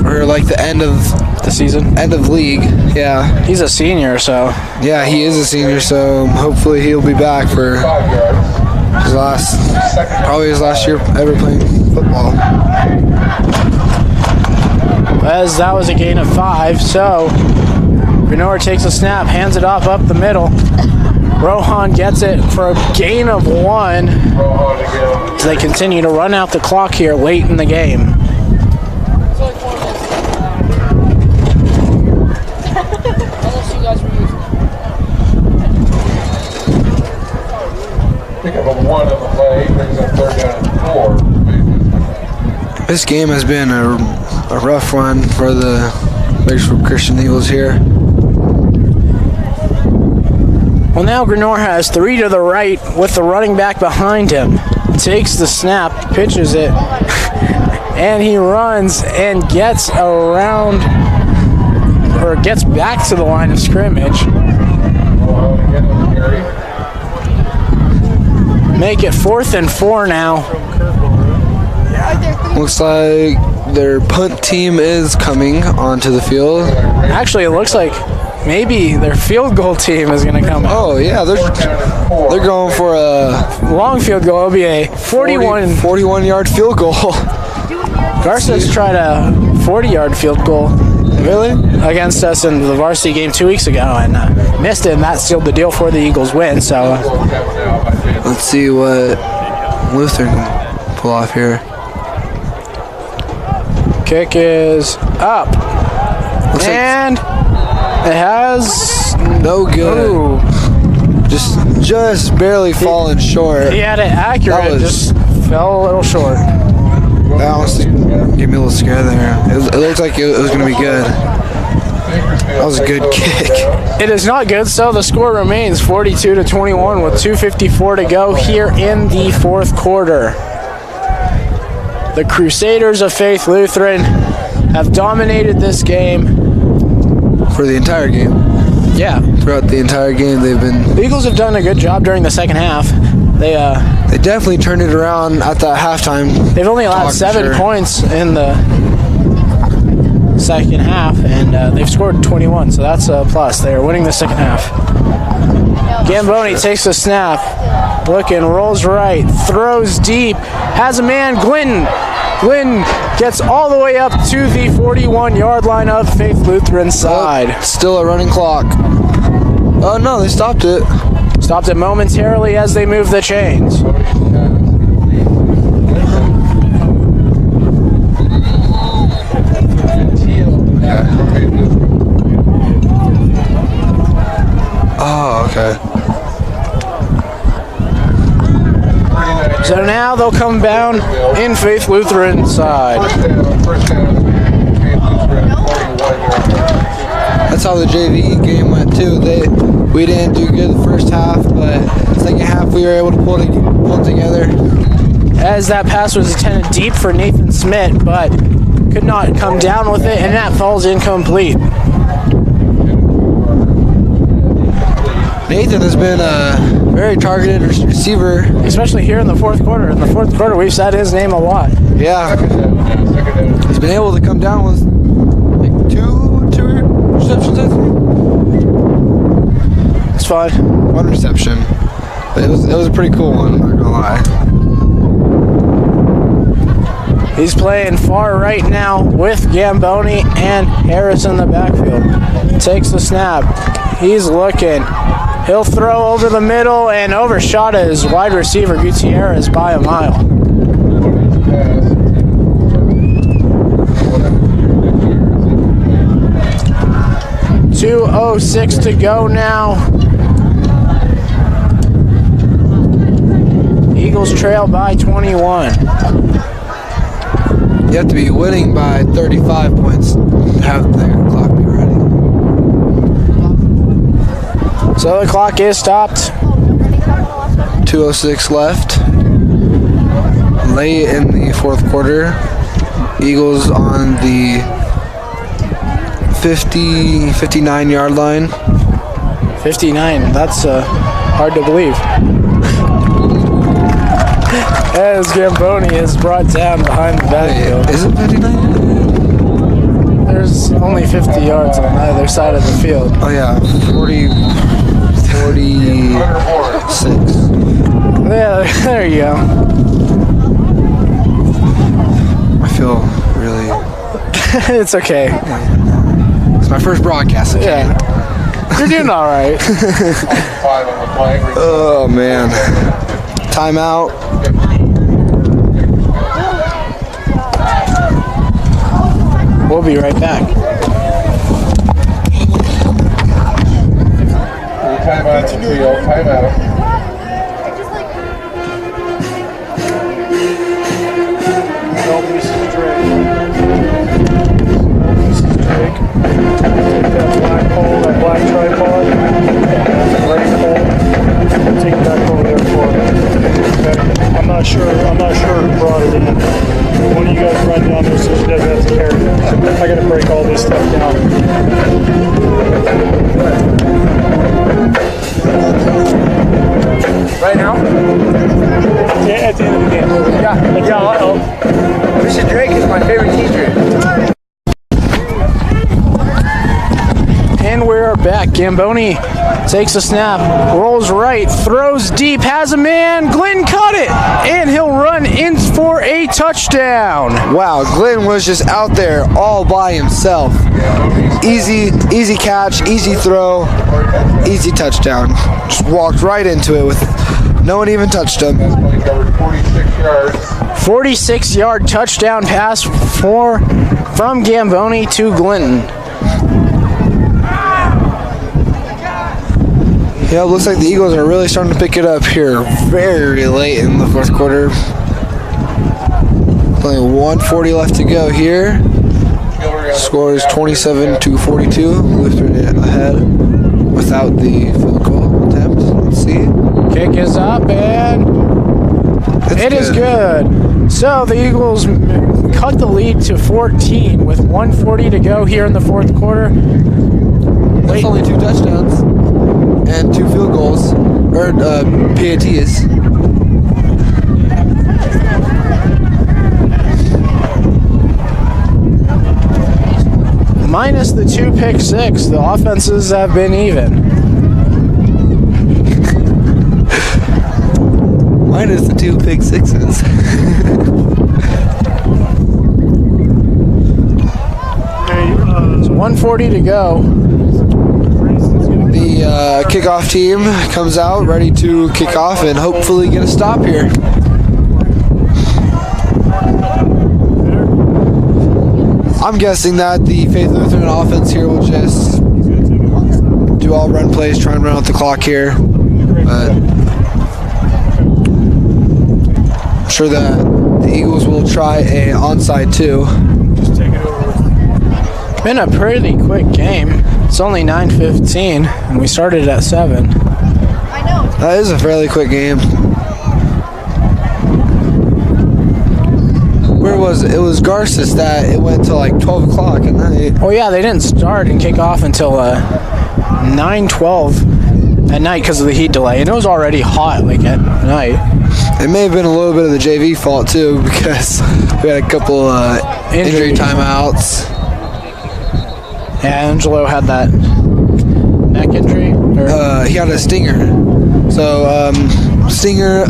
or like the end of The season? end of league. Yeah, He's a senior, so yeah, he is a senior, so hopefully he'll be back for his last year ever playing football. as that was a gain of 5, so Renor takes a snap, hands it off up the middle. Rohan gets it for a gain of 1 as they continue to run out the clock here late in the game. This game has been a rough one for the Bakersfield Christian Eagles here. Well, now Grenor has 3 to the right with the running back behind him. Takes the snap, pitches it, and he runs and gets around, or gets back to the line of scrimmage. Make it 4th and 4 now. Looks like their punt team is coming onto the field. Actually, it looks like maybe their field goal team is going to come out. Oh yeah, they're going for a Long field goal. It'll be a 41-yard field goal. Garces tried a 40-yard field goal. Really? Against us in the varsity game 2 weeks ago, and missed it, and that sealed the deal for the Eagles' win. So Let's see what Lutheran can pull off here. kick is up, and it has No good. Ooh, Just barely falling short. he had it accurate, That was- just fell a little short. That almost gave me a little scare there. It looked like it was going to be good. That was a good kick. It is not good, so the score remains 42-21 with 2:54 to go here in the 4th quarter. The Crusaders of Faith Lutheran have dominated this game. For the entire game. Yeah, Throughout the entire game, they've been. the Eagles have done a good job during the second half. They definitely turned it around at that halftime. they've only allowed Talk for 7 sure. points in the second half, and they've scored 21, so that's a plus. They are winning the second half. Gamboni takes a snap, looking, rolls right, throws deep, has a man, Glinton. Glinton gets all the way up to the 41-yard line of Faith Lutheran side. Still a running clock. Oh no, they stopped it. Stopped it momentarily as they move the chains. Oh, okay. So now they'll come down in Faith Lutheran side. That's how the JV game went too. We didn't do good the first half, but second half we were able to pull it together. As that pass was intended deep for Nathan Smith, but could not come down with it, and that falls incomplete. Nathan has been a very targeted receiver. Especially here in the fourth quarter. In the fourth quarter, we've said his name a lot. Yeah. He's been able to come down with like two receptions, I think. It's fine. One reception. But it was a pretty cool one, I'm not gonna lie. He's playing far right now with Gamboni and Harris in the backfield. Takes the snap. He's looking. He'll throw over the middle and overshot his wide receiver Gutierrez by a mile. 2:06 to go now. Eagles trail by 21. You have to be winning by 35 points to have the clock be ready. So the clock is stopped. 2:06 left. Late in the fourth quarter. Eagles on the 59-yard line. 59, that's hard to believe. As Gamboni is brought down behind the backfield. Is it 59? There's only 50 yards on either side of the field. Oh yeah, 46. Yeah, there you go. I feel really... It's okay. It's my first broadcast, okay? Yeah. You're doing all right. Oh, man. Timeout. We'll be right back. Timeout, timeout. That black tripod, right pole, take it back over there for me. Okay. I'm not sure who brought it in. One of you guys run down there so she doesn't have to carry it. I gotta break all this stuff down. Right now? Yeah, at the end of the game. Yeah, I'll help. Mr. Drake is my favorite teacher. And we're back. Gamboni takes a snap, rolls right, throws deep, has a man. Glenn caught it, and he'll run in for a touchdown. Wow, Glenn was just out there all by himself. Easy catch, easy throw, easy touchdown. Just walked right into it with no one even touched him. 46-yard touchdown pass from Gamboni to Glinton. Yeah, it looks like the Eagles are really starting to pick it up here very late in the fourth quarter. Only 1:40 left to go here. Score is 27-42. Lutheran ahead without the field goal attempt. Let's see. Kick is up, and it is good. So the Eagles cut the lead to 14 with 1:40 to go here in the fourth quarter. That's only 2 touchdowns and 2 field goals, or PATs. Minus the 2 pick six, the offenses have been even. 2 pick sixes. Hey, So 1:40 to go. The kickoff team comes out ready to kick off and hopefully get a stop here. I'm guessing that the Faith Lutheran offense here will just do all run plays, try and run out the clock here. But I'm sure that the Eagles will try a onside too. Been a pretty quick game. It's only 9:15, and we started at 7. I know. That is a fairly quick game. Where was it? It was Garces that it went to like 12 o'clock at night. Oh yeah, they didn't start and kick off until 9:12 at night because of the heat delay, and it was already hot like at night. It may have been a little bit of the JV fault too because we had a couple injury timeouts. Yeah, Angelo had that neck injury. He had a stinger. So stinger,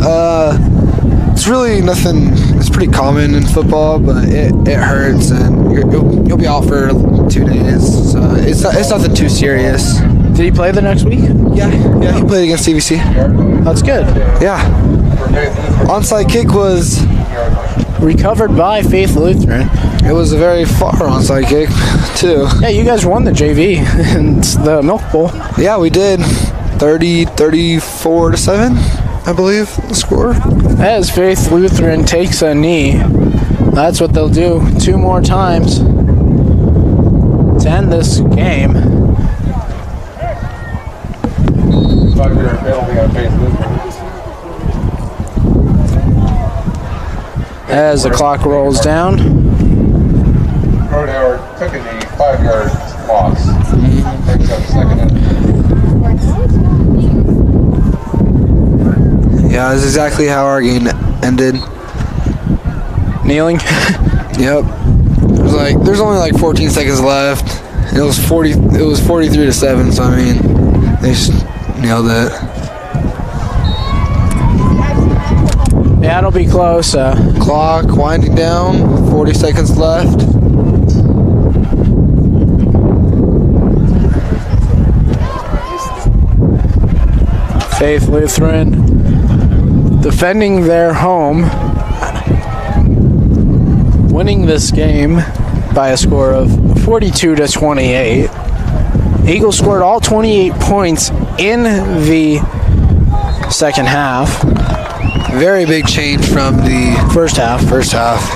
it's really nothing. It's pretty common in football, but it hurts, and you'll be out for 2 days. So it's nothing too serious. Did he play the next week? Yeah, he played against CVC. That's good. Yeah. Onside kick was Recovered by Faith Lutheran. It was a very far onside kick, too. Yeah, you guys won the JV and the Milk Bowl. Yeah, we did. 34-7, I believe, the score. As Faith Lutheran takes a knee, that's what they'll do 2 more times to end this game. 5-yard penalty on Faith Lutheran. As the clock rolls down. Howard took a knee, 5-yard loss. Takes up second and Yeah, that's exactly how our game ended. Kneeling. Yep. There's only like 14 seconds left. It was 43-7, so I mean, they just nailed it. Yeah, it'll be close. Clock winding down, 40 seconds left. Faith Lutheran defending their home, winning this game by a score of 42-28. Eagles scored all 28 points in the second half. Very big change from the First half,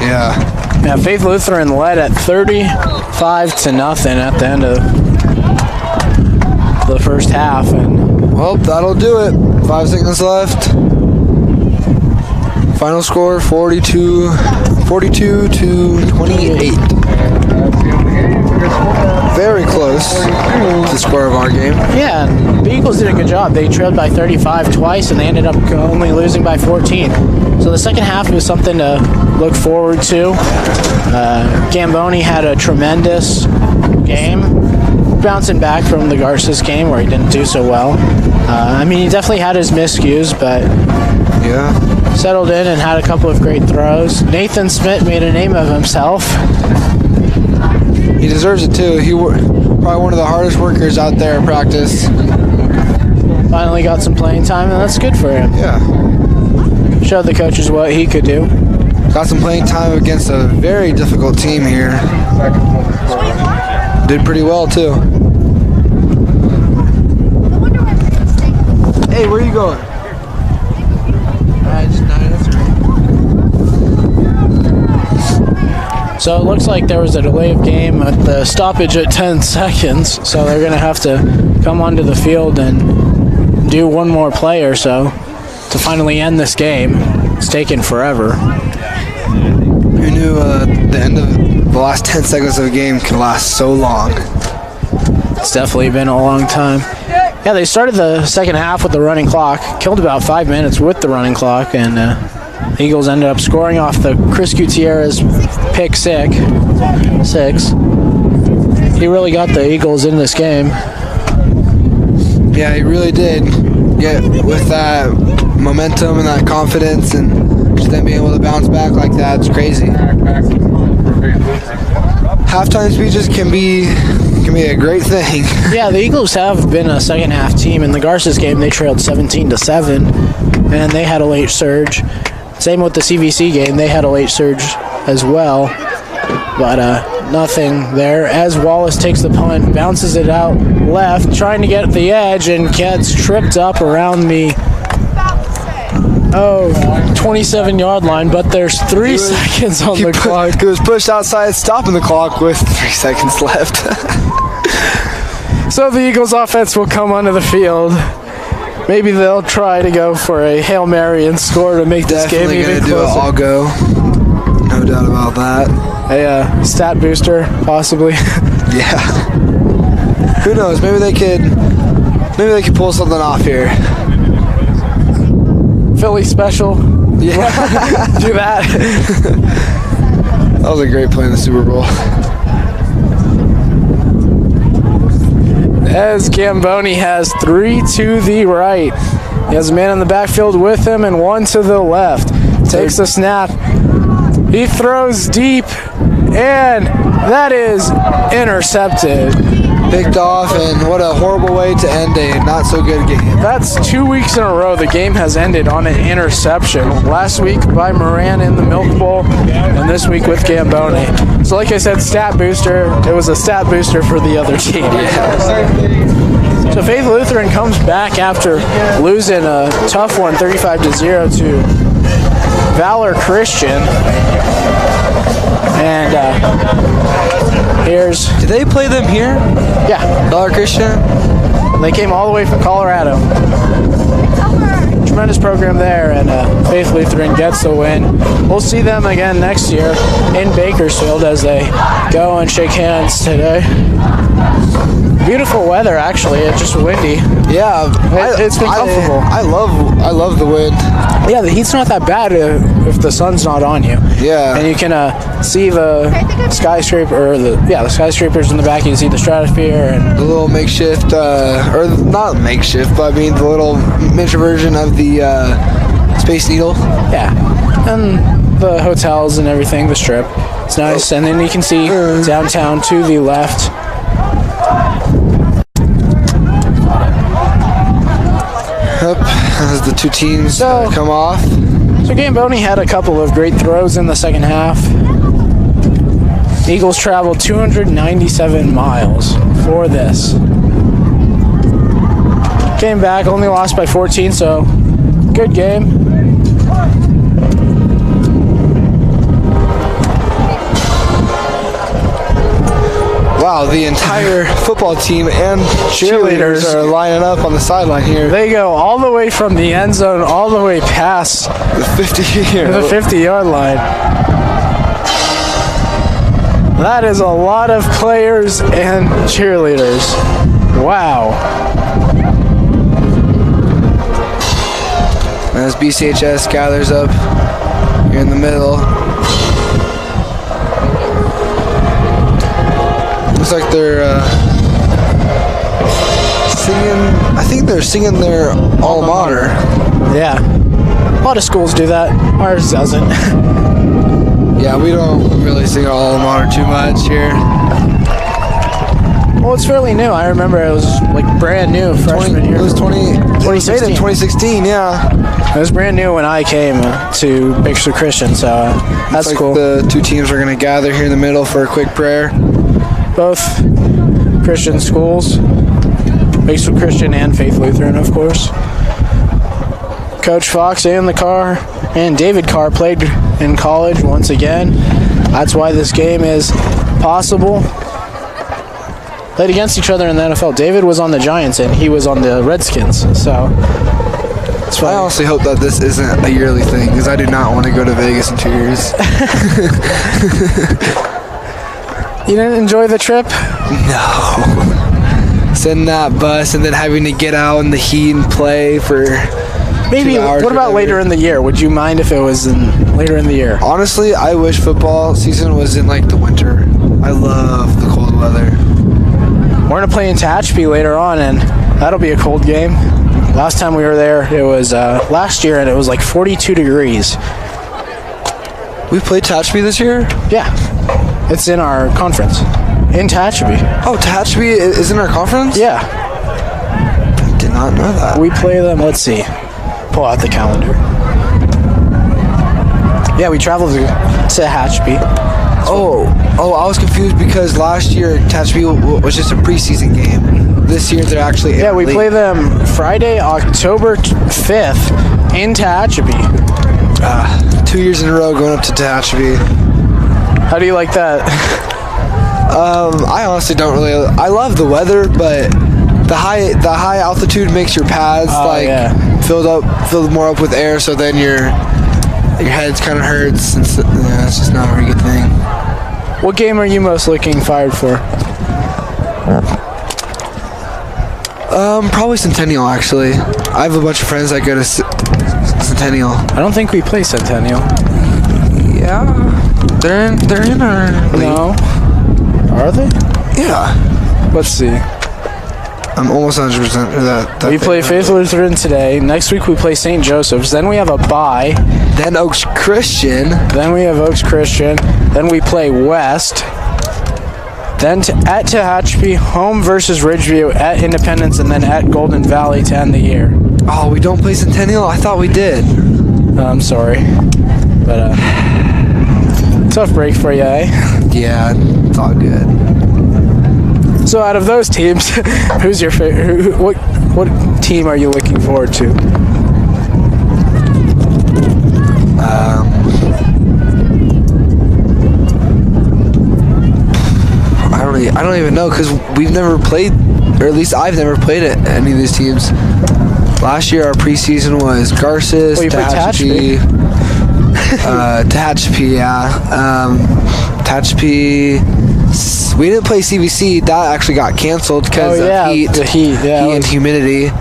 yeah. Yeah, Faith Lutheran led at 35-0 at the end of the first half, and Well, that'll do it. 5 seconds left. Final score 42-28. Very close to the score of our game. yeah, the Eagles did a good job. They trailed by 35 twice, and they ended up only losing by 14. So the second half was something to look forward to. Gamboni had a tremendous game, bouncing back from the Garces game where he didn't do so well. I mean, he definitely had his miscues, but Yeah. settled in and had a couple of great throws. Nathan Smith made a name of himself. He deserves it too. Probably one of the hardest workers out there in practice. Finally got some playing time, and that's good for him. Yeah. Showed the coaches what he could do. Got some playing time against a very difficult team here. Did pretty well too. Hey, where are you going? So it looks like there was a delay of game at the stoppage at 10 seconds, so they're going to have to come onto the field and do one more play or so to finally end this game. It's taken forever. Who knew the end of the last 10 seconds of a game can last so long? It's definitely been a long time. Yeah, they started the second half with the running clock, killed about 5 minutes with the running clock, and the Eagles ended up scoring off the Chris Gutierrez pick six. He really got the Eagles in this game. Yeah, he really did. Get with that momentum and that confidence, and just them being able to bounce back like that, it's crazy. Halftime speeches can be a great thing. Yeah, the Eagles have been a second half team. In the Garces game, they trailed 17-7, and they had a late surge. Same with the CVC game, they had a late surge as well, but nothing there. As Wallace takes the punt, bounces it out left, trying to get the edge, and gets tripped up around the 27-yard line, but there's 3 seconds on the clock. He was pushed outside, stopping the clock with 3 seconds left. So the Eagles offense will come onto the field. Maybe they'll try to go for a Hail Mary and score to make this game even Definitely closer. gonna do it all go. No doubt about that. A stat booster, possibly. Yeah. Who knows? Maybe they could pull something off here. Philly special. Yeah. Do that. That was a great play in the Super Bowl. As Gamboni has 3 to the right. He has a man in the backfield with him and 1 to the left. Takes the snap. He throws deep, and that is intercepted. Picked off, and what a horrible way to end a not so good game. That's 2 weeks in a row the game has ended on an interception. Last week by Moran in the Milk Bowl, and this week with Gamboni. So like I said, stat booster. It was a stat booster for the other team. So Faith Lutheran comes back after losing a tough one, 35-0 to Valor Christian. And here's... Did they play them here? Yeah. Valor Christian? They came all the way from Colorado. Tremendous program there, and Faith Lutheran gets the win. We'll see them again next year in Bakersfield as they go and shake hands today. Beautiful weather, actually. It's just windy. Yeah, it's been comfortable. I love the wind. Yeah, the heat's not that bad if the sun's not on you. Yeah, and you can see the skyscraper, or the skyscrapers in the back. You can see the stratosphere and the little makeshift, or not makeshift, but I mean the little miniature version of the Space Needle. Yeah, and the hotels and everything, the strip. It's nice, and then you can see downtown to the left. Yep, as the two teams come off. So Gamboni had a couple of great throws in the second half. Eagles traveled 297 miles for this. Came back, only lost by 14, so good game. Wow, the entire football team and cheerleaders are lining up on the sideline here. They go all the way from the end zone, all the way past the 50-yard line. That is a lot of players and cheerleaders. Wow. As BCHS gathers up here in the middle. Looks like they're singing, I think they're singing their alma mater. Yeah. A lot of schools do that. Ours doesn't. Yeah, we don't really sing our alma mater too much here. Well, it's fairly new. I remember it was like brand new freshman year. It was 2016. 2016, yeah. It was brand new when I came to Bakersfield Christian, so that's like cool. The two teams are going to gather here in the middle for a quick prayer. Both Christian schools, Bakersfield Christian and Faith Lutheran, of course. Coach Fox and David Carr played in college once again. That's why this game is possible. Played against each other in the NFL. David was on the Giants and he was on the Redskins, so it's funny. I honestly hope that this isn't a yearly thing, because I do not want to go to Vegas in 2 years. You didn't enjoy the trip? No. Sitting that bus and then having to get out in the heat and play for maybe. 2 hours. What about later in the year? Would you mind if it was later in the year? Honestly, I wish football season was in like the winter. I love the cold weather. We're going to play in Tehachapi later on, and that'll be a cold game. Last time we were there, it was last year, and it was like 42 degrees. We played Tehachapi this year? Yeah. It's in our conference. In Tehachapi. Oh, Tehachapi is in our conference? Yeah. Did not know that. We play them, let's see. Pull out the calendar. Yeah, we traveled to Tehachapi. Oh, I was confused because last year Tehachapi was just a preseason game. This year they're actually in we the play league. them Friday, October 5th in Tehachapi. 2 years in a row going up to Tehachapi. How do you like that? I honestly don't really. I love the weather, but the high altitude makes your pads filled more up with air, so then your head kind of hurts. And so, it's just not a very good thing. What game are you most looking fired for? Probably Centennial, actually. I have a bunch of friends that go to Centennial. I don't think we play Centennial. Yeah, they're in our league. No. Are they? Yeah. Let's see. I'm almost 100% sure that We play Faith Lutheran today. Next week we play St. Joseph's. Then we have a bye. Then Oaks Christian. Then we have Oaks Christian. Then we play West. Then at Tehachapi, home versus Ridgeview, at Independence, and then at Golden Valley to end the year. Oh, we don't play Centennial? I thought we did. I'm sorry. But, tough break for you, eh? Yeah, it's all good. So out of those teams, who's your favorite? What team are you looking forward to? I don't even know because we've never played, or at least I've never played at any of these teams. Last year our preseason was Garces, Tehachapi. Tehachapi, yeah. Tehachapi. We didn't play CVC. That actually got canceled because of heat. The heat, yeah. Heat and humidity.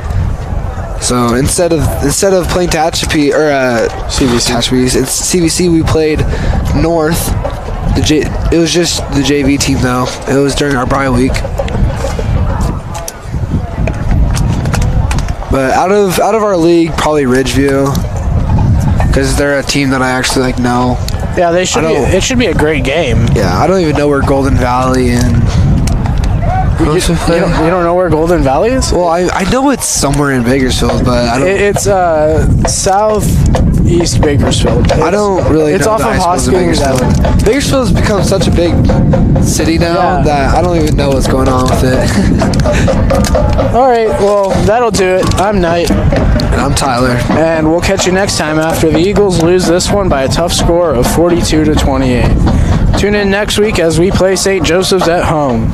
So instead of playing Tehachapi or CVC, it's CVC. We played North. It was just the JV team though. It was during our bye week. But out of our league, probably Ridgeview, because they're a team that I actually know. Yeah, they should. It should be a great game. Yeah, I don't even know where Golden Valley and. You don't know where Golden Valley is? Well, I know it's somewhere in Bakersfield, but I don't. It's southeast Bakersfield. I don't really. It's know off the of high schools in Hoskins. Bakersfield's become such a big city now that I don't even know what's going on with it. All right, well that'll do it. I'm Knight. And I'm Tyler. And we'll catch you next time after the Eagles lose this one by a tough score of 42-28. Tune in next week as we play St. Joseph's at home.